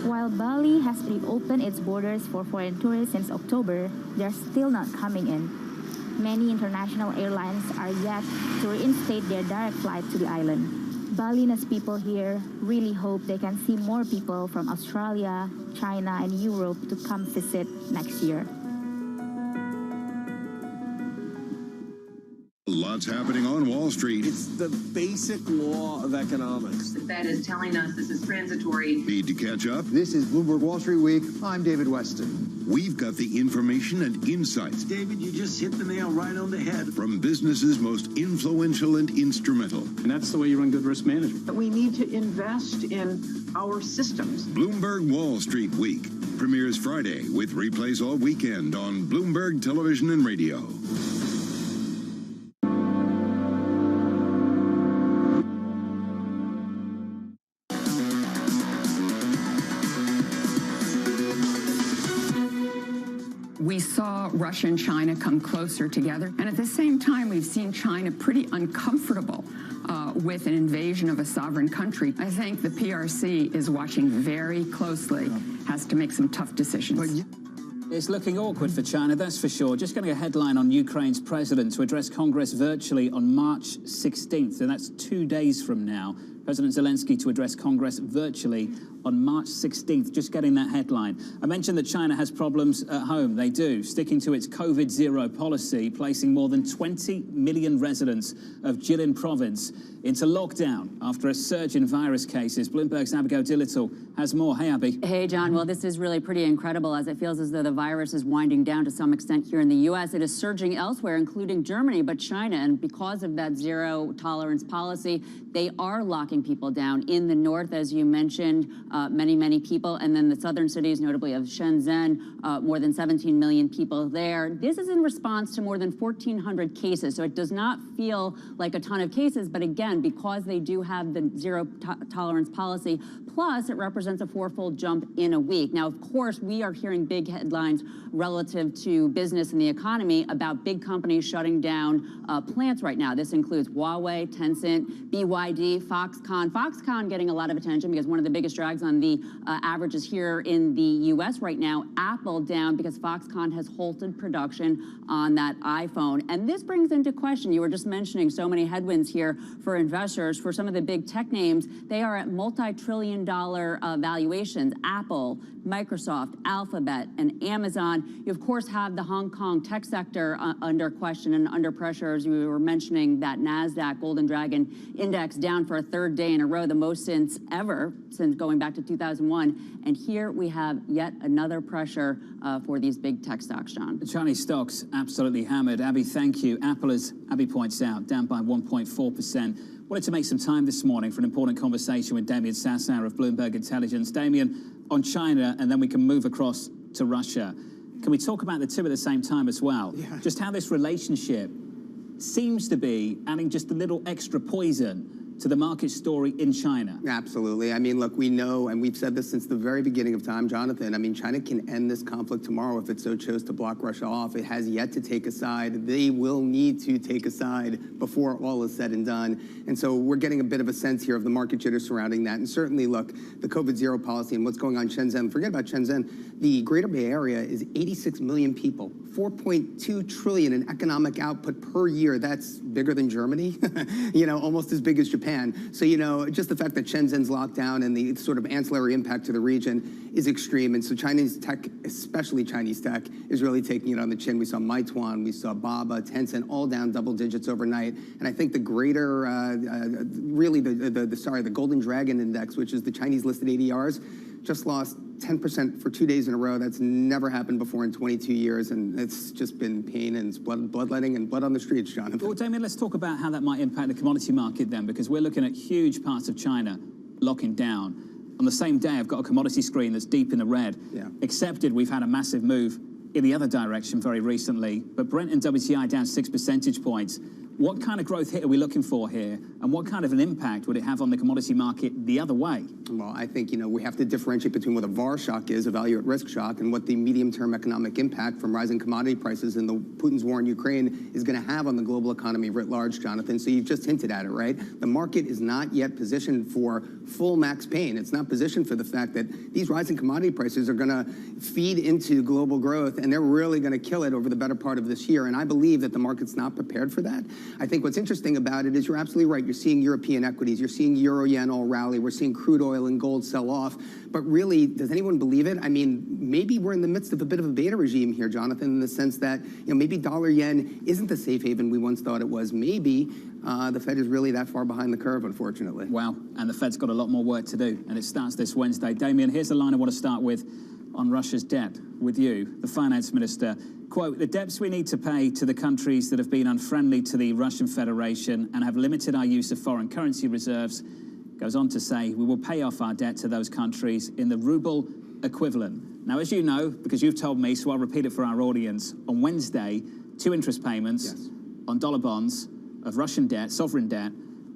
While Bali has reopened its borders for foreign tourists since October, they're still not coming in. Many international airlines are yet to reinstate their direct flight to the island. Balinese people here really hope they can see more people from Australia, China, and Europe to come visit next year. Lots happening on Wall Street. It's the basic law of economics. The Fed is telling us this is transitory. Need to catch up? This is Bloomberg Wall Street Week. I'm David Weston. We've got the information and insights. David, you just hit the nail right on the head. From businesses most influential and instrumental. And that's the way you run good risk management. We need to invest in our systems. Bloomberg Wall Street Week premieres Friday with replays all weekend on Bloomberg Television and Radio. We saw Russia and China come closer together, and at the same time, we've seen China pretty uncomfortable with an invasion of a sovereign country, I think the PRC is watching very closely, has to make some tough decisions. It's looking awkward for China, that's for sure. Just getting a headline on Ukraine's president to address Congress virtually on March 16th, and that's 2 days from now. President Zelensky to address Congress virtually on March 16th, just getting that headline. I mentioned that China has problems at home. They do, sticking to its COVID-0 policy, placing more than 20 million residents of Jilin province into lockdown after a surge in virus cases. Bloomberg's Abigail Dillittle has more. Hey, Abby. Hey, John. Well, this is really pretty incredible as it feels as though the virus is winding down to some extent here in the U.S. It is surging elsewhere, including Germany, but China. And because of that zero tolerance policy, they are locking people down in the north, as you mentioned, many people. And then the southern cities, notably of Shenzhen, more than 17 million people there. This is in response to more than 1,400 cases. So it does not feel like a ton of cases. But again, because they do have the zero tolerance policy, plus it represents a fourfold jump in a week. Now, of course, we are hearing big headlines relative to business and the economy about big companies shutting down plants right now. This includes Huawei, Tencent, BYD, Foxconn. Foxconn getting a lot of attention because one of the biggest drags on the averages here in the U.S. right now. Apple down because Foxconn has halted production on that iPhone. And this brings into question, you were just mentioning so many headwinds here for investors. For some of the big tech names, they are at multi-trillion-dollar valuations. Apple, Microsoft, Alphabet, and Amazon. You, of course, have the Hong Kong tech sector under question and under pressure, as you were mentioning, that NASDAQ Golden Dragon Index down for a third day in a row, the most since going back to 2001. And here we have yet another pressure for these big tech stocks, John. The Chinese stocks absolutely hammered. Abby, thank you. Apple, as Abby points out, down by 1.4%. Wanted to make some time this morning for an important conversation with Damien Sassower of Bloomberg Intelligence. Damien, on China, and then we can move across to Russia. Can we talk about the two at the same time as well? Yeah. Just how this relationship seems to be adding just a little extra poison to the market story in China. Absolutely. I mean, look, we know, and we've said this since the very beginning of time, Jonathan, I mean, China can end this conflict tomorrow if it so chose to block Russia off. It has yet to take a side. They will need to take a side before all is said and done. And so we're getting a bit of a sense here of the market jitter surrounding that. And certainly, look, the COVID-0 policy and what's going on in Shenzhen, forget about Shenzhen, the Greater Bay Area is 86 million people, 4.2 trillion in economic output per year. That's bigger than Germany, you know, almost as big as Japan. So, you know, just the fact that Shenzhen's locked down and the sort of ancillary impact to the region is extreme. And so Chinese tech, especially Chinese tech, is really taking it on the chin. We saw Meituan, we saw Baba, Tencent, all down double digits overnight. And I think the greater, really the Golden Dragon Index, which is the Chinese listed ADRs, just lost 10% for 2 days in a row. That's never happened before in 22 years, and it's just been pain and bloodletting and blood on the streets, Jonathan. Well, Damien, let's talk about how that might impact the commodity market then, because we're looking at huge parts of China locking down. On the same day, I've got a commodity screen that's deep in the red. Yeah. Accepted, we've had a massive move in the other direction very recently, but Brent and WTI down 6 percentage points. What kind of growth hit are we looking for here? And what kind of an impact would it have on the commodity market the other way? Well, I think, you know, we have to differentiate between what a VAR shock is, a value at risk shock, and what the medium-term economic impact from rising commodity prices and Putin's war in Ukraine is going to have on the global economy writ large, Jonathan. So you've just hinted at it, right? The market is not yet positioned for full max pain. It's not positioned for the fact that these rising commodity prices are going to feed into global growth, and they're really going to kill it over the better part of this year. And I believe that the market's not prepared for that. I think what's interesting about it is you're absolutely right. You're seeing European equities. You're seeing euro yen all rally. We're seeing crude oil and gold sell off. But really, does anyone believe it? I mean, maybe we're in the midst of a bit of a beta regime here, Jonathan, in the sense that, you know, maybe dollar yen isn't the safe haven we once thought it was. Maybe the Fed is really that far behind the curve, unfortunately. Wow. And the Fed's got a lot more work to do. And it starts this Wednesday. Damien, here's the line I want to start with on Russia's debt with you, the finance minister. Quote, the debts we need to pay to the countries that have been unfriendly to the Russian Federation and have limited our use of foreign currency reserves, goes on to say, we will pay off our debt to those countries in the ruble equivalent. Now, as you know, because you've told me, so I'll repeat it for our audience, on Wednesday, 2 interest payments on dollar bonds of Russian debt, sovereign debt.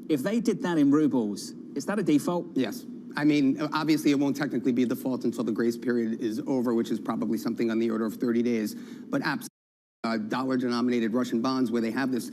If they did that in rubles, is that a default? Yes. I mean, obviously, it won't technically be a default until the grace period is over, which is probably something on the order of 30 days. But absolutely, dollar-denominated Russian bonds, where they have this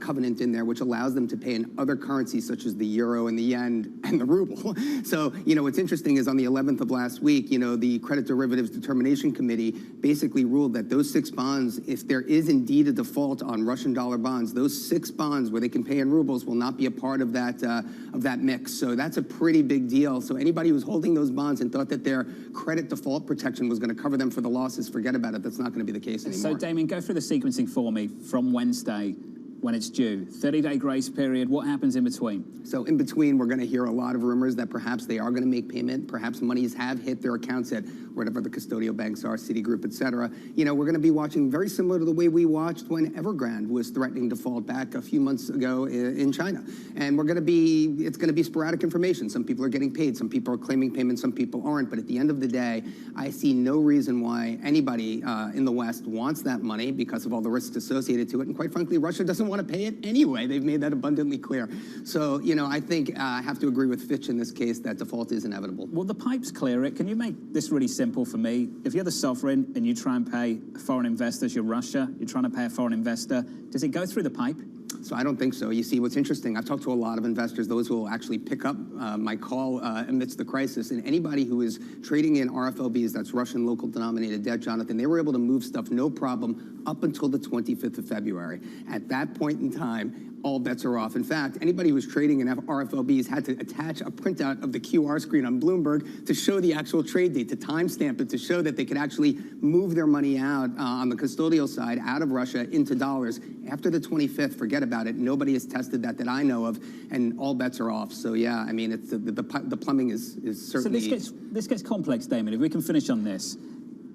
covenant in there, which allows them to pay in other currencies such as the euro and the yen and the ruble. So, what's interesting is on the 11th of last week, the Credit Derivatives Determination Committee basically ruled that those 6 bonds, if there is indeed a default on Russian dollar bonds, those 6 bonds where they can pay in rubles will not be a part of that mix. So that's a pretty big deal. So anybody who's holding those bonds and thought that their credit default protection was going to cover them for the losses, forget about it. That's not going to be the case anymore. So, Damien, go through the sequencing for me from Wednesday when it's due. 30-day grace period. What happens in between? So in between, we're going to hear a lot of rumors that perhaps they are going to make payment. Perhaps monies have hit their accounts at whatever the custodial banks are, Citigroup, et cetera. We're going to be watching very similar to the way we watched when Evergrande was threatening default back a few months ago in China. And it's going to be sporadic information. Some people are getting paid. Some people are claiming payment. Some people aren't. But at the end of the day, I see no reason why anybody in the West wants that money because of all the risks associated to it. And quite frankly, Russia doesn't want to pay it anyway. They've made that abundantly clear. So, I think I have to agree with Fitch in this case that default is inevitable. Well, the pipes clear it. Can you make this really simple for me? If you're the sovereign and you try and pay foreign investors, you're Russia, you're trying to pay a foreign investor, does it go through the pipe? So I don't think so. You see, what's interesting, I've talked to a lot of investors, those who will actually pick up my call amidst the crisis, and anybody who is trading in RFLBs, that's Russian local denominated debt, Jonathan, they were able to move stuff no problem up until the 25th of February. At that point in time, all bets are off. In fact, anybody who was trading in RFLBs had to attach a printout of the QR screen on Bloomberg to show the actual trade date, to timestamp it, to show that they could actually move their money out on the custodial side out of Russia into dollars. After the 25th, forget about it. Nobody has tested that I know of, and all bets are off. So yeah, I mean, it's the plumbing is certainly. So this gets complex, Damien. If we can finish on this,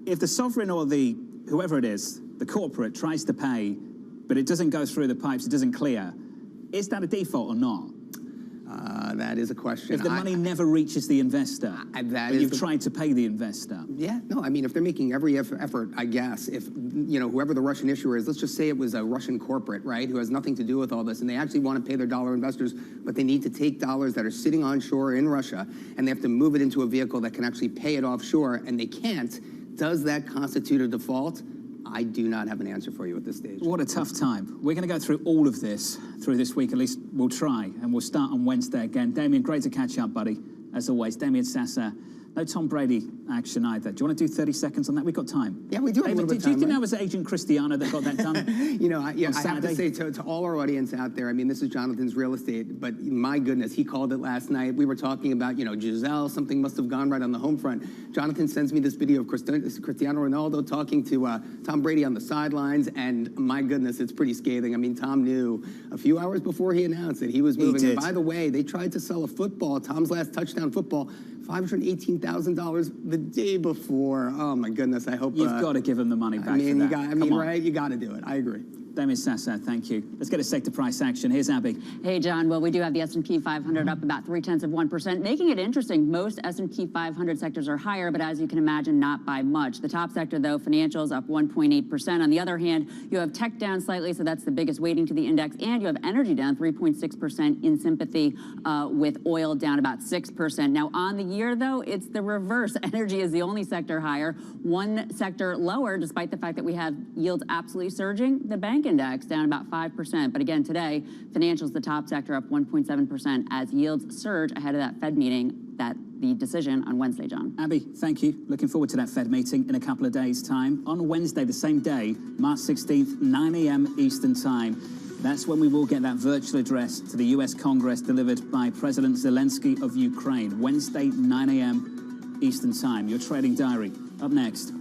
if the sovereign or the whoever it is, the corporate tries to pay, but it doesn't go through the pipes, it doesn't clear, is that a default or not? That is a question. If the money never reaches the investor, but you've tried to pay the investor. Yeah, no, I mean, if they're making every effort, I guess, if, whoever the Russian issuer is, let's just say it was a Russian corporate, right, who has nothing to do with all this, and they actually want to pay their dollar investors, but they need to take dollars that are sitting onshore in Russia, and they have to move it into a vehicle that can actually pay it offshore, and they can't. Does that constitute a default? I do not have an answer for you at this stage. What a tough time. We're going to go through all of this through this week. At least we'll try, and we'll start on Wednesday again. Damien, great to catch up, buddy. As always, Damien Sasser. No Tom Brady action either. Do you want to do 30 seconds on that? We've got time. Yeah, we do have a little bit of time. Do you think that was Agent Cristiano that got that done? I have to say to all our audience out there, I mean, this is Jonathan's real estate, but my goodness, he called it last night. We were talking about, Giselle, something must have gone right on the home front. Jonathan sends me this video of Cristiano Ronaldo talking to Tom Brady on the sidelines, and my goodness, it's pretty scathing. I mean, Tom knew a few hours before he announced that he was moving. And by the way, they tried to sell a football, Tom's last touchdown football, $518,000 the day before. Oh my goodness! I hope you've got to give him the money back. You got to do it. I agree. Damien Sasser, thank you. Let's get a sector price action. Here's Abby. Hey, John. Well, we do have the S&P 500 up about 0.3%, making it interesting. Most S&P 500 sectors are higher, but as you can imagine, not by much. The top sector, though, financials up 1.8%. On the other hand, you have tech down slightly, so that's the biggest weighting to the index, and you have energy down 3.6% in sympathy with oil down about 6%. Now, on the year, though, it's the reverse. Energy is the only sector higher, one sector lower, despite the fact that we have yields absolutely surging. The bank index down about 5%. But again, today, financials, the top sector, up 1.7% as yields surge ahead of that Fed meeting, the decision on Wednesday, John. Abby, thank you. Looking forward to that Fed meeting in a couple of days' time. On Wednesday, the same day, March 16th, 9 a.m. Eastern Time. That's when we will get that virtual address to the U.S. Congress delivered by President Zelensky of Ukraine. Wednesday, 9 a.m. Eastern Time. Your trading diary. Up next.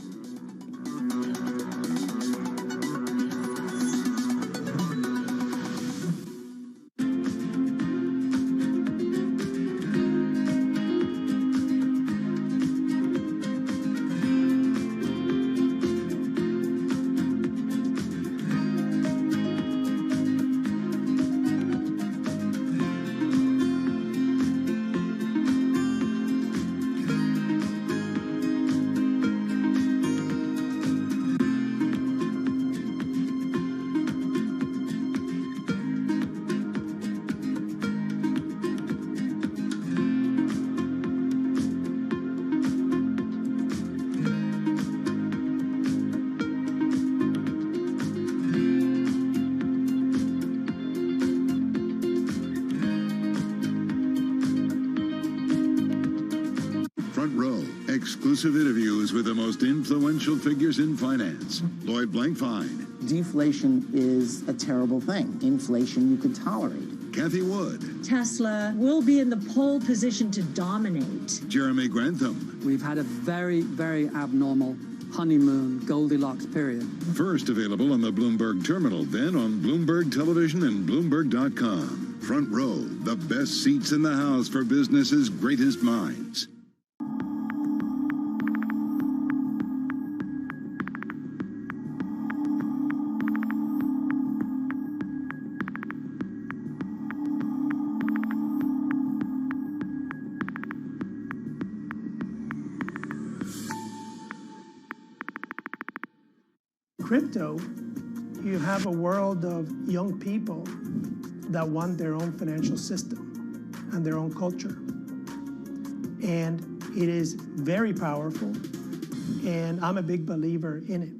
Exclusive interviews with the most influential figures in finance. Lloyd Blankfein. Deflation is a terrible thing. Inflation you could tolerate. Kathy Wood. Tesla will be in the pole position to dominate. Jeremy Grantham. We've had a very, very abnormal honeymoon Goldilocks period. First available on the Bloomberg Terminal, then on Bloomberg Television and Bloomberg.com. Front Row, the best seats in the house for business's greatest minds. Crypto, you have a world of young people that want their own financial system and their own culture. And it is very powerful, and I'm a big believer in it.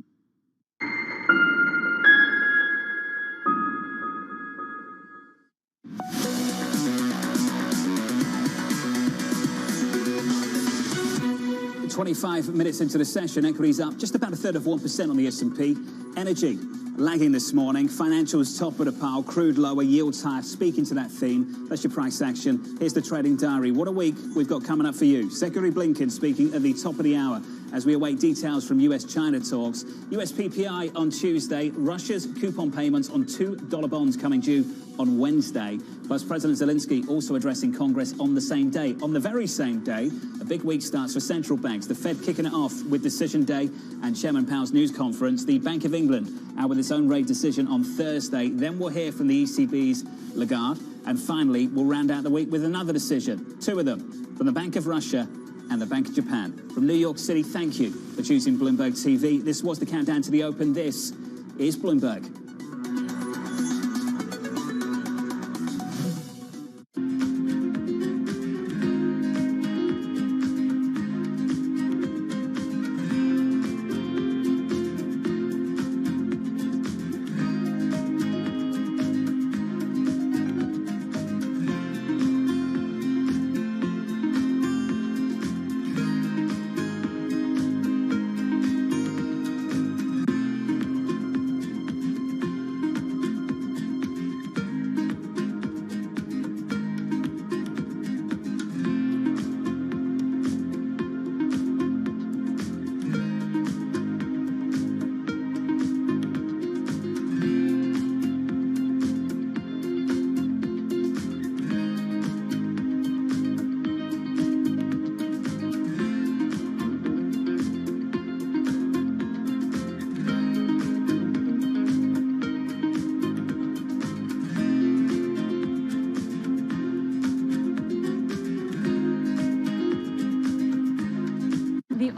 "25 minutes into the session, equities up just about 1/3 of 1% on the S&P. Energy lagging this morning. Financials top of the pile. Crude lower. Yields higher. Speaking to that theme, that's your price action. Here's the trading diary. What a week we've got coming up for you. Secretary Blinken speaking at the top of the hour as we await details from US-China talks. US PPI on Tuesday. Russia's coupon payments on $2 bonds coming due on Wednesday. Plus, President Zelensky also addressing Congress on the same day. On the very same day, a big week starts for central banks. The Fed kicking it off with decision day and Chairman Powell's news conference. The Bank of England out with its own rate decision on Thursday. Then we'll hear from the ECB's Lagarde. And finally, we'll round out the week with another decision. Two of them from the Bank of Russia and the Bank of Japan. From New York City, thank you for choosing Bloomberg TV. This was the countdown to the open. This is Bloomberg.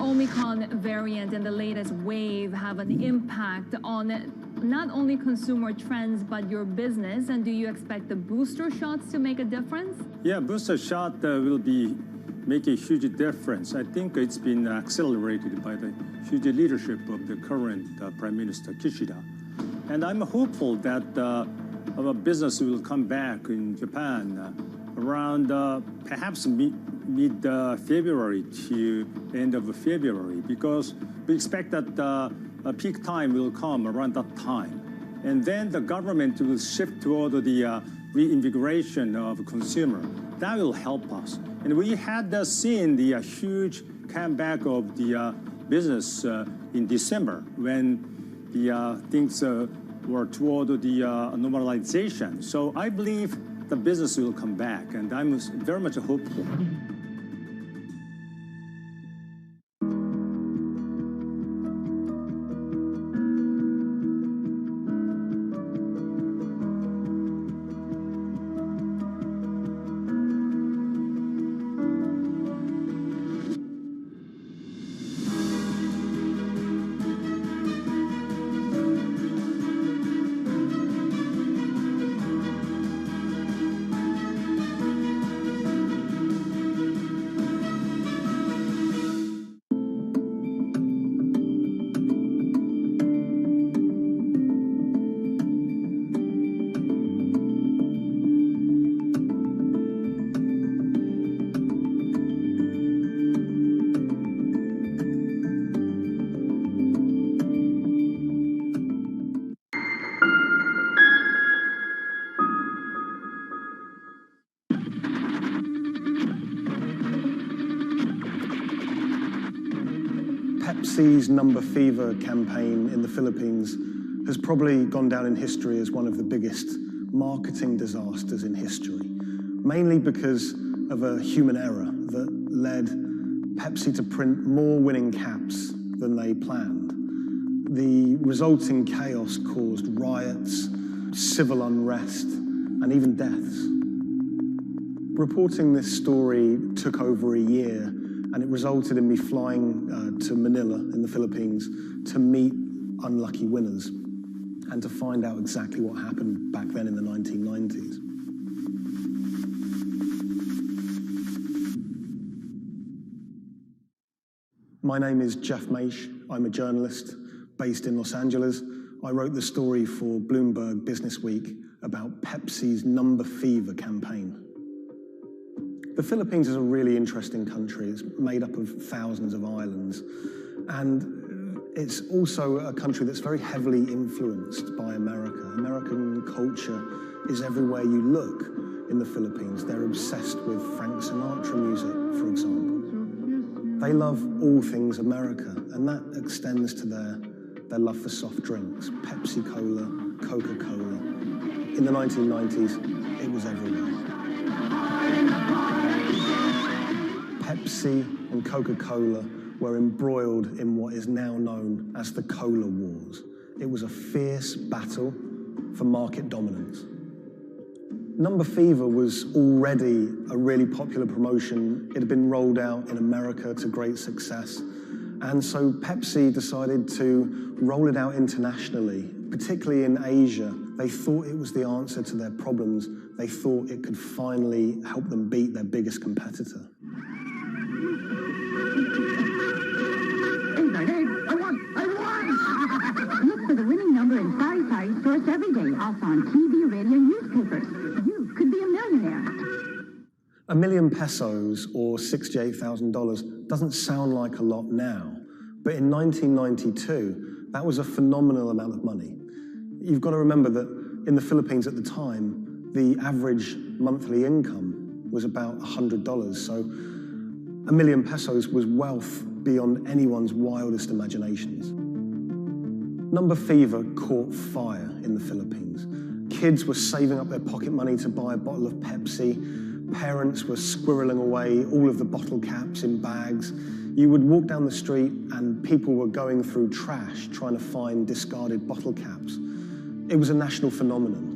Omicron variant and the latest wave have an impact on not only consumer trends but your business? And do you expect the booster shots to make a difference? Yeah, booster shot will be make a huge difference. I think it's been accelerated by the huge leadership of the current Prime Minister Kishida. And I'm hopeful that our business will come back in Japan around perhaps mid-February to end of February, because we expect that a peak time will come around that time. And then the government will shift toward the reinvigoration of consumer. That will help us. And we had seen the huge comeback of the business in December when the things were toward the normalization. So I believe the business will come back, and I'm very much hopeful. Pepsi's Number Fever campaign in the Philippines has probably gone down in history as one of the biggest marketing disasters in history, mainly because of a human error that led Pepsi to print more winning caps than they planned. The resulting chaos caused riots, civil unrest, and even deaths. Reporting this story took over a year, and it resulted in me flying to Manila in the Philippines to meet unlucky winners and to find out exactly what happened back then in the 1990s. My name is Jeff Maish. I'm a journalist based in Los Angeles. I wrote the story for Bloomberg Business Week about Pepsi's Number Fever campaign. The Philippines is a really interesting country. It's made up of thousands of islands, and it's also a country that's very heavily influenced by America. American culture is everywhere you look in the Philippines. They're obsessed with Frank Sinatra music, for example. They love all things America, and that extends to their love for soft drinks, Pepsi-Cola, Coca-Cola. In the 1990s, it was everywhere. Pepsi and Coca-Cola were embroiled in what is now known as the Cola Wars. It was a fierce battle for market dominance. Number Fever was already a really popular promotion. It had been rolled out in America to great success. And so Pepsi decided to roll it out internationally, particularly in Asia. They thought it was the answer to their problems. They thought it could finally help them beat their biggest competitor. Look for the winning number in sari stores every day, also on TV, radio, newspapers. You could be a millionaire. $1 million pesos, or $68,000, doesn't sound like a lot now, but in 1992, that was a phenomenal amount of money. You've got to remember that in the Philippines at the time, the average monthly income was about $100, so $1 million pesos was wealth beyond anyone's wildest imaginations. Number Fever caught fire in the Philippines. Kids were saving up their pocket money to buy a bottle of Pepsi. Parents were squirreling away all of the bottle caps in bags. You would walk down the street and people were going through trash trying to find discarded bottle caps. It was a national phenomenon.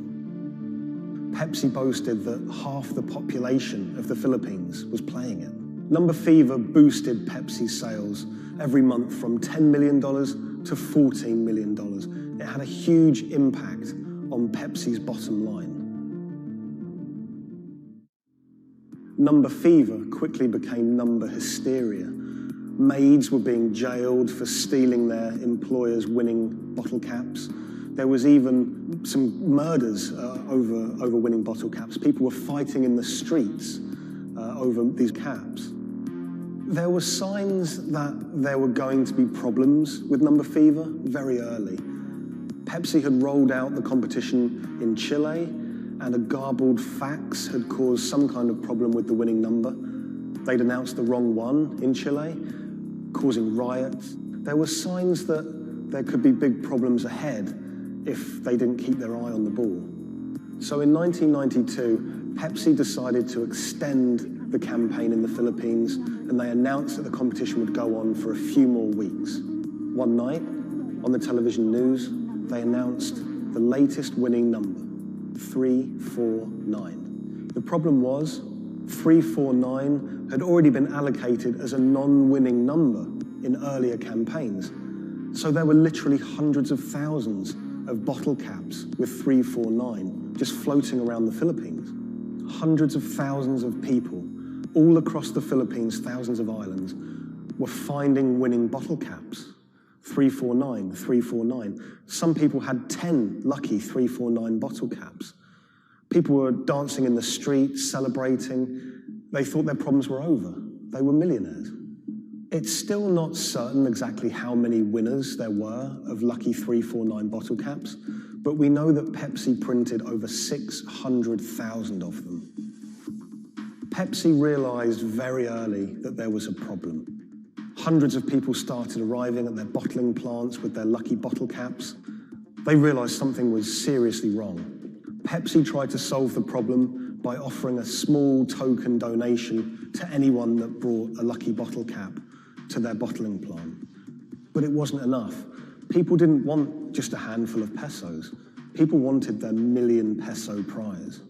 Pepsi boasted that half the population of the Philippines was playing it. Number Fever boosted Pepsi's sales every month from $10 million to $14 million. It had a huge impact on Pepsi's bottom line. Number Fever quickly became number hysteria. Maids were being jailed for stealing their employers' winning bottle caps. There was even some murders over winning bottle caps. People were fighting in the streets over these caps. There were signs that there were going to be problems with Number Fever very early. Pepsi had rolled out the competition in Chile, and a garbled fax had caused some kind of problem with the winning number. They'd announced the wrong one in Chile, causing riots. There were signs that there could be big problems ahead if they didn't keep their eye on the ball. So in 1992, Pepsi decided to extend the campaign in the Philippines, and they announced that the competition would go on for a few more weeks. One night, on the television news, they announced the latest winning number, 349. The problem was, 349 had already been allocated as a non-winning number in earlier campaigns. So there were literally hundreds of thousands of bottle caps with 349 just floating around the Philippines. Hundreds of thousands of people all across the Philippines, thousands of islands, were finding winning bottle caps. 349, 349. Some people had 10 lucky 349 bottle caps. People were dancing in the streets, celebrating. They thought their problems were over. They were millionaires. It's still not certain exactly how many winners there were of lucky 349 bottle caps, but we know that Pepsi printed over 600,000 of them. Pepsi realized very early that there was a problem. Hundreds of people started arriving at their bottling plants with their lucky bottle caps. They realized something was seriously wrong. Pepsi tried to solve the problem by offering a small token donation to anyone that brought a lucky bottle cap to their bottling plant. But it wasn't enough. People didn't want just a handful of pesos. People wanted their million-peso prize.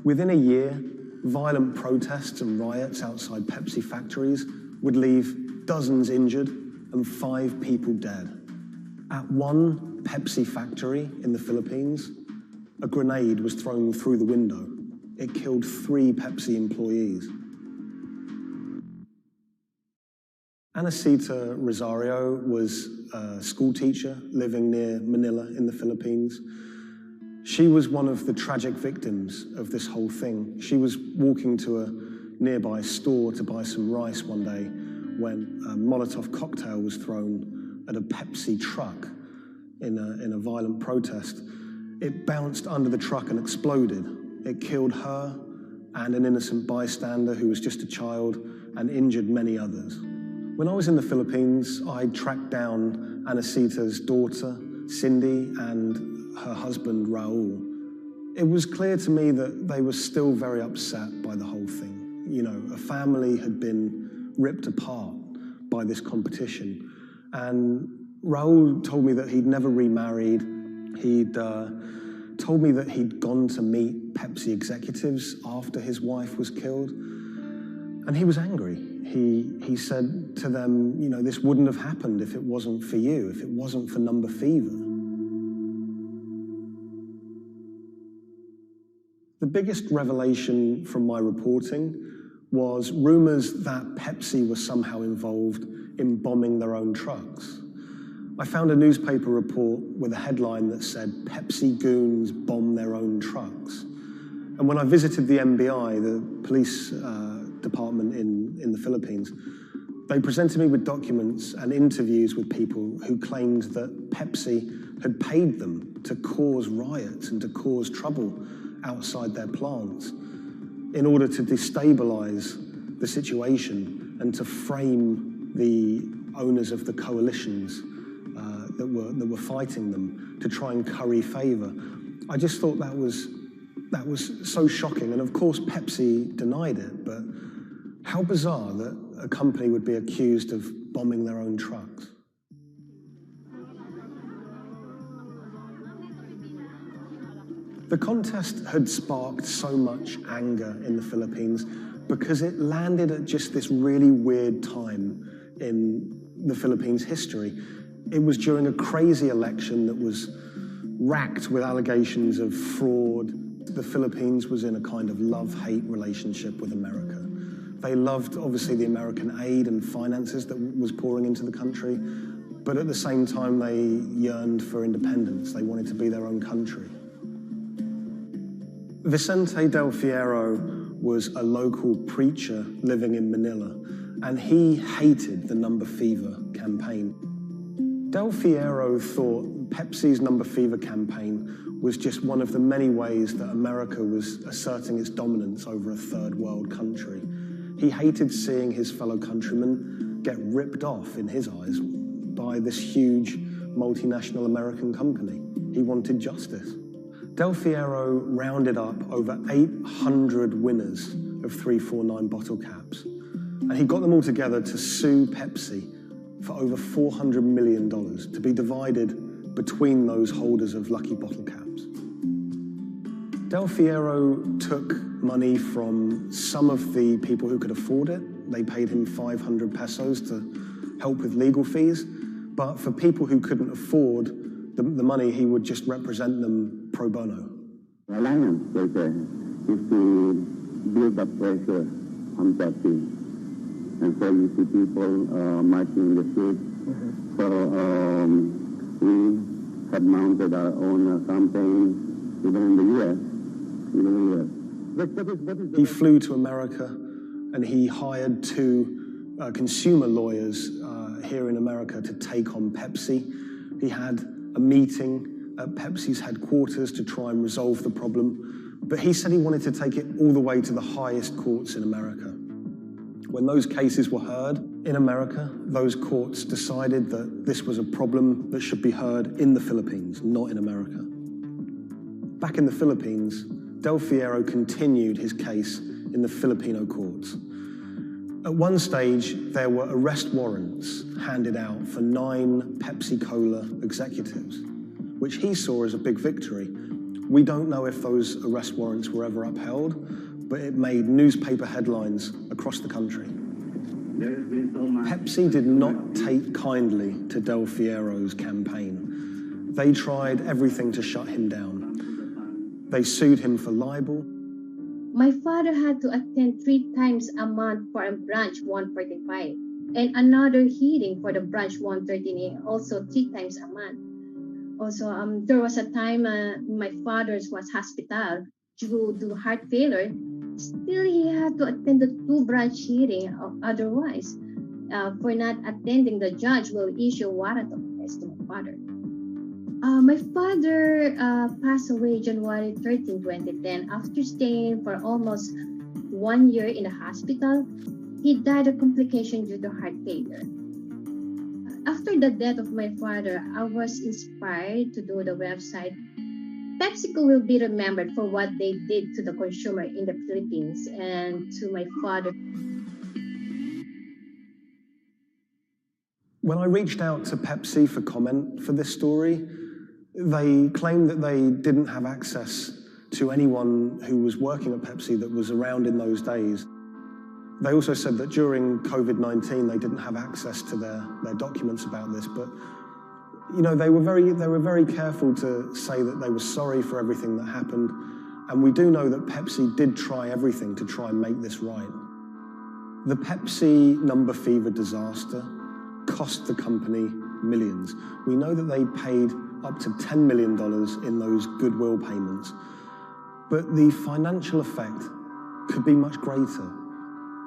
Within a year, violent protests and riots outside Pepsi factories would leave dozens injured and 5 people dead. At one Pepsi factory in the Philippines, a grenade was thrown through the window. It killed 3 Pepsi employees. Anacita Rosario was a school teacher living near Manila in the Philippines. She was one of the tragic victims of this whole thing. She was walking to a nearby store to buy some rice one day when a Molotov cocktail was thrown at a Pepsi truck in a violent protest. It bounced under the truck and exploded. It killed her and an innocent bystander who was just a child and injured many others. When I was in the Philippines, I tracked down Anacita's daughter, Cindy, and her husband, Raul. It was clear to me that they were still very upset by the whole thing. You know, a family had been ripped apart by this competition. And Raul told me that he'd never remarried. He'd told me that he'd gone to meet Pepsi executives after his wife was killed. And he was angry. He said to them, you know, this wouldn't have happened if it wasn't for you, if it wasn't for Number Fever. The biggest revelation from my reporting was rumors that Pepsi was somehow involved in bombing their own trucks. I found a newspaper report with a headline that said, "Pepsi goons bomb their own trucks." And when I visited the MBI, the police department in the Philippines, they presented me with documents and interviews with people who claimed that Pepsi had paid them to cause riots and to cause trouble outside their plants in order to destabilize the situation and to frame the owners of the coalitions that were fighting them, to try and curry favor. I just thought that was so shocking. And of course, Pepsi denied it, but how bizarre that a company would be accused of bombing their own trucks. The contest had sparked so much anger in the Philippines because it landed at just this really weird time in the Philippines' history. It was during a crazy election that was racked with allegations of fraud. The Philippines was in a kind of love-hate relationship with America. They loved, obviously, the American aid and finances that was pouring into the country, but at the same time, they yearned for independence. They wanted to be their own country. Vicente Del Fierro was a local preacher living in Manila, and he hated the Number Fever campaign. Del Fierro thought Pepsi's Number Fever campaign was just one of the many ways that America was asserting its dominance over a third world country. He hated seeing his fellow countrymen get ripped off, in his eyes, by this huge multinational American company. He wanted justice. Del Fierro rounded up over 800 winners of 349 bottle caps, and he got them all together to sue Pepsi for over $400 million to be divided between those holders of lucky bottle caps. Del Fierro took money from some of the people who could afford it. They paid him 500 pesos to help with legal fees, but for people who couldn't afford the money, he would just represent them pro bono. The alliance is to build up pressure on Pepsi. And so you see people marching in the streets. So we have mounted our own campaign, even in the U.S. He flew to America and he hired 2 consumer lawyers here in America to take on Pepsi. He had a meeting at Pepsi's headquarters to try and resolve the problem, but he said he wanted to take it all the way to the highest courts in America. When those cases were heard, In America, those courts decided that this was a problem that should be heard in the Philippines, not in America. Back in the Philippines, Del Fierro continued his case in the Filipino courts. At one stage, there were arrest warrants handed out for 9 Pepsi Cola executives, which he saw as a big victory. We don't know if those arrest warrants were ever upheld, but it made newspaper headlines across the country. Pepsi did not take kindly to Del Fierro's campaign. They tried everything to shut him down. They sued him for libel. My father had to attend 3 times a month for a branch 145 and another hearing for the branch 113 also 3 times a month. Also, there was a time my father was hospital due to heart failure. Still, he had to attend the 2 branch hearing. Otherwise, for not attending, the judge will issue a warrant of arrest to my father. My father passed away January 13, 2010. After staying for almost 1 year in the hospital, he died of complication due to heart failure. After the death of my father, I was inspired to do the website. PepsiCo will be remembered for what they did to the consumer in the Philippines and to my father. When I reached out to Pepsi for comment for this story, they claimed that they didn't have access to anyone who was working at Pepsi that was around in those days. They also said that during COVID-19, they didn't have access to their documents about this, but you know, they were very careful to say that they were sorry for everything that happened, and we do know that Pepsi did try everything to try and make this right. The Pepsi number fever disaster cost the company millions. We know that they paid up to $10 million in those goodwill payments, but the financial effect could be much greater.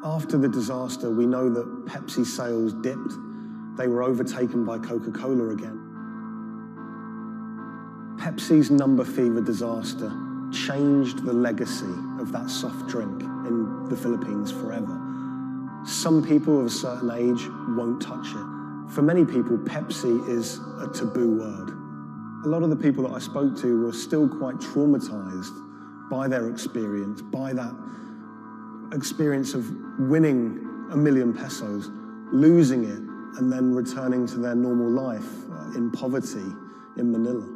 After the disaster, we know that Pepsi sales dipped. They were overtaken by Coca-Cola again. Pepsi's number fever disaster changed the legacy of that soft drink in the Philippines forever. Some people of a certain age won't touch it. For many people, Pepsi is a taboo word. A lot of the people that I spoke to were still quite traumatized by their experience, by that experience of winning $1 million pesos, losing it, and then returning to their normal life in poverty in Manila.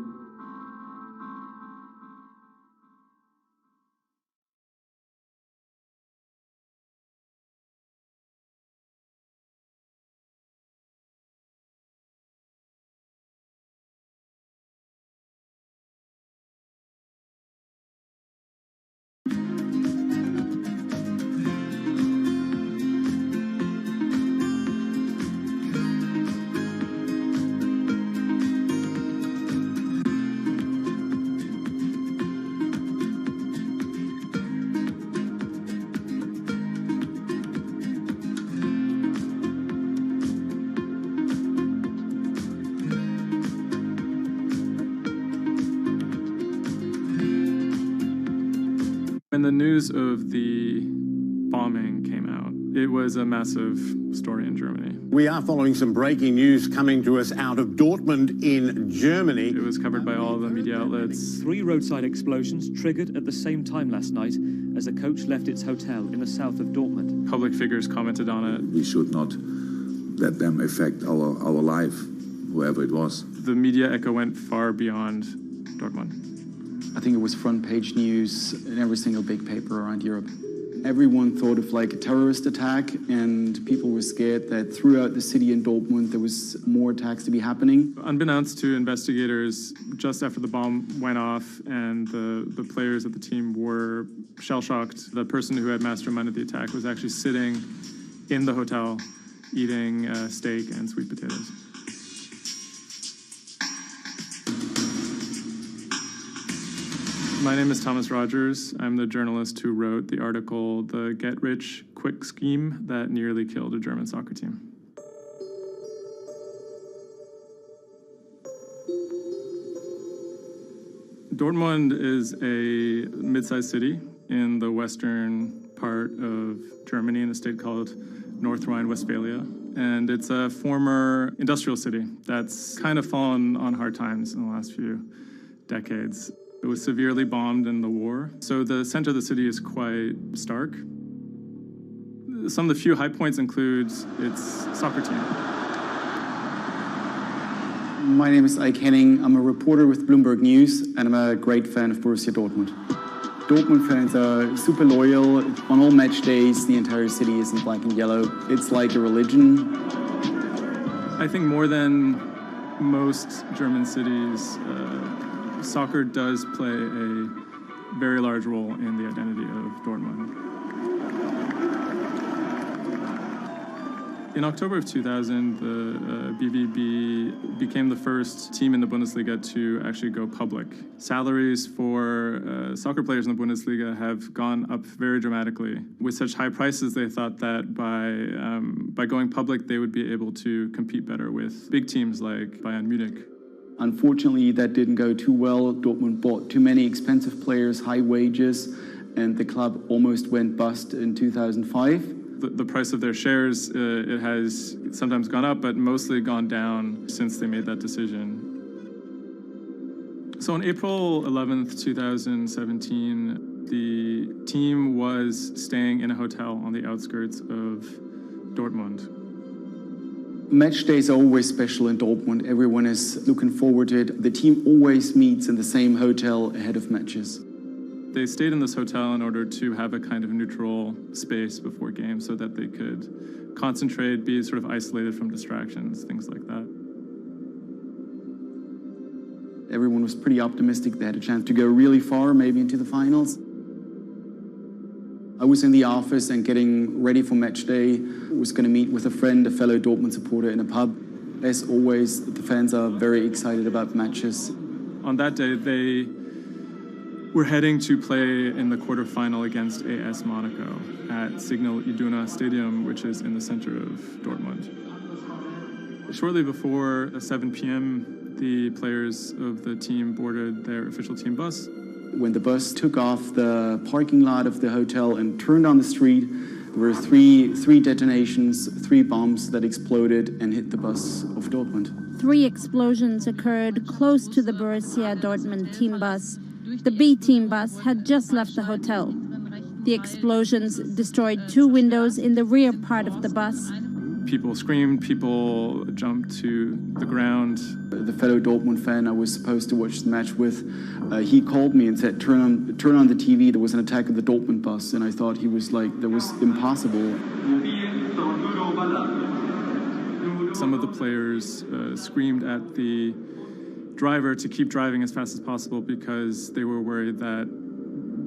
When the news of the bombing came out, it was a massive story in Germany. We are following some breaking news coming to us out of Dortmund in Germany. It was covered by all the media outlets. 3 roadside explosions triggered at the same time last night as a coach left its hotel in the south of Dortmund. Public figures commented on it. We should not let them affect our life, whoever it was. The media echo went far beyond Dortmund. I think it was front page news in every single big paper around Europe. Everyone thought of like a terrorist attack, and people were scared that throughout the city in Dortmund there was more attacks to be happening. Unbeknownst to investigators, just after the bomb went off and the players of the team were shell-shocked, the person who had masterminded the attack was actually sitting in the hotel eating steak and sweet potatoes. My name is Thomas Rogers. I'm the journalist who wrote the article, The Get-Rich-Quick Scheme That Nearly Killed a German Soccer Team. Dortmund is a mid-sized city in the western part of Germany in a state called North Rhine-Westphalia. and it's a former industrial city that's kind of fallen on hard times in the last few decades. It was severely bombed in the war, so the center of the city is quite stark. Some of the few high points include its soccer team. My name is Ike Henning. I'm a reporter with Bloomberg News, and I'm a great fan of Borussia Dortmund. Dortmund fans are super loyal. On all match days, the entire city is in black and yellow. It's like a religion. I think more than most German cities, soccer does play a very large role in the identity of Dortmund. In October of 2000, the BVB became the first team in the Bundesliga to actually go public. Salaries for soccer players in the Bundesliga have gone up very dramatically. With such high prices, they thought that by going public, they would be able to compete better with big teams like Bayern Munich. Unfortunately, that didn't go too well. Dortmund bought too many expensive players, high wages, and the club almost went bust in 2005. The price of their shares, it has sometimes gone up, but mostly gone down since they made that decision. So on April 11th, 2017, the team was staying in a hotel on the outskirts of Dortmund. Match days are always special in Dortmund. Everyone is looking forward to it. The team always meets in the same hotel ahead of matches. They stayed in this hotel in order to have a kind of neutral space before games so that they could concentrate, be sort of isolated from distractions, things like that. Everyone was pretty optimistic. They had a chance to go really far, maybe into the finals. I was in the office and getting ready for match day. I was going to meet with a friend, a fellow Dortmund supporter, in a pub. As always, the fans are very excited about matches. On that day, they were heading to play in the quarterfinal against AS Monaco at Signal Iduna Stadium, which is in the center of Dortmund. Shortly before 7 p.m., the players of the team boarded their official team bus. When the bus took off the parking lot of the hotel and turned on the street, there were three detonations, 3 bombs that exploded and hit the bus of Dortmund. 3 explosions occurred close to the Borussia Dortmund team bus. The B team bus had just left the hotel. The explosions destroyed 2 windows in the rear part of the bus. People screamed, people jumped to the ground. The fellow Dortmund fan I was supposed to watch the match with, he called me and said, turn on the TV, there was an attack on the Dortmund bus. And I thought he was like, that was impossible. Some of the players screamed at the driver to keep driving as fast as possible because they were worried that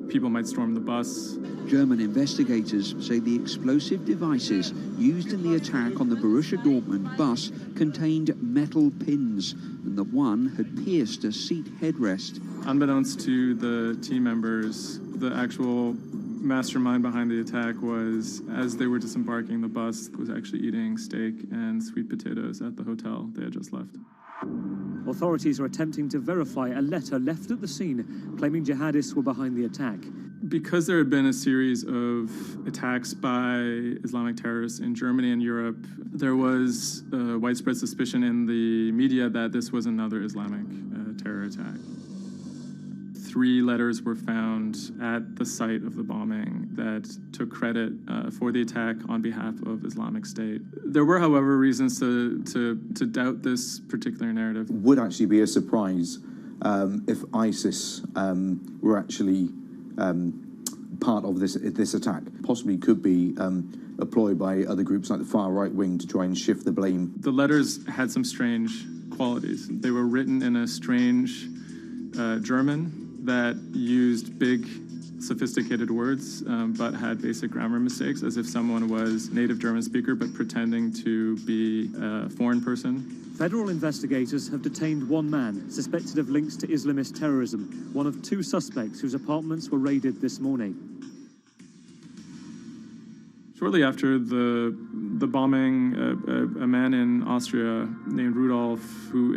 people might storm the bus. German investigators say the explosive devices used in the attack on the Borussia Dortmund bus contained metal pins, and that one had pierced a seat headrest. Unbeknownst to the team members, the actual mastermind behind the attack was, as they were disembarking the bus, was actually eating steak and sweet potatoes at the hotel they had just left. Authorities are attempting to verify a letter left at the scene claiming jihadists were behind the attack. Because there had been a series of attacks by Islamic terrorists in Germany and Europe, there was widespread suspicion in the media that this was another Islamic terror attack. 3 letters were found at the site of the bombing that took credit for the attack on behalf of Islamic State. There were, however, reasons to doubt this particular narrative. Would actually be a surprise if ISIS were actually part of this attack. Possibly could be employed by other groups like the far right wing to try and shift the blame. The letters had some strange qualities. They were written in a strange German that used big, sophisticated words, but had basic grammar mistakes, as if someone was native German speaker, but pretending to be a foreign person. Federal investigators have detained 1 man suspected of links to Islamist terrorism, one of 2 suspects whose apartments were raided this morning. Shortly after the bombing, a man in Austria named Rudolf, who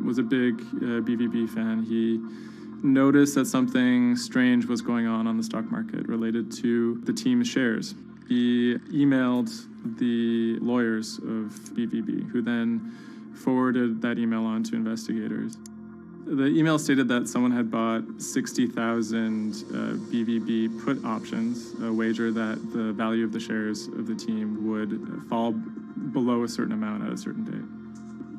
was a big BVB fan, he noticed that something strange was going on the stock market related to the team's shares. He emailed the lawyers of BVB, who then forwarded that email on to investigators. The email stated that someone had bought 60,000 BVB put options, a wager that the value of the shares of the team would fall below a certain amount at a certain date.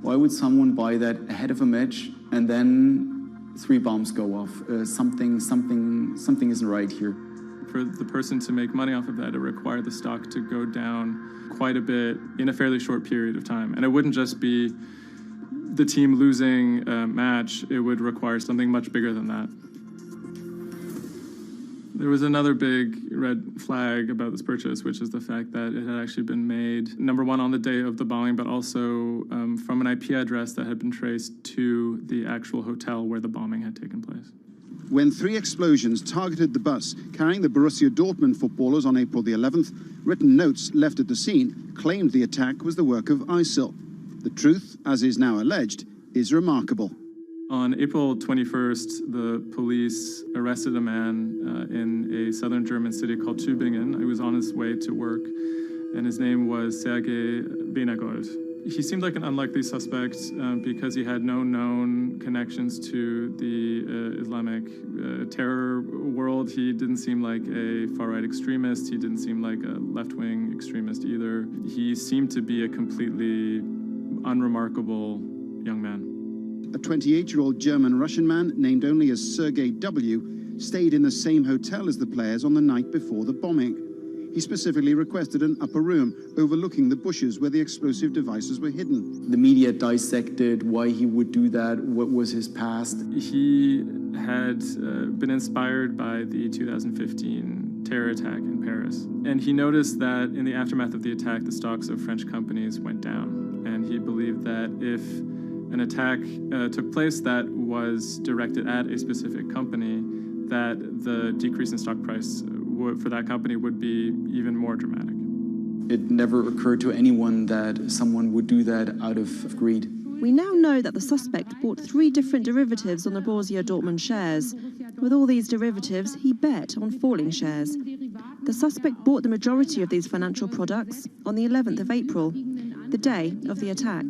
Why would someone buy that ahead of a match and then 3 bombs go off? Something isn't right here. For the person to make money off of that, it required the stock to go down quite a bit in a fairly short period of time. And it wouldn't just be the team losing a match, it would require something much bigger than that. There was another big red flag about this purchase, which is the fact that it had actually been made, number one, on the day of the bombing, but also from an IP address that had been traced to the actual hotel where the bombing had taken place. When 3 explosions targeted the bus carrying the Borussia Dortmund footballers on April the 11th, written notes left at the scene claimed the attack was the work of ISIL. The truth, as is now alleged, is remarkable. On April 21st, the police arrested a man in a southern German city called Tübingen. He was on his way to work, and his name was Sergei Venergold. He seemed like an unlikely suspect because he had no known connections to the Islamic terror world. He didn't seem like a far-right extremist. He didn't seem like a left-wing extremist either. He seemed to be a completely unremarkable young man. A 28-year-old German-Russian man, named only as Sergei W., stayed in the same hotel as the players on the night before the bombing. He specifically requested an upper room overlooking the bushes where the explosive devices were hidden. The media dissected why he would do that, what was his past. He had been inspired by the 2015 terror attack in Paris. And he noticed that in the aftermath of the attack, the stocks of French companies went down. And he believed that if an attack took place that was directed at a specific company, that the decrease in stock price for that company would be even more dramatic. It never occurred to anyone that someone would do that out of greed. We now know that the suspect bought 3 different derivatives on the Borussia Dortmund shares. With all these derivatives, he bet on falling shares. The suspect bought the majority of these financial products on the 11th of April, the day of the attack.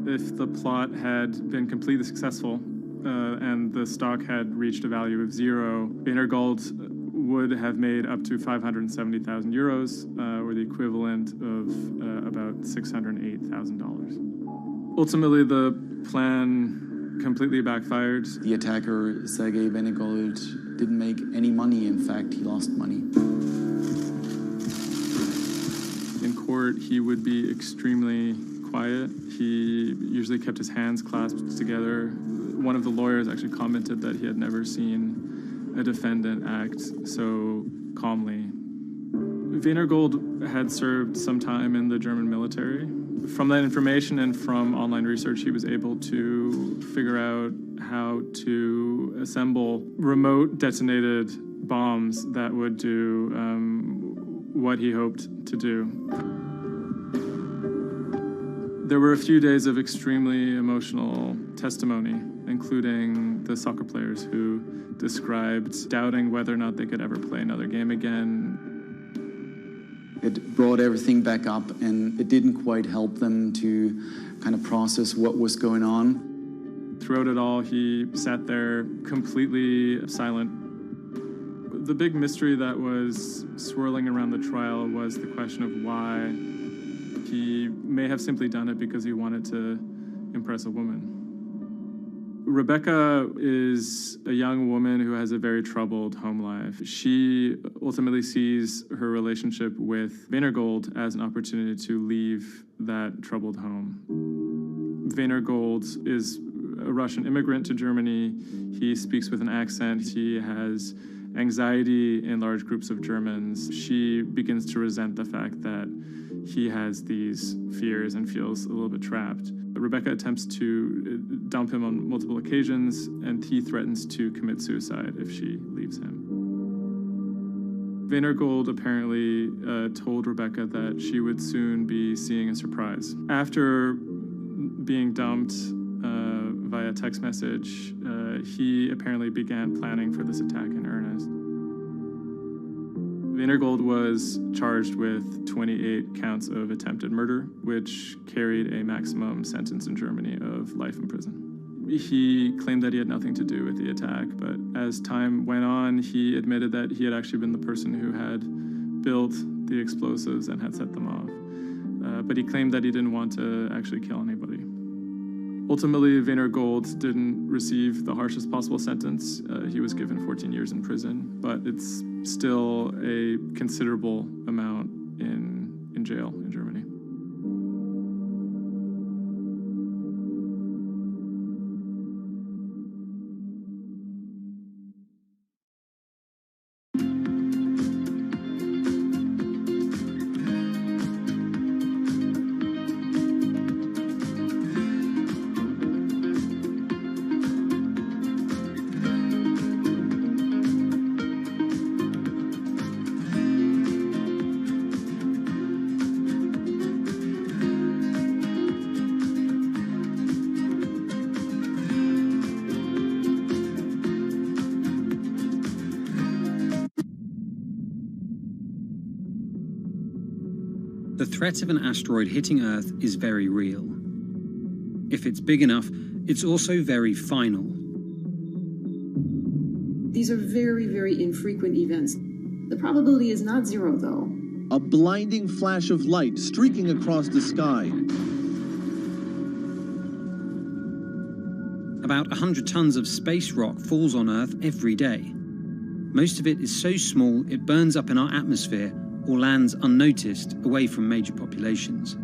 If the plot had been completely successful and the stock had reached a value of 0, Venergold would have made up to 570,000 euros, or the equivalent of about $608,000. Ultimately, the plan completely backfired. The attacker, Sergei Venergold, didn't make any money. In fact, he lost money. In court, he would be extremely quiet. He usually kept his hands clasped together. One of the lawyers actually commented that he had never seen a defendant act so calmly. Venergold had served some time in the German military. From that information and from online research, he was able to figure out how to assemble remote detonated bombs that would do what he hoped to do. There were a few days of extremely emotional testimony, including the soccer players who described doubting whether or not they could ever play another game again. It brought everything back up, and it didn't quite help them to kind of process what was going on. Throughout it all, he sat there completely silent. The big mystery that was swirling around the trial was the question of why. He may have simply done it because he wanted to impress a woman. Rebecca is a young woman who has a very troubled home life. She ultimately sees her relationship with Venergold as an opportunity to leave that troubled home. Venergold is a Russian immigrant to Germany. He speaks with an accent. He has anxiety in large groups of Germans. She begins to resent the fact that he has these fears and feels a little bit trapped. Rebecca attempts to dump him on multiple occasions, and he threatens to commit suicide if she leaves him. Venergold apparently told Rebecca that she would soon be seeing a surprise. After being dumped via text message, he apparently began planning for this attack in earnest. Weinergold was charged with 28 counts of attempted murder, which carried a maximum sentence in Germany of life in prison. He claimed that he had nothing to do with the attack, but as time went on, he admitted that he had actually been the person who had built the explosives and had set them off. But he claimed that he didn't want to actually kill anybody. Ultimately, Weinergold didn't receive the harshest possible sentence. He was given 14 years in prison, but it's still a considerable amount in jail in Germany. The threat of an asteroid hitting Earth is very real. If it's big enough, it's also very final. These are very, very infrequent events. The probability is not zero, though. A blinding flash of light streaking across the sky. About 100 tons of space rock falls on Earth every day. Most of it is so small it burns up in our atmosphere or lands unnoticed away from major populations.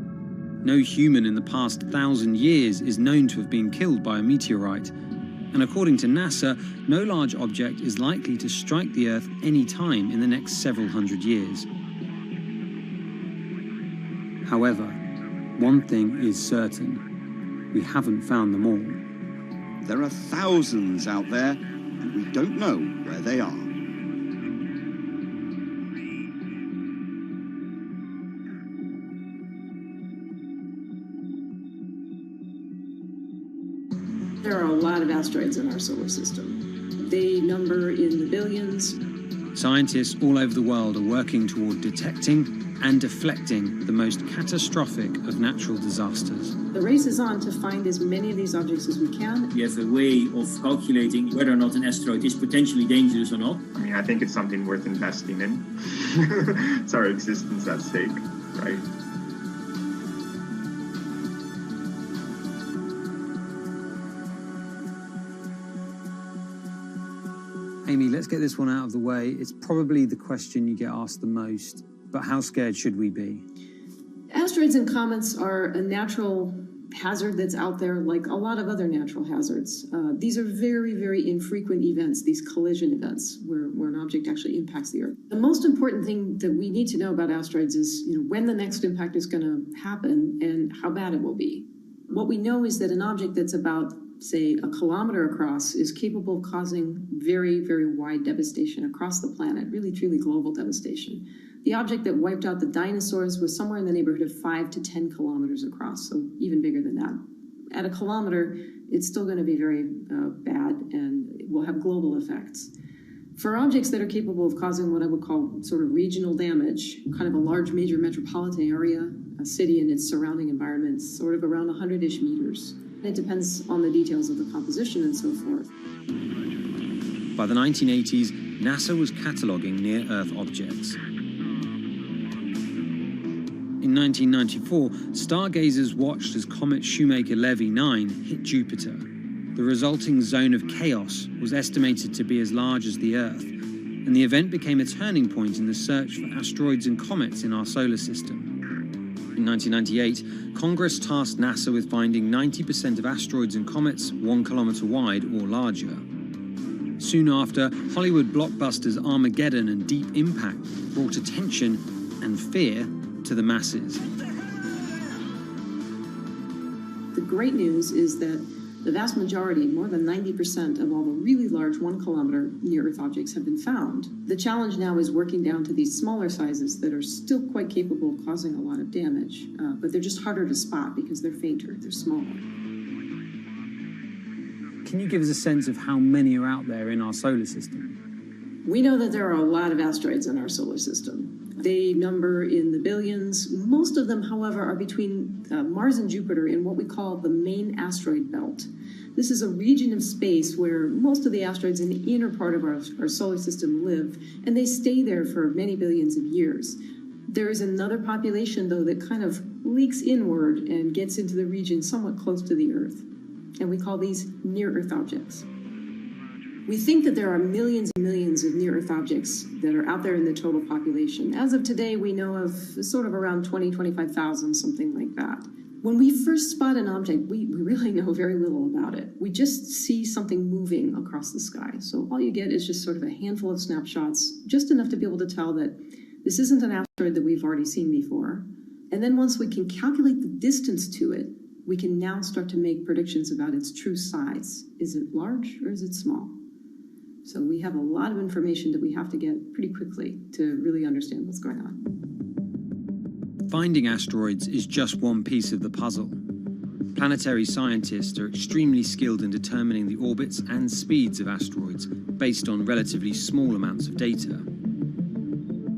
No human in the past 1,000 years is known to have been killed by a meteorite, and according to NASA, no large object is likely to strike the Earth any time in the next several hundred years. However, one thing is certain: we haven't found them all. There are thousands out there, and we don't know where they are. There are a lot of asteroids in our solar system. They number in the billions. Scientists all over the world are working toward detecting and deflecting the most catastrophic of natural disasters. The race is on to find as many of these objects as we can. We have a way of calculating whether or not an asteroid is potentially dangerous or not. I mean, I think it's something worth investing in. It's our existence at stake, right? Amy, let's get this one out of the way. It's probably the question you get asked the most, but how scared should we be? Asteroids and comets are a natural hazard that's out there like a lot of other natural hazards. These are very, very infrequent events, these collision events, where an object actually impacts the Earth. The most important thing that we need to know about asteroids is when the next impact is going to happen and how bad it will be. What we know is that an object that's about, say, a kilometer across is capable of causing very, very wide devastation across the planet, really, truly global devastation. The object that wiped out the dinosaurs was somewhere in the neighborhood of 5 to 10 kilometers across, so even bigger than that. At a kilometer, it's still going to be very bad and it will have global effects. For objects that are capable of causing what I would call sort of regional damage, kind of a large major metropolitan area, a city and its surrounding environment, sort of around 100-ish meters. It depends on the details of the composition and so forth. By the 1980s, NASA was cataloguing near-Earth objects. In 1994, stargazers watched as comet Shoemaker-Levy 9 hit Jupiter. The resulting zone of chaos was estimated to be as large as the Earth, and the event became a turning point in the search for asteroids and comets in our solar system. In 1998, Congress tasked NASA with finding 90% of asteroids and comets 1 kilometer wide or larger. Soon after, Hollywood blockbusters Armageddon and Deep Impact brought attention and fear to the masses. The great news is that the vast majority, more than 90% of all the really large 1 kilometer near-Earth objects have been found. The challenge now is working down to these smaller sizes that are still quite capable of causing a lot of damage, but they're just harder to spot because they're fainter, they're smaller. Can you give us a sense of how many are out there in our solar system? We know that there are a lot of asteroids in our solar system. They number in the billions. Most of them, however, are between Mars and Jupiter in what we call the main asteroid belt. This is a region of space where most of the asteroids in the inner part of our solar system live, and they stay there for many billions of years. There is another population, though, that kind of leaks inward and gets into the region somewhat close to the Earth, and we call these near-Earth objects. We think that there are millions and millions of near-Earth objects that are out there in the total population. As of today, we know of sort of around 20, 25,000, something like that. When we first spot an object, we really know very little about it. We just see something moving across the sky. So all you get is just sort of a handful of snapshots, just enough to be able to tell that this isn't an asteroid that we've already seen before. And then once we can calculate the distance to it, we can now start to make predictions about its true size. Is it large or is it small? So we have a lot of information that we have to get pretty quickly to really understand what's going on. Finding asteroids is just one piece of the puzzle. Planetary scientists are extremely skilled in determining the orbits and speeds of asteroids based on relatively small amounts of data.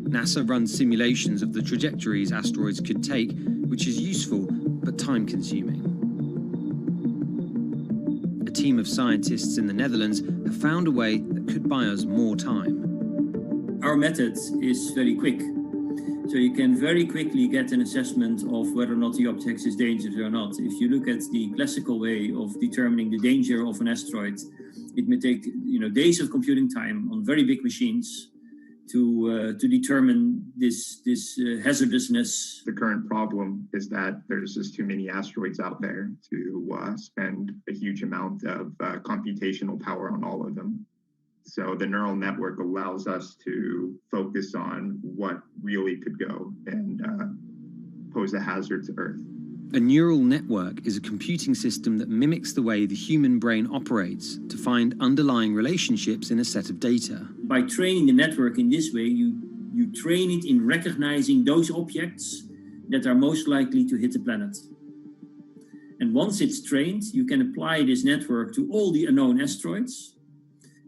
NASA runs simulations of the trajectories asteroids could take, which is useful but time-consuming. A team of scientists in the Netherlands have found a way that could buy us more time. Our method is very quick. So you can very quickly get an assessment of whether or not the object is dangerous or not. If you look at the classical way of determining the danger of an asteroid, it may take days of computing time on very big machines to determine this hazardousness. The current problem is that there's just too many asteroids out there to spend a huge amount of computational power on all of them. So the neural network allows us to focus on what really could go and pose a hazard to Earth. A neural network is a computing system that mimics the way the human brain operates to find underlying relationships in a set of data. By training the network in this way, you train it in recognizing those objects that are most likely to hit the planet. And once it's trained, you can apply this network to all the unknown asteroids.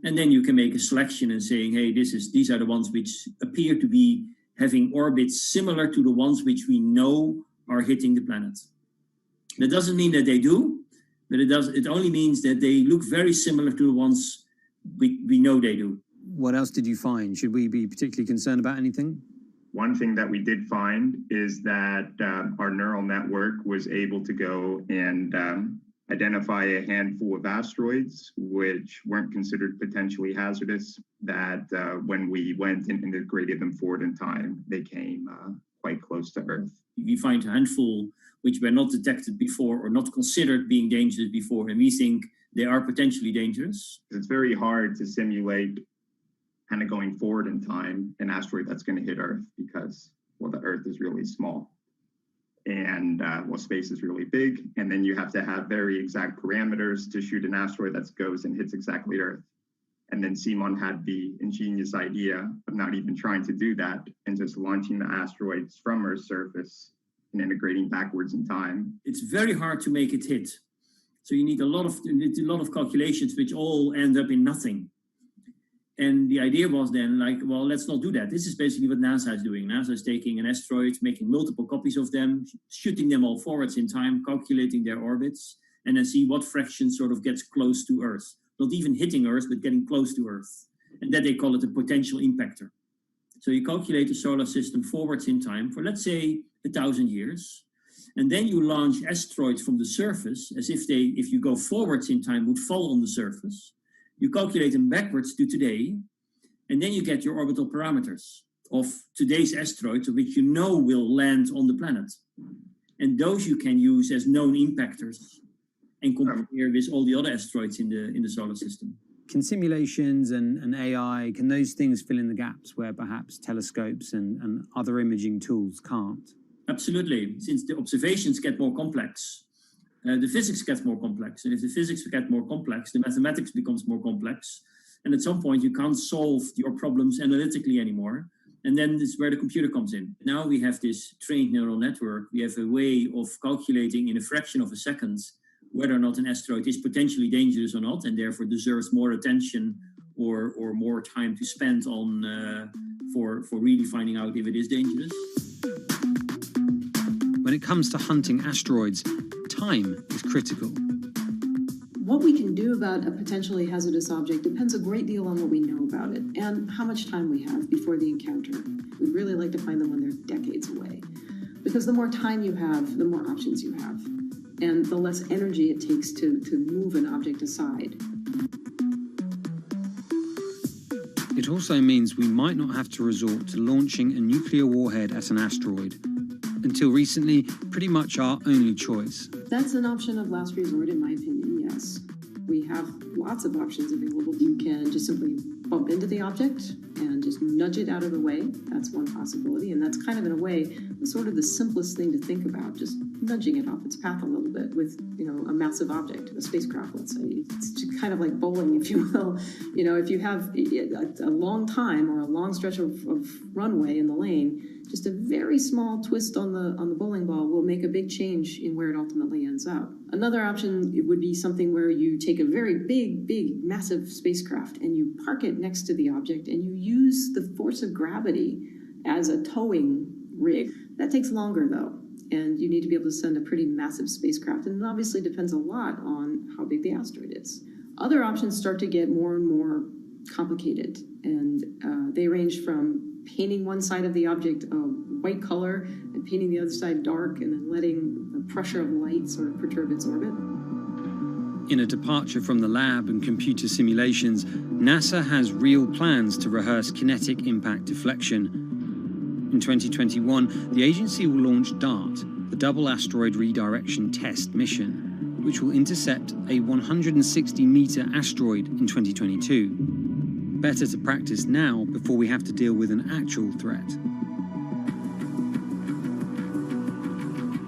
And then you can make a selection and saying, hey, these are the ones which appear to be having orbits similar to the ones which we know are hitting the planet. That doesn't mean that they do, but it only means that they look very similar to the ones we know they do. What else did you find? Should we be particularly concerned about anything? One thing that we did find is that our neural network was able to go and identify a handful of asteroids which weren't considered potentially hazardous, that when we went and integrated them forward in time, they came quite close to Earth. We find a handful which were not detected before or not considered being dangerous before, and we think they are potentially dangerous. It's very hard to simulate kind of going forward in time an asteroid that's going to hit Earth because, well, the Earth is really small. And space is really big, and then you have to have very exact parameters to shoot an asteroid that goes and hits exactly Earth. And then Simon had the ingenious idea of not even trying to do that and just launching the asteroids from Earth's surface and integrating backwards in time. It's very hard to make it hit. So you need a lot of calculations which all end up in nothing. And the idea was then well, let's not do that. This is basically what NASA is doing. NASA is taking an asteroid, making multiple copies of them, shooting them all forwards in time, calculating their orbits, and then see what fraction sort of gets close to Earth. Not even hitting Earth, but getting close to Earth. And that they call it a potential impactor. So you calculate the solar system forwards in time for, let's say, 1,000 years. And then you launch asteroids from the surface as if you go forwards in time, would fall on the surface. You calculate them backwards to today, and then you get your orbital parameters of today's asteroids, which you know will land on the planet. And those you can use as known impactors and compare with all the other asteroids in the solar system. Can simulations and AI, can those things fill in the gaps where perhaps telescopes and other imaging tools can't? Absolutely. Since the observations get more complex, the physics gets more complex. And if the physics get more complex, the mathematics becomes more complex. And at some point, you can't solve your problems analytically anymore. And then this is where the computer comes in. Now we have this trained neural network. We have a way of calculating in a fraction of a second whether or not an asteroid is potentially dangerous or not, and therefore deserves more attention or more time to spend on for really finding out if it is dangerous. When it comes to hunting asteroids, time is critical. What we can do about a potentially hazardous object depends a great deal on what we know about it and how much time we have before the encounter. We'd really like to find them when they're decades away. Because the more time you have, the more options you have, and the less energy it takes to move an object aside. It also means we might not have to resort to launching a nuclear warhead at an asteroid. Until recently, pretty much our only choice. That's an option of last resort, in my opinion, yes. We have lots of options available. You can just simply bump into the object and just nudge it out of the way. That's one possibility, and that's kind of, in a way, sort of the simplest thing to think about, just nudging it off its path a little bit with, a massive object, a spacecraft, let's say. It's kind of like bowling, if you will. If you have a long time or a long stretch of runway in the lane, just a very small twist on the bowling ball will make a big change in where it ultimately ends up. Another option would be something where you take a very big, massive spacecraft and you park it next to the object and you use the force of gravity as a towing rig. That takes longer, though, and you need to be able to send a pretty massive spacecraft, and it obviously depends a lot on how big the asteroid is. Other options start to get more and more complicated, and they range from painting one side of the object a white color and painting the other side dark, and then letting the pressure of light sort of perturb its orbit. In a departure from the lab and computer simulations, NASA has real plans to rehearse kinetic impact deflection. In 2021, the agency will launch DART, the Double Asteroid Redirection Test mission, which will intercept a 160-meter asteroid in 2022. Better to practice now before we have to deal with an actual threat.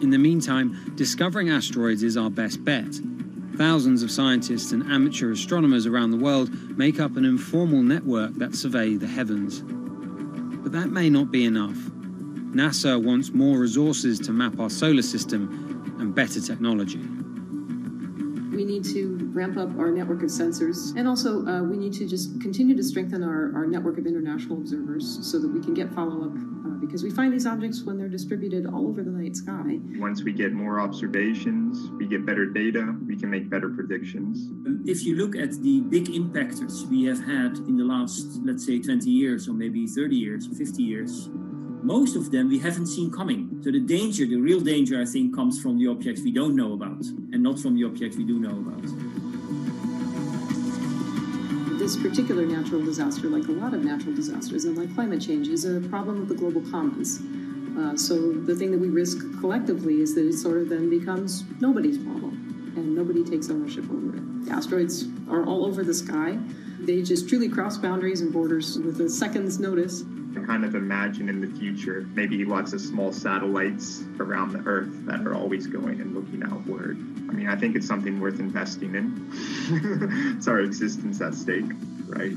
In the meantime, discovering asteroids is our best bet. Thousands of scientists and amateur astronomers around the world make up an informal network that survey the heavens. But that may not be enough. NASA wants more resources to map our solar system and better technology. We need to ramp up our network of sensors, and also we need to just continue to strengthen our network of international observers so that we can get follow-up, because we find these objects when they're distributed all over the night sky. Once we get more observations, we get better data, we can make better predictions. If you look at the big impactors we have had in the last, let's say, 20 years, or maybe 30 years, or 50 years, most of them we haven't seen coming. So the real danger, I think, comes from the objects we don't know about, and not from the objects we do know about. This particular natural disaster, like a lot of natural disasters and like climate change, is a problem of the global commons. So the thing that we risk collectively is that it sort of then becomes nobody's problem, and nobody takes ownership over it. The asteroids are all over the sky. They just truly cross boundaries and borders with a second's notice. I kind of imagine in the future, maybe lots of small satellites around the Earth that are always going and looking outward. I mean, I think it's something worth investing in. It's our existence at stake, right?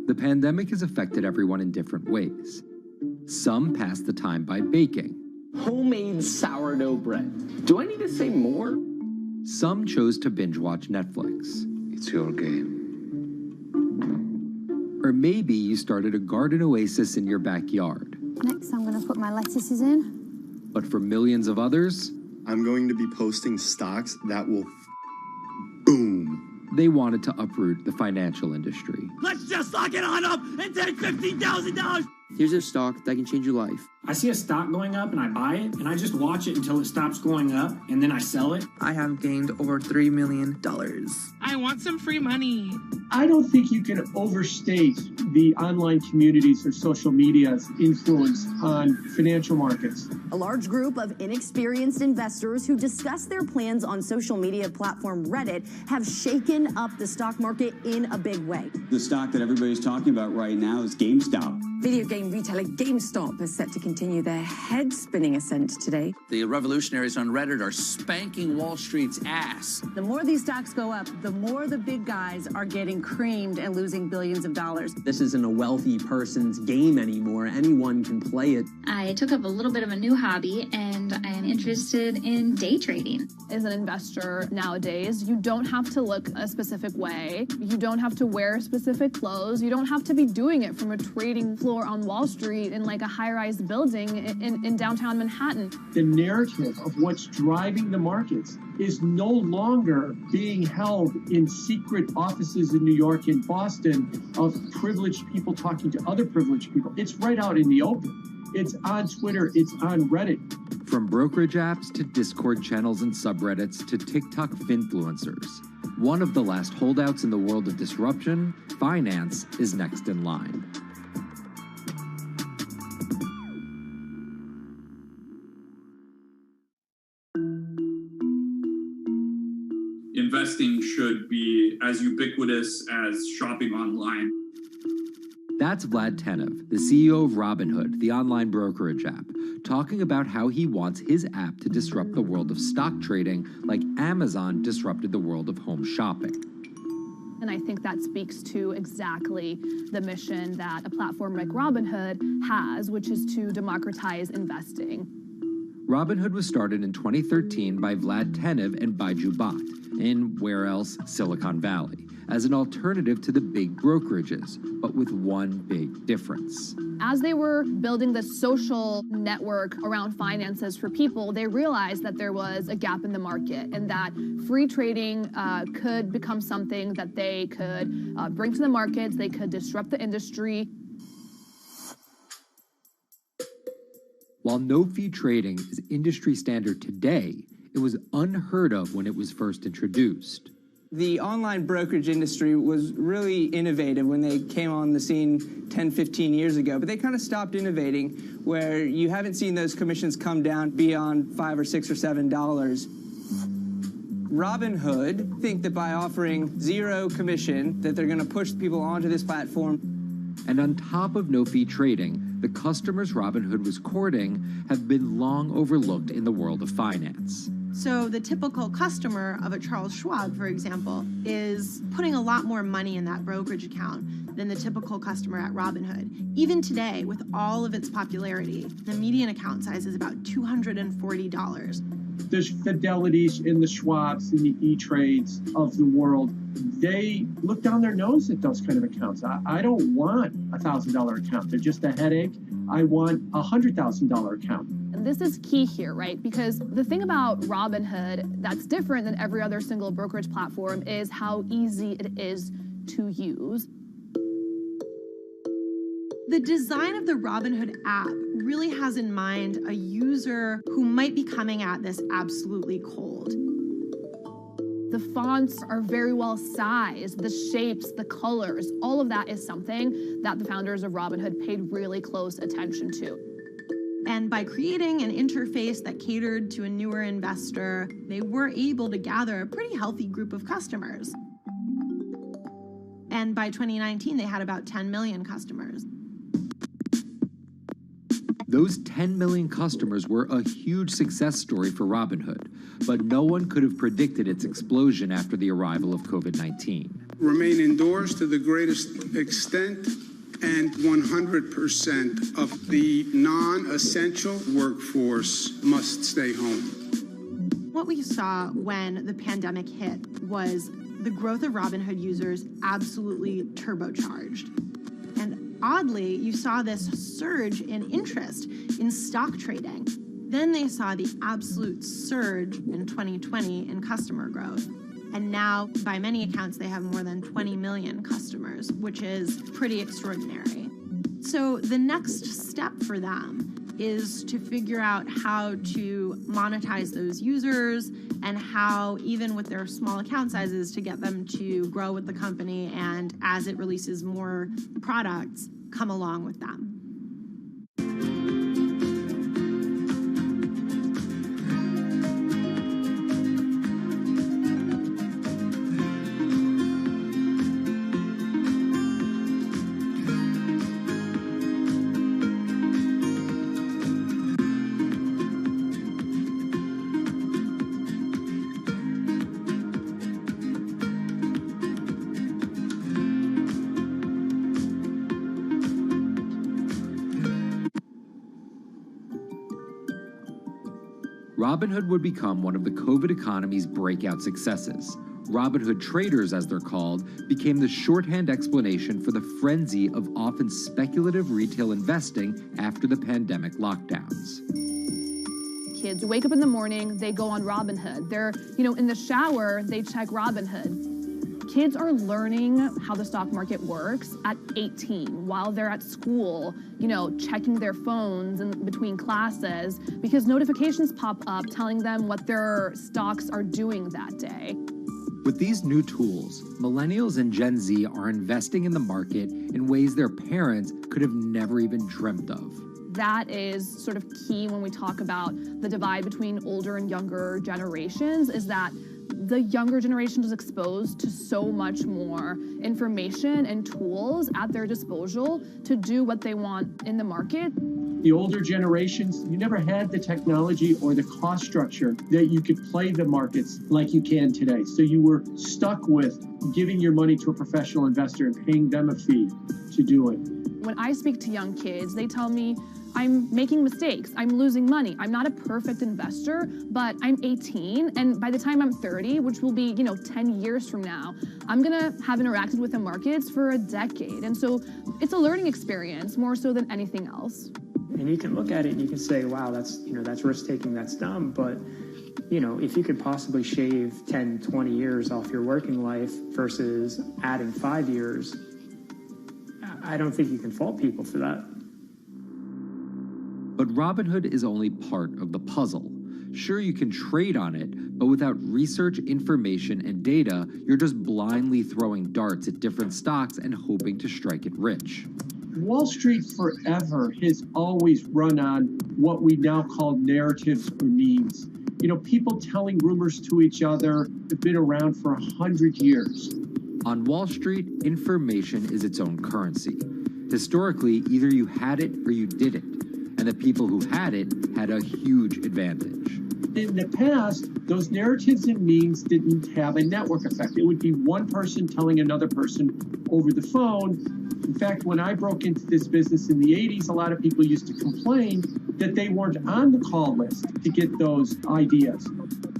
The pandemic has affected everyone in different ways. Some pass the time by baking. Homemade sourdough bread. Do I need to say more? Some chose to binge watch Netflix. It's your game. Or maybe you started a garden oasis in your backyard. Next, I'm going to put my lettuces in. But for millions of others, I'm going to be posting stocks that will boom. They wanted to uproot the financial industry. Let's just lock it on up and take $15,000. Here's a stock that can change your life. I see a stock going up and I buy it, and I just watch it until it stops going up, and then I sell it. I have gained over $3 million. I want some free money. I don't think you can overstate the online communities or social media's influence on financial markets. A large group of inexperienced investors who discuss their plans on social media platform Reddit have shaken up the stock market in a big way. The stock that everybody's talking about right now is GameStop. Video game retailer GameStop is set to continue their head-spinning ascent today. The revolutionaries on Reddit are spanking Wall Street's ass. The more these stocks go up, the more the big guys are getting creamed and losing billions of dollars. This isn't a wealthy person's game anymore. Anyone can play it. I took up a little bit of a new hobby, and I am interested in day trading. As an investor nowadays, you don't have to look a specific way. You don't have to wear specific clothes. You don't have to be doing it from a trading floor on Wall Street in like a high-rise building in downtown Manhattan. The narrative of what's driving the markets is no longer being held in secret offices in New York and Boston of privileged people talking to other privileged people. It's right out in the open. It's on Twitter, it's on Reddit. From brokerage apps to Discord channels and subreddits to TikTok finfluencers, one of the last holdouts in the world of disruption, finance is next in line. Investing should be as ubiquitous as shopping online. That's Vlad Tenev, the CEO of Robinhood, the online brokerage app, talking about how he wants his app to disrupt the world of stock trading like Amazon disrupted the world of home shopping. And I think that speaks to exactly the mission that a platform like Robinhood has, which is to democratize investing. Robinhood was started in 2013 by Vlad Tenev and Baiju Bhatt in, where else, Silicon Valley, as an alternative to the big brokerages, but with one big difference. As they were building the social network around finances for people, they realized that there was a gap in the market and that free trading could become something that they could bring to the markets, they could disrupt the industry. While no-fee trading is industry standard today, it was unheard of when it was first introduced. The online brokerage industry was really innovative when they came on the scene 10, 15 years ago, but they kind of stopped innovating where you haven't seen those commissions come down beyond $5 or $6 or $7. Robinhood think that by offering zero commission that they're going to push people onto this platform. And on top of no-fee trading, the customers Robinhood was courting have been long overlooked in the world of finance. So the typical customer of a Charles Schwab, for example, is putting a lot more money in that brokerage account than the typical customer at Robinhood. Even today, with all of its popularity, the median account size is about $240. There's Fidelities in the Schwabs and the E-Trades of the world. They look down their nose at those kind of accounts. I don't want a $1,000 account. They're just a headache. I want a $100,000 account. And this is key here, right? Because the thing about Robinhood that's different than every other single brokerage platform is how easy it is to use. The design of the Robinhood app really has in mind a user who might be coming at this absolutely cold. The fonts are very well sized, the shapes, the colors, all of that is something that the founders of Robinhood paid really close attention to. And by creating an interface that catered to a newer investor, they were able to gather a pretty healthy group of customers. And by 2019, they had about 10 million customers. Those 10 million customers were a huge success story for Robinhood, but no one could have predicted its explosion after the arrival of COVID-19. Remain indoors to the greatest extent, and 100% of the non-essential workforce must stay home. What we saw when the pandemic hit was the growth of Robinhood users absolutely turbocharged. And oddly, you saw this surge in interest in stock trading. Then they saw the absolute surge in 2020 in customer growth. And now, by many accounts, they have more than 20 million customers, which is pretty extraordinary. So the next step for them is to figure out how to monetize those users and how, even with their small account sizes, to get them to grow with the company and, as it releases more products, come along with them. Robinhood would become one of the COVID economy's breakout successes. Robinhood traders, as they're called, became the shorthand explanation for the frenzy of often speculative retail investing after the pandemic lockdowns. Kids wake up in the morning, they go on Robinhood. They're, in the shower, they check Robinhood. Kids are learning how the stock market works at 18 while they're at school, checking their phones in between classes because notifications pop up telling them what their stocks are doing that day. With these new tools, millennials and Gen Z are investing in the market in ways their parents could have never even dreamt of. That is sort of key when we talk about the divide between older and younger generations, is that the younger generation is exposed to so much more information and tools at their disposal to do what they want in the market. The older generations, you never had the technology or the cost structure that you could play the markets like you can today. So you were stuck with giving your money to a professional investor and paying them a fee to do it. When I speak to young kids, they tell me, I'm making mistakes, I'm losing money. I'm not a perfect investor, but I'm 18, and by the time I'm 30, which will be, 10 years from now, I'm gonna have interacted with the markets for a decade. And so it's a learning experience more so than anything else. And you can look at it and you can say, wow, that's risk-taking, that's dumb, but if you could possibly shave 10, 20 years off your working life versus adding 5 years, I don't think you can fault people for that. But Robinhood is only part of the puzzle. Sure, you can trade on it, but without research, information, and data, you're just blindly throwing darts at different stocks and hoping to strike it rich. Wall Street forever has always run on what we now call narratives or memes. People telling rumors to each other have been around for 100 years. On Wall Street, information is its own currency. Historically, either you had it or you didn't. And the people who had it had a huge advantage. In the past, those narratives and memes didn't have a network effect. It would be one person telling another person over the phone. In fact, when I broke into this business in the 80s, a lot of people used to complain that they weren't on the call list to get those ideas.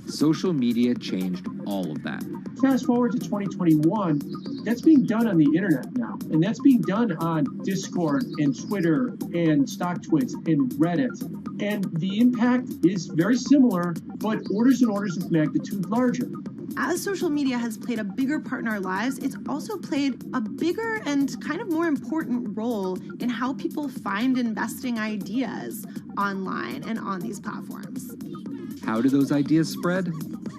Social media changed all of that. Fast forward to 2021, that's being done on the internet now. And that's being done on Discord and Twitter and StockTwits and Reddit. And the impact is very similar, but orders and orders of magnitude larger. As social media has played a bigger part in our lives, it's also played a bigger and kind of more important role in how people find investing ideas online and on these platforms. How do those ideas spread?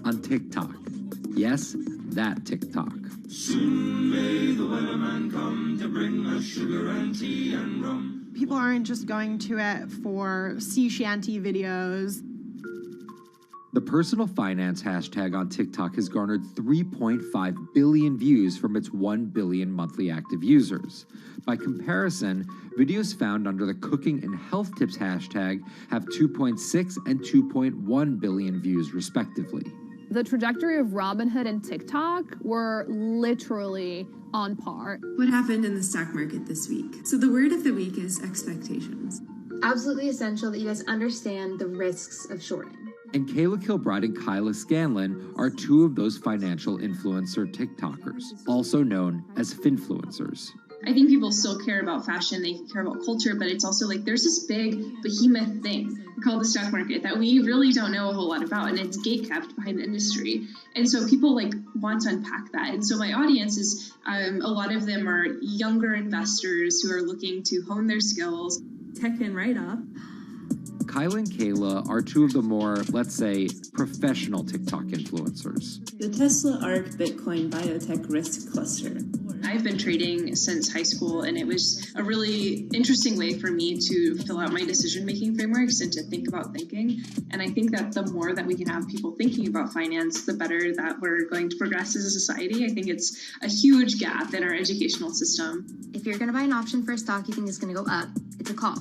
On TikTok. Yes, that TikTok. Soon may the weatherman come to bring us sugar and tea and rum. People aren't just going to it for sea shanty videos. The personal finance hashtag on TikTok has garnered 3.5 billion views from its 1 billion monthly active users. By comparison, videos found under the cooking and health tips hashtag have 2.6 and 2.1 billion views respectively. The trajectory of Robinhood and TikTok were literally on par. What happened in the stock market this week? So the word of the week is expectations. Absolutely essential that you guys understand the risks of shorting. And Kayla Kilbride and Kyla Scanlon are two of those financial influencer TikTokers, also known as finfluencers. I think people still care about fashion, they care about culture, but it's also like there's this big behemoth thing called the stock market that we really don't know a whole lot about, and it's gatekept behind the industry. And so people like want to unpack that. And so my audience is a lot of them are younger investors who are looking to hone their skills. Tech in right up. Kyla and Kayla are two of the more, let's say, professional TikTok influencers. The Tesla ARK Bitcoin Biotech Risk Cluster. I've been trading since high school, and it was a really interesting way for me to fill out my decision-making frameworks and to think about thinking. And I think that the more that we can have people thinking about finance, the better that we're going to progress as a society. I think it's a huge gap in our educational system. If you're going to buy an option for a stock you think is going to go up, it's a call.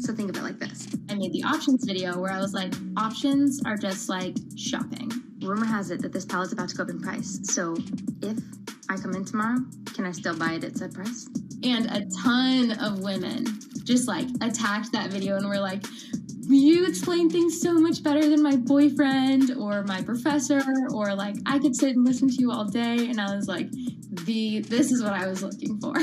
So think of it like this. I made the options video where I was like, options are just like shopping. Rumor has it that this pallet's about to go up in price. So if I come in tomorrow, can I still buy it at said price? And a ton of women just like attacked that video and were like, you explain things so much better than my boyfriend or my professor, or like I could sit and listen to you all day. And I was like, this is what I was looking for.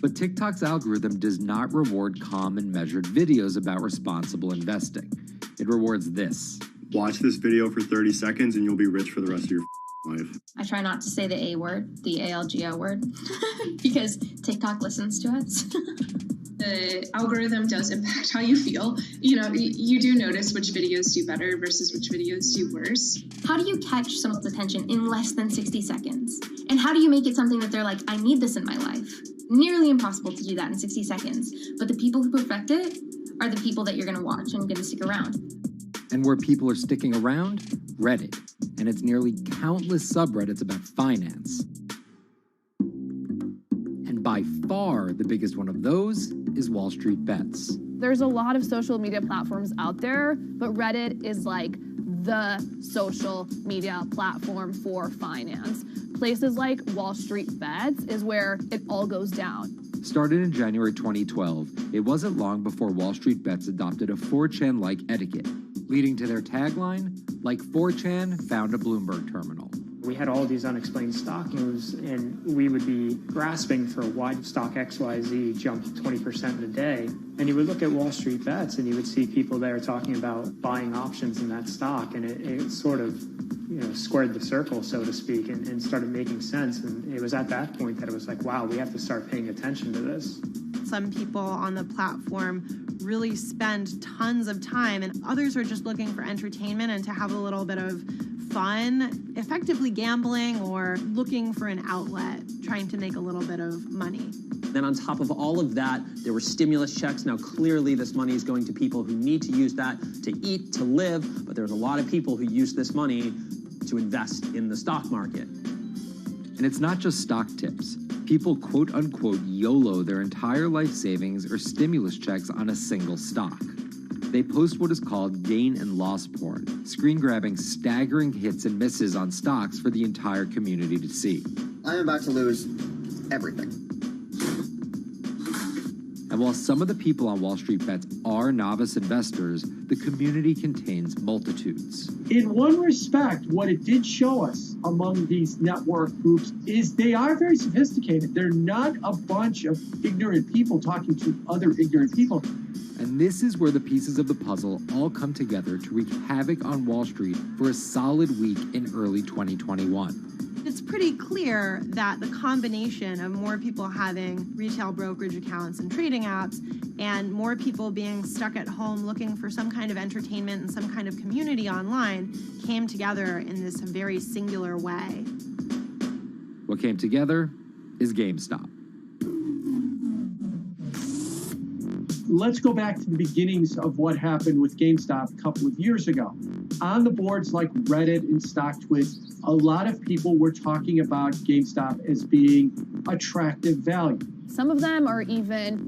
But TikTok's algorithm does not reward calm and measured videos about responsible investing. It rewards this. Watch this video for 30 seconds and you'll be rich for the rest of your life. I try not to say the A word, the ALGO word, because TikTok listens to us. The algorithm does impact how you feel. You know, you do notice which videos do better versus which videos do worse. How do you catch someone's attention in less than 60 seconds? And how do you make it something that they're like, I need this in my life? Nearly impossible to do that in 60 seconds. But the people who perfect it are the people that you're going to watch and going to stick around. And where people are sticking around? Reddit. And its nearly countless subreddits about finance. And by far the biggest one of those is Wall Street Bets. There's a lot of social media platforms out there, but Reddit is like the social media platform for finance. Places like Wall Street Bets is where it all goes down. Started in January 2012, it wasn't long before Wall Street Bets adopted a 4chan-like etiquette, leading to their tagline, like 4chan found a Bloomberg terminal. We had all these unexplained stock moves, and we would be grasping for why stock XYZ jumped 20% in a day. And you would look at Wall Street Bets, and you would see people there talking about buying options in that stock, and it sort of, squared the circle, so to speak, and started making sense. And it was at that point that it was like, wow, we have to start paying attention to this. Some people on the platform really spend tons of time, and others are just looking for entertainment and to have a little bit of fun, effectively gambling or looking for an outlet, trying to make a little bit of money. Then on top of all of that, there were stimulus checks. Now, clearly, this money is going to people who need to use that to eat, to live, but there's a lot of people who use this money to invest in the stock market. And it's not just stock tips. People quote-unquote YOLO their entire life savings or stimulus checks on a single stock. They post what is called gain and loss porn, screen-grabbing staggering hits and misses on stocks for the entire community to see. I'm about to lose everything. And while some of the people on Wall Street Bets are novice investors, the community contains multitudes. In one respect, what it did show us among these network groups is they are very sophisticated. They're not a bunch of ignorant people talking to other ignorant people. And this is where the pieces of the puzzle all come together to wreak havoc on Wall Street for a solid week in early 2021. It's pretty clear that the combination of more people having retail brokerage accounts and trading apps and more people being stuck at home looking for some kind of entertainment and some kind of community online came together in this very singular way. What came together is GameStop. Let's go back to the beginnings of what happened with GameStop a couple of years ago. On the boards like Reddit and StockTwits, a lot of people were talking about GameStop as being attractive value. Some of them are even,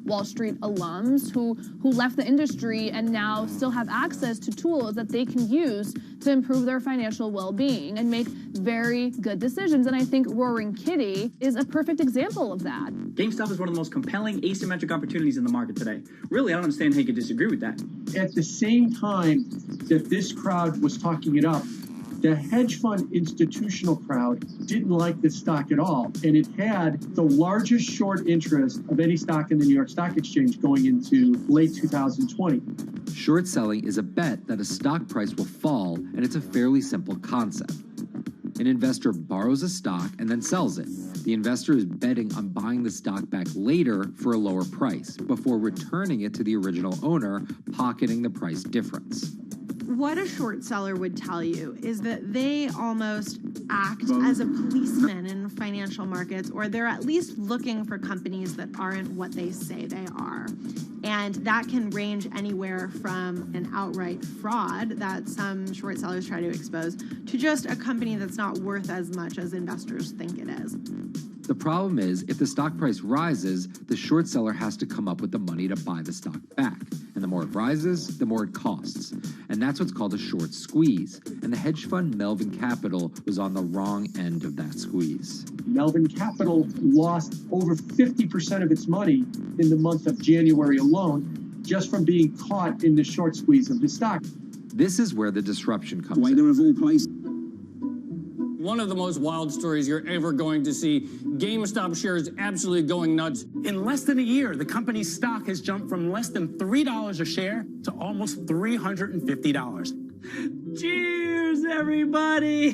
Wall Street alums who left the industry and now still have access to tools that they can use to improve their financial well-being and make very good decisions. And I think Roaring Kitty is a perfect example of that. GameStop is one of the most compelling asymmetric opportunities in the market today. Really, I don't understand how you could disagree with that. At the same time that this crowd was talking it up, The hedge fund institutional crowd didn't like this stock at all, and it had the largest short interest of any stock in the New York Stock Exchange going into late 2020. Short selling is a bet that a stock price will fall, and it's a fairly simple concept. An investor borrows a stock and then sells it. The investor is betting on buying the stock back later for a lower price before returning it to the original owner, pocketing the price difference. What a short seller would tell you is that they almost act as a policeman in financial markets, or they're at least looking for companies that aren't what they say they are. And that can range anywhere from an outright fraud that some short sellers try to expose to just a company that's not worth as much as investors think it is. The problem is, if the stock price rises, the short seller has to come up with the money to buy the stock back. And the more it rises, the more it costs. And that's what's called a short squeeze. And the hedge fund Melvin Capital was on the wrong end of that squeeze. Melvin Capital lost over 50% of its money in the month of January alone, just from being caught in the short squeeze of the stock. This is where the disruption comes in. Wider of all places. One of the most wild stories you're ever going to see. GameStop shares absolutely going nuts. In less than a year, the company's stock has jumped from less than $3 a share to almost $350. Cheers, everybody!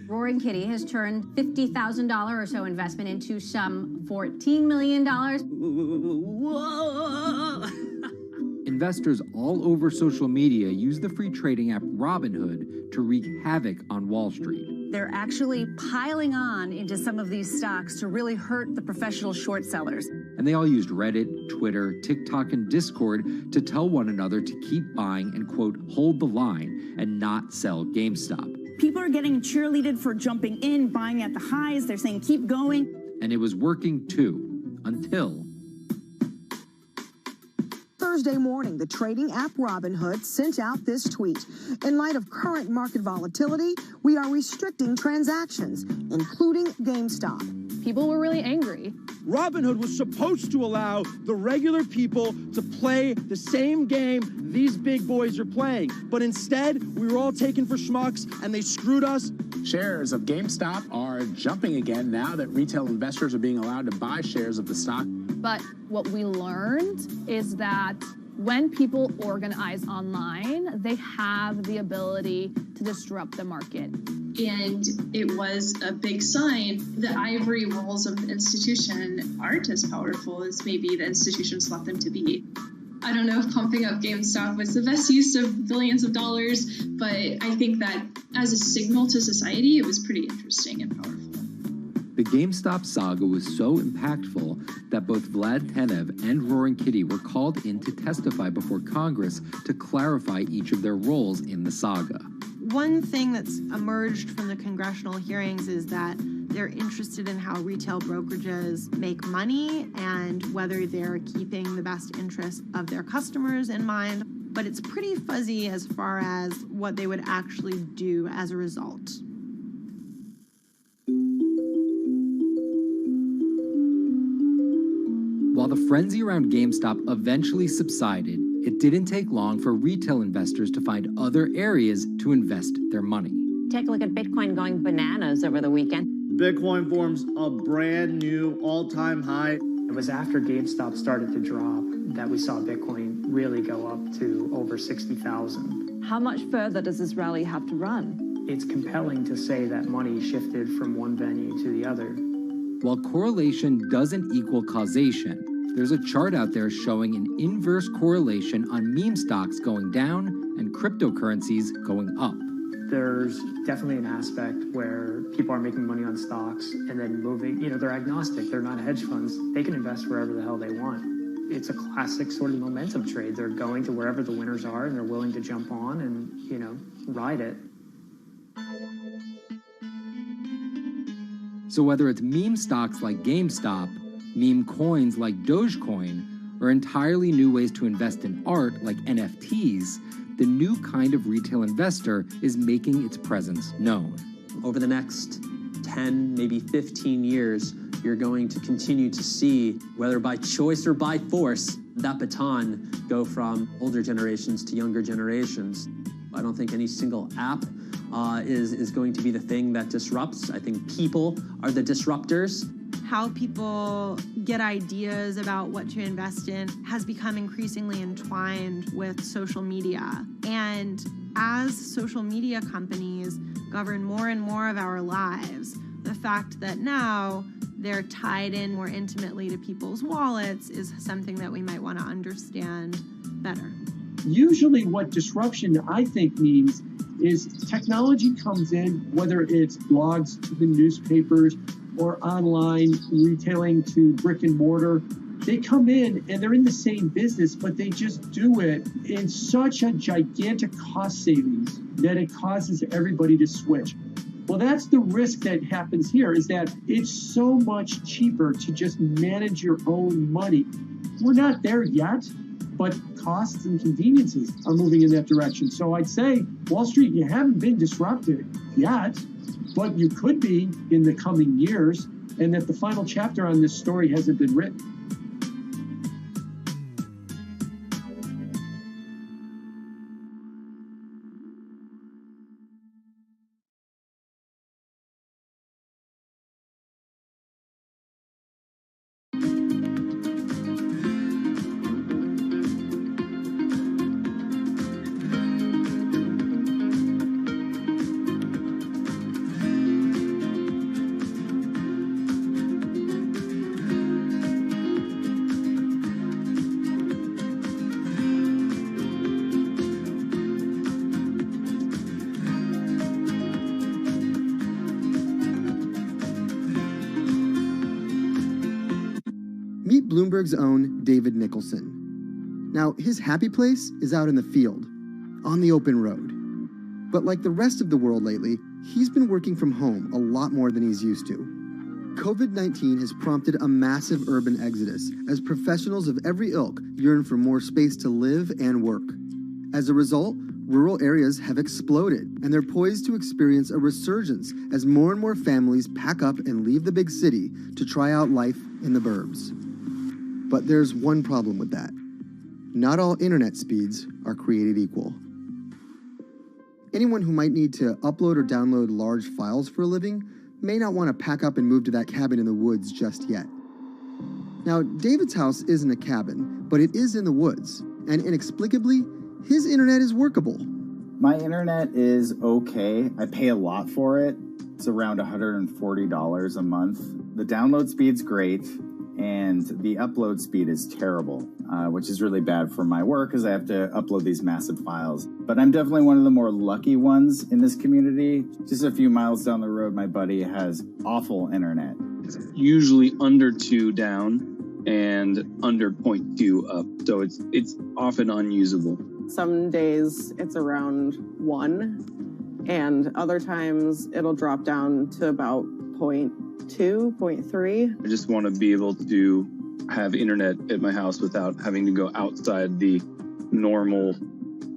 Roaring Kitty has turned $50,000 or so investment into some $14 million. Whoa! Investors all over social media use the free trading app Robinhood to wreak havoc on Wall Street. They're actually piling on into some of these stocks to really hurt the professional short sellers. And they all used Reddit, Twitter, TikTok, and Discord to tell one another to keep buying and, quote, hold the line and not sell GameStop. People are getting cheerleaded for jumping in, buying at the highs. They're saying, keep going. And it was working too, until Thursday morning, the trading app Robinhood sent out this tweet. In light of current market volatility, we are restricting transactions, including GameStop. People were really angry. Robinhood was supposed to allow the regular people to play the same game these big boys are playing. But instead, we were all taken for schmucks, and they screwed us. Shares of GameStop are jumping again now that retail investors are being allowed to buy shares of the stock. But what we learned is that when people organize online, they have the ability to disrupt the market. And it was a big sign the ivory walls of the institution aren't as powerful as maybe the institutions thought them to be. I don't know if pumping up GameStop was the best use of billions of dollars, but I think that as a signal to society, it was pretty interesting and powerful. The GameStop saga was so impactful that both Vlad Tenev and Roaring Kitty were called in to testify before Congress to clarify each of their roles in the saga. One thing that's emerged from the congressional hearings is that they're interested in how retail brokerages make money and whether they're keeping the best interests of their customers in mind, but it's pretty fuzzy as far as what they would actually do as a result. While the frenzy around GameStop eventually subsided, it didn't take long for retail investors to find other areas to invest their money. Take a look at Bitcoin going bananas over the weekend. Bitcoin forms a brand new all-time high. It was after GameStop started to drop that we saw Bitcoin really go up to over 60,000. How much further does this rally have to run? It's compelling to say that money shifted from one venue to the other. While correlation doesn't equal causation, there's a chart out there showing an inverse correlation on meme stocks going down and cryptocurrencies going up. There's definitely an aspect where people are making money on stocks and then moving, they're agnostic, they're not hedge funds. They can invest wherever the hell they want. It's a classic sort of momentum trade. They're going to wherever the winners are and they're willing to jump on and, ride it. So whether it's meme stocks like GameStop, meme coins like Dogecoin, or entirely new ways to invest in art like NFTs, the new kind of retail investor is making its presence known. Over the next 10, maybe 15 years, you're going to continue to see, whether by choice or by force, that baton go from older generations to younger generations. I don't think any single app is going to be the thing that disrupts. I think people are the disruptors. How people get ideas about what to invest in has become increasingly entwined with social media. And as social media companies govern more and more of our lives, the fact that now they're tied in more intimately to people's wallets is something that we might want to understand better. Usually what disruption, I think, means is technology comes in, whether it's blogs to the newspapers or online retailing to brick and mortar. They come in and they're in the same business, but they just do it in such a gigantic cost savings that it causes everybody to switch. Well, that's the risk that happens here, is that it's so much cheaper to just manage your own money. We're not there yet, but costs and conveniences are moving in that direction. So I'd say, Wall Street, you haven't been disrupted yet, but you could be in the coming years, and that the final chapter on this story hasn't been written. Meet Bloomberg's own David Nicholson. Now, his happy place is out in the field, on the open road. But like the rest of the world lately, he's been working from home a lot more than he's used to. COVID-19 has prompted a massive urban exodus as professionals of every ilk yearn for more space to live and work. As a result, rural areas have exploded, and they're poised to experience a resurgence as more and more families pack up and leave the big city to try out life in the burbs. But there's one problem with that. Not all internet speeds are created equal. Anyone who might need to upload or download large files for a living may not want to pack up and move to that cabin in the woods just yet. Now, David's house isn't a cabin, but it is in the woods, and inexplicably, his internet is workable. My internet is okay. I pay a lot for it. It's around $140 a month. The download speed's great, and the upload speed is terrible, which is really bad for my work because I have to upload these massive files. But I'm definitely one of the more lucky ones in this community. Just a few miles down the road, my buddy has awful internet. It's usually under 2 down and under 0.2 up, so it's often unusable. Some days it's around 1, and other times it'll drop down to about 0.2, 0.3. I just want to be able to have internet at my house without having to go outside the normal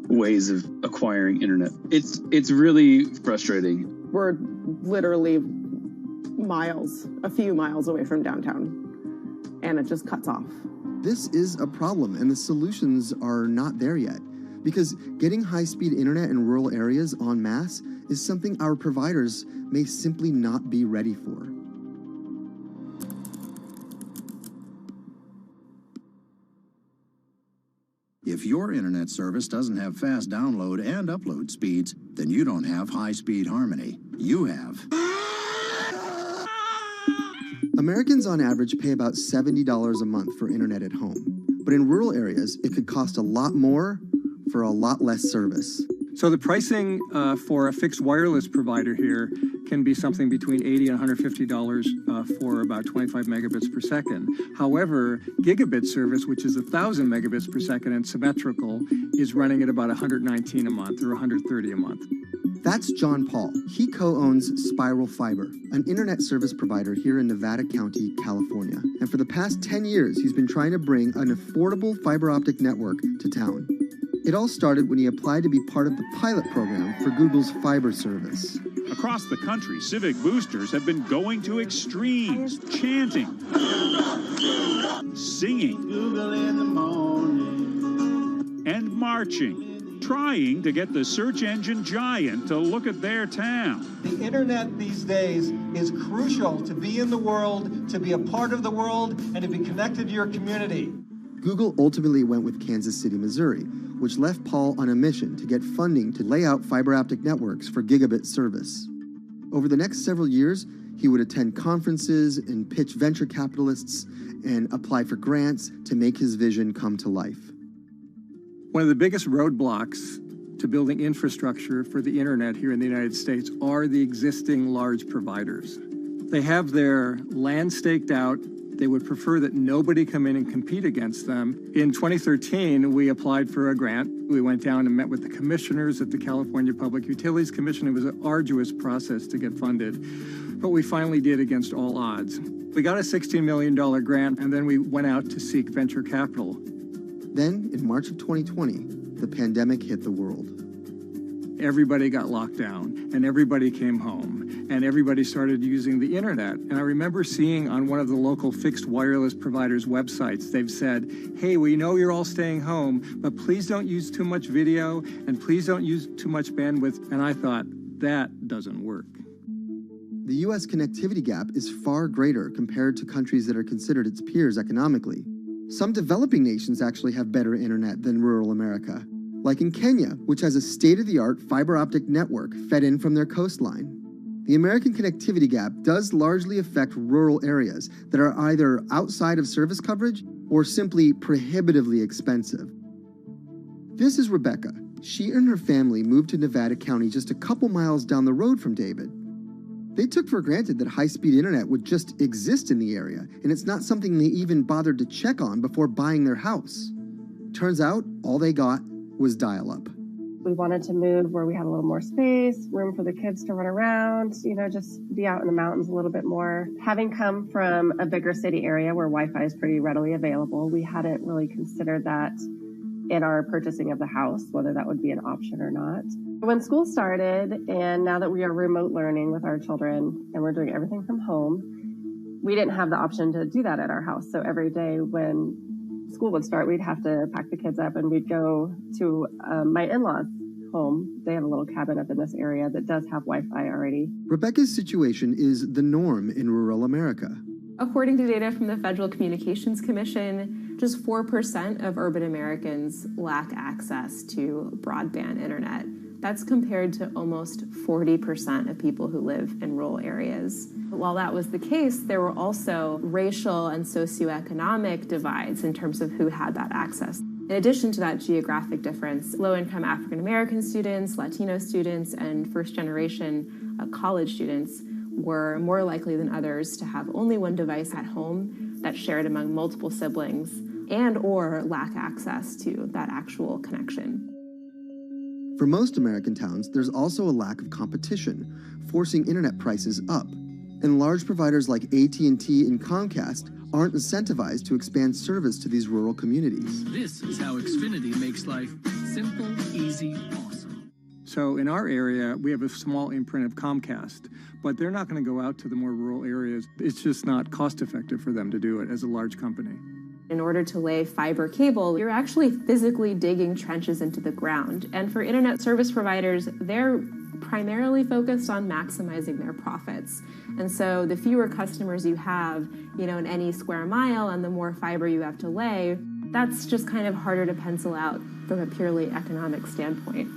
ways of acquiring internet. It's really frustrating. We're literally a few miles away from downtown, and it just cuts off. This is a problem, and the solutions are not there yet, because getting high-speed internet in rural areas en masse is something our providers may simply not be ready for. If your internet service doesn't have fast download and upload speeds, then you don't have high-speed harmony. You have. Americans on average pay about $70 a month for internet at home. But in rural areas, it could cost a lot more for a lot less service. So the pricing for a fixed wireless provider here can be something between $80 and $150 for about 25 megabits per second. However, gigabit service, which is 1,000 megabits per second and symmetrical, is running at about $119 a month or $130 a month. That's John Paul. He co-owns Spiral Fiber, an internet service provider here in Nevada County, California. And for the past 10 years, he's been trying to bring an affordable fiber optic network to town. It all started when he applied to be part of the pilot program for Google's fiber service. Across the country, civic boosters have been going to extremes, chanting, singing, Google in the morning, and marching, trying to get the search engine giant to look at their town. The internet these days is crucial to be in the world, to be a part of the world, and to be connected to your community. Google ultimately went with Kansas City, Missouri, which left Paul on a mission to get funding to lay out fiber optic networks for gigabit service. Over the next several years, he would attend conferences and pitch venture capitalists and apply for grants to make his vision come to life. One of the biggest roadblocks to building infrastructure for the internet here in the United States are the existing large providers. They have their land staked out. They would prefer that nobody come in and compete against them. In 2013, we applied for a grant. We went down and met with the commissioners at the California Public Utilities Commission. It was an arduous process to get funded, but we finally did against all odds. We got a $16 million grant, and then we went out to seek venture capital. Then, in March of 2020, the pandemic hit the world. Everybody got locked down, and everybody came home, and everybody started using the internet. And I remember seeing on one of the local fixed wireless providers' websites, they've said, hey, we know you're all staying home, but please don't use too much video, and please don't use too much bandwidth. And I thought, that doesn't work. The U.S. connectivity gap is far greater compared to countries that are considered its peers economically. Some developing nations actually have better internet than rural America, like in Kenya, which has a state-of-the-art fiber optic network fed in from their coastline. The American connectivity gap does largely affect rural areas that are either outside of service coverage or simply prohibitively expensive. This is Rebecca. She and her family moved to Nevada County just a couple miles down the road from David. They took for granted that high-speed internet would just exist in the area, and it's not something they even bothered to check on before buying their house. Turns out, all they got was dial-up. We wanted to move where we had a little more space, room for the kids to run around, just be out in the mountains a little bit more. Having come from a bigger city area where Wi-Fi is pretty readily available, we hadn't really considered that in our purchasing of the house, whether that would be an option or not. When school started, and now that we are remote learning with our children and we're doing everything from home, we didn't have the option to do that at our house. So every day when school would start, we'd have to pack the kids up and we'd go to my in-laws' home. They have a little cabin up in this area that does have Wi-Fi already. Rebecca's situation is the norm in rural America. According to data from the Federal Communications Commission, just 4% of urban Americans lack access to broadband internet. That's compared to almost 40% of people who live in rural areas. While that was the case, there were also racial and socioeconomic divides in terms of who had that access. In addition to that geographic difference, low-income African American students, Latino students, and first-generation college students were more likely than others to have only one device at home that's shared among multiple siblings and or lack access to that actual connection. For most American towns, there's also a lack of competition, forcing internet prices up. And large providers like AT&T and Comcast aren't incentivized to expand service to these rural communities. This is how Xfinity makes life simple, easy, awesome. So in our area, we have a small imprint of Comcast, but they're not going to go out to the more rural areas. It's just not cost effective for them to do it as a large company. In order to lay fiber cable, you're actually physically digging trenches into the ground. And for internet service providers, they're primarily focused on maximizing their profits. And so the fewer customers you have, in any square mile and the more fiber you have to lay, that's just kind of harder to pencil out from a purely economic standpoint.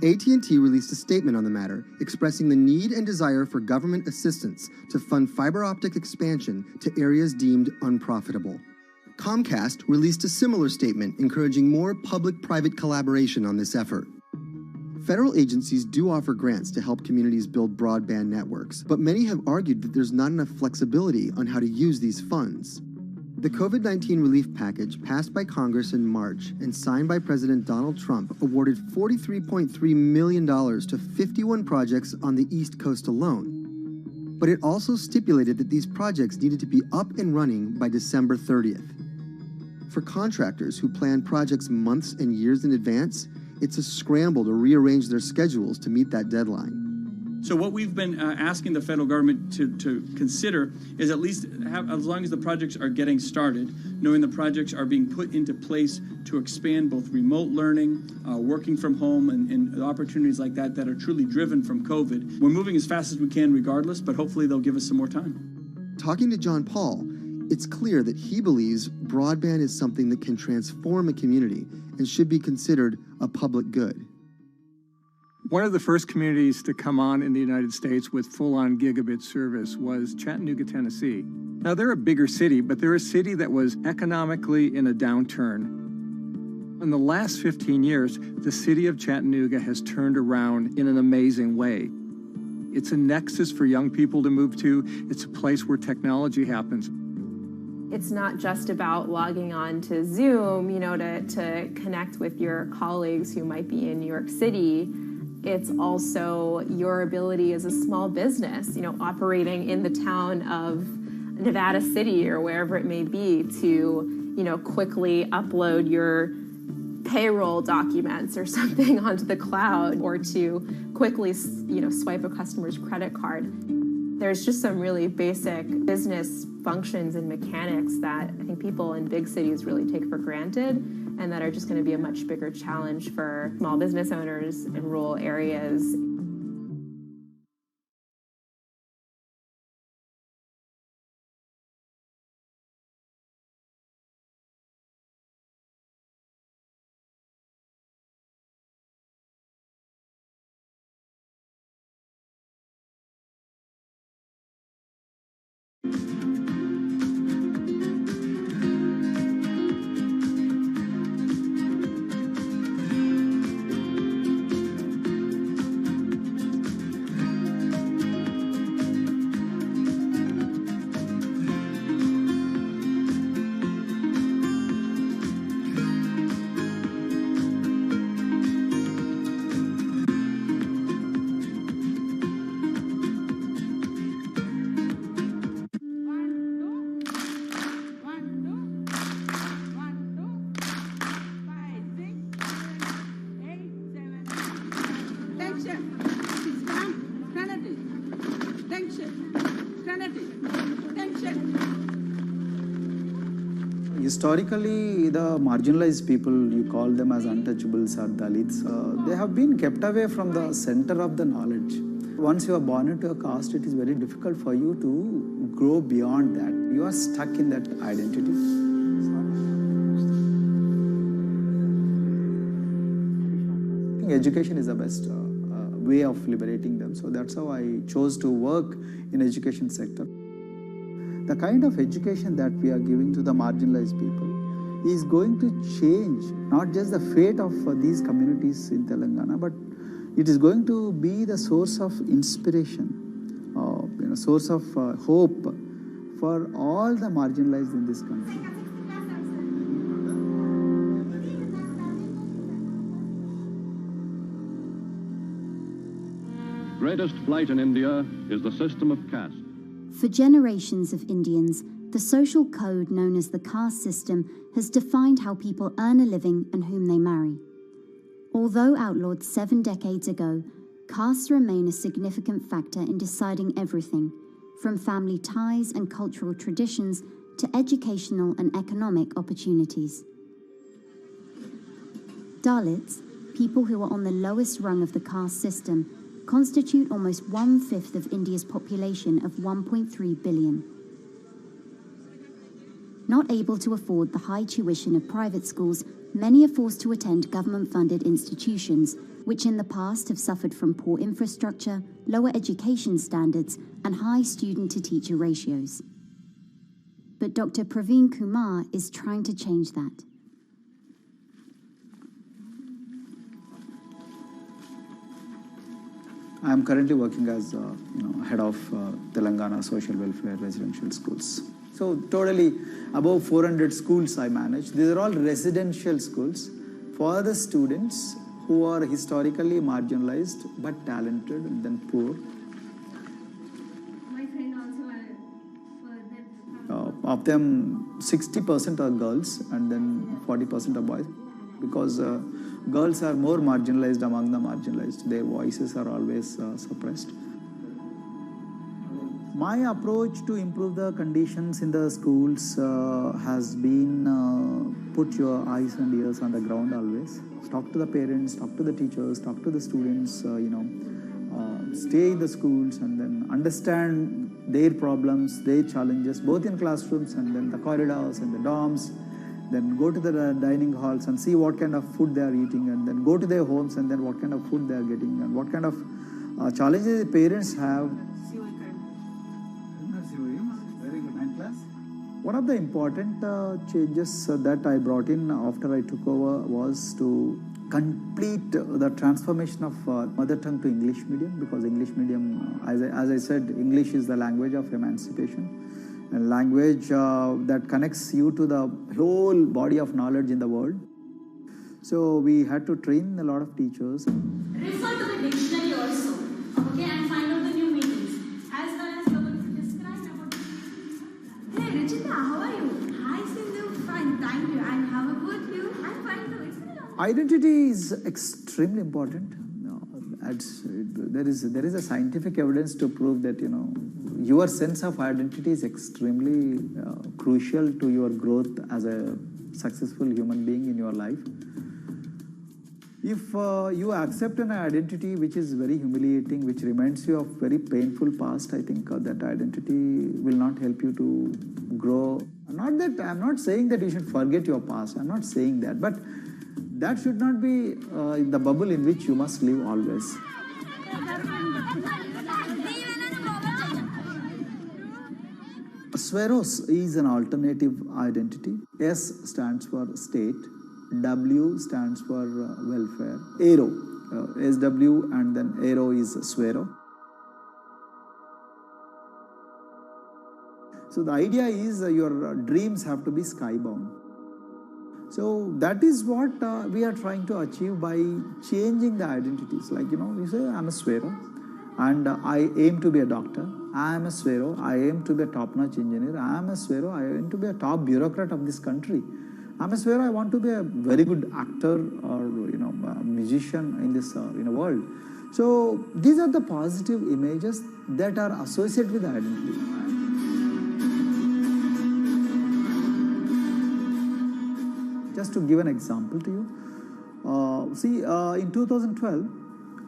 AT&T released a statement on the matter, expressing the need and desire for government assistance to fund fiber optic expansion to areas deemed unprofitable. Comcast released a similar statement encouraging more public-private collaboration on this effort. Federal agencies do offer grants to help communities build broadband networks, but many have argued that there's not enough flexibility on how to use these funds. The COVID-19 relief package passed by Congress in March and signed by President Donald Trump awarded $43.3 million to 51 projects on the East Coast alone. But it also stipulated that these projects needed to be up and running by December 30th. For contractors who plan projects months and years in advance, it's a scramble to rearrange their schedules to meet that deadline. So what we've been asking the federal government to consider is at least have, as long as the projects are getting started, knowing the projects are being put into place to expand both remote learning, working from home, and opportunities like that that are truly driven from COVID. We're moving as fast as we can regardless, but hopefully they'll give us some more time. Talking to John Paul, it's clear that he believes broadband is something that can transform a community and should be considered a public good. One of the first communities to come on in the United States with full-on gigabit service was Chattanooga, Tennessee. Now, they're a bigger city, but they're a city that was economically in a downturn. In the last 15 years, the city of Chattanooga has turned around in an amazing way. It's a nexus for young people to move to. It's a place where technology happens. It's not just about logging on to Zoom, to connect with your colleagues who might be in New York City. It's also your ability as a small business, operating in the town of Nevada City or wherever it may be to, quickly upload your payroll documents or something onto the cloud, or to quickly, swipe a customer's credit card. There's just some really basic business functions and mechanics that I think people in big cities really take for granted, and that are just going to be a much bigger challenge for small business owners in rural areas. Historically, the marginalized people, you call them as untouchables or Dalits, they have been kept away from the center of the knowledge. Once you are born into a caste, it is very difficult for you to grow beyond that. You are stuck in that identity. I think education is the best way of liberating them. So that's how I chose to work in education sector. The kind of education that we are giving to the marginalized people is going to change not just the fate of these communities in Telangana, but it is going to be the source of inspiration, source of hope for all the marginalized in this country. Greatest flight in India is the system of caste. For generations of Indians, the social code known as the caste system has defined how people earn a living and whom they marry. Although outlawed 7 decades ago, castes remain a significant factor in deciding everything, from family ties and cultural traditions to educational and economic opportunities. Dalits, people who are on the lowest rung of the caste system, constitute almost 1/5 of India's population of 1.3 billion. Not able to afford the high tuition of private schools, many are forced to attend government-funded institutions, which in the past have suffered from poor infrastructure, lower education standards, and high student-to-teacher ratios. But Dr. Praveen Kumar is trying to change that. I am currently working as head of Telangana Social Welfare Residential Schools. So totally above 400 schools I manage. These are all residential schools for the students who are historically marginalized but talented and then poor. My friend also Of them, 60% are girls and then 40% are boys, because girls are more marginalized among the marginalized. Their voices are always suppressed. My approach to improve the conditions in the schools has been put your eyes and ears on the ground always. Talk to the parents, talk to the teachers, talk to the students, stay in the schools and then understand their problems, their challenges, both in classrooms and then the corridors and the dorms. Then go to the dining halls and see what kind of food they are eating, and then go to their homes and then what kind of food they are getting and what kind of challenges the parents have. One of the important changes that I brought in after I took over was to complete the transformation of mother tongue to English medium, because English medium, as I said, English is the language of emancipation. A language that connects you to the whole body of knowledge in the world. So we had to train a lot of teachers. Refer to the dictionary also, okay, and find out the new meanings. As well as you're going to describe about. Hey, Richita, how are you? Hi, Sindhu. Fine, thank you. And how about you? I'm fine too. It's been a long time. Identity is extremely important. There is a scientific evidence to prove that your sense of identity is extremely crucial to your growth as a successful human being in your life. If you accept an identity which is very humiliating, which reminds you of very painful past, I think that identity will not help you to grow. I'm not saying that you should forget your past. I'm not saying that, but that should not be the bubble in which you must live always. Sweros is an alternative identity. S stands for state, W stands for welfare, Aero, SW and then Aero is Swero. So the idea is your dreams have to be skybound. So that is what we are trying to achieve by changing the identities. Like, you say, I'm a Swero and I aim to be a doctor. I am a Swero. I aim to be a top-notch engineer. I am a Swero. I aim to be a top bureaucrat of this country. I'm a Swero. I want to be a very good actor or a musician in this world. So these are the positive images that are associated with the identity. Just to give an example to you, in 2012,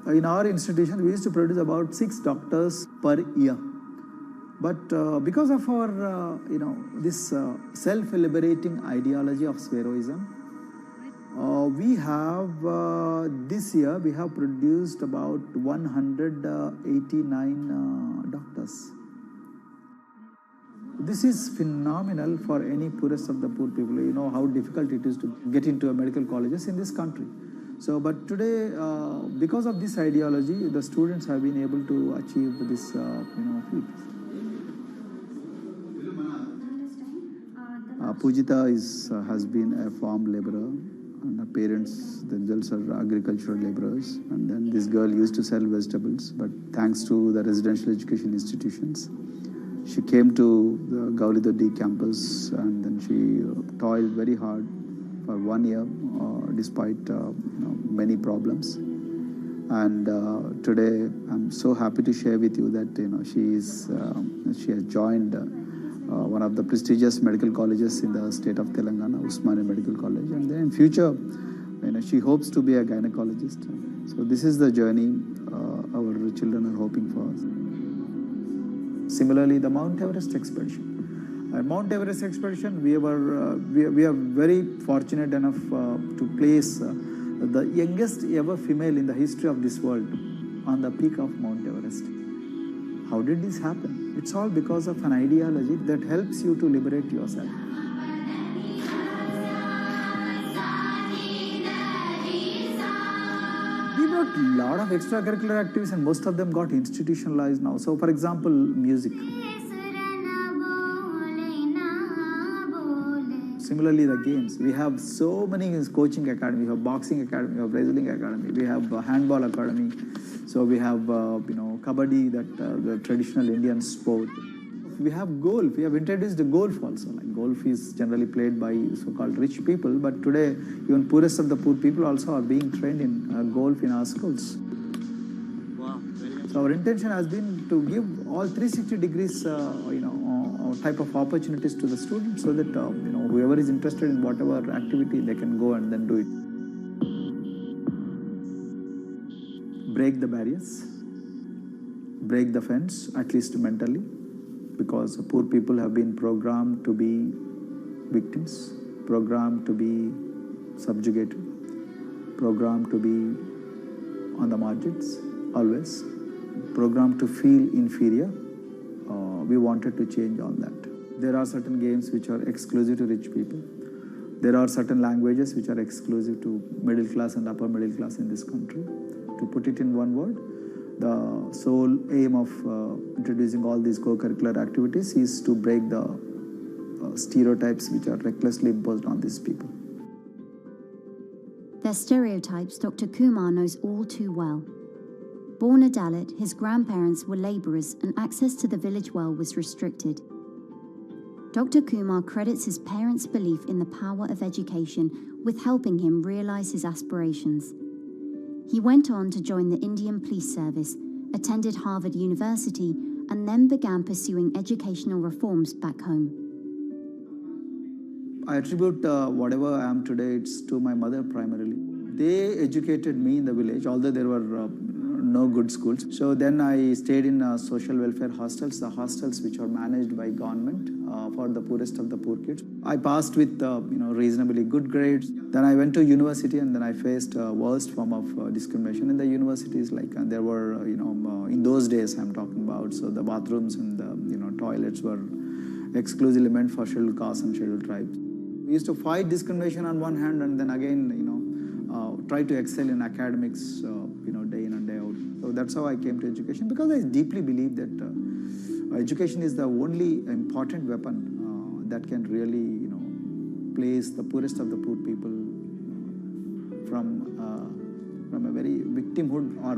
in our institution, we used to produce about 6 doctors per year. But because of our, this self-liberating ideology of Sveroism, we have, this year, we have produced about 189 doctors. This is phenomenal for any poorest of the poor people. You know how difficult it is to get into medical colleges in this country. So, but today, because of this ideology, the students have been able to achieve this, feat. Pujita has been a farm laborer, and her parents themselves are agricultural laborers. And then this girl used to sell vegetables, but thanks to the residential education institutions, she came to the Gauli Doddi campus, and then she toiled very hard for 1 year, despite many problems. And today, I'm so happy to share with you that she has joined one of the prestigious medical colleges in the state of Telangana, Usmania Medical College, and then in future, she hopes to be a gynecologist. So this is the journey our children are hoping for. Similarly, the Mount Everest expedition. At Mount Everest expedition, we are very fortunate enough to place the youngest ever female in the history of this world on the peak of Mount Everest. How did this happen? It's all because of an ideology that helps you to liberate yourself. We brought a lot of extracurricular activities and most of them got institutionalized now. So for example, music. Similarly, the games. We have so many coaching academy. We have boxing academy, we have wrestling academy, we have handball academy. So we have, kabaddi, the traditional Indian sport. We have golf. We have introduced the golf also. Like golf is generally played by so-called rich people, but today even poorest of the poor people also are being trained in golf in our schools. Wow, very So our intention has been to give all 360 degrees, type of opportunities to the students, so that whoever is interested in whatever activity, they can go and then do it. Break the barriers, break the fence, at least mentally, because poor people have been programmed to be victims, programmed to be subjugated, programmed to be on the margins, always, programmed to feel inferior. We wanted to change all that. There are certain games which are exclusive to rich people. There are certain languages which are exclusive to middle class and upper middle class in this country. To put it in one word, the sole aim of introducing all these co-curricular activities is to break the stereotypes which are recklessly imposed on these people. Their stereotypes Dr. Kumar knows all too well. Born a Dalit, his grandparents were labourers and access to the village well was restricted. Dr. Kumar credits his parents' belief in the power of education with helping him realise his aspirations. He went on to join the Indian Police Service, attended Harvard University, and then began pursuing educational reforms back home. I attribute whatever I am today, it's to my mother primarily. They educated me in the village, although there were no good schools. So then I stayed in social welfare hostels, the hostels which are managed by government for the poorest of the poor kids. I passed with reasonably good grades. Then I went to university, and then I faced worst form of discrimination in the universities. Like there were, in those days I'm talking about, so the bathrooms and the toilets were exclusively meant for scheduled castes and scheduled tribes. We used to fight discrimination on one hand, and then again, try to excel in academics, day in and day out. So that's how I came to education, because I deeply believe that education is the only important weapon that can really, place the poorest of the poor people from a very victimhood or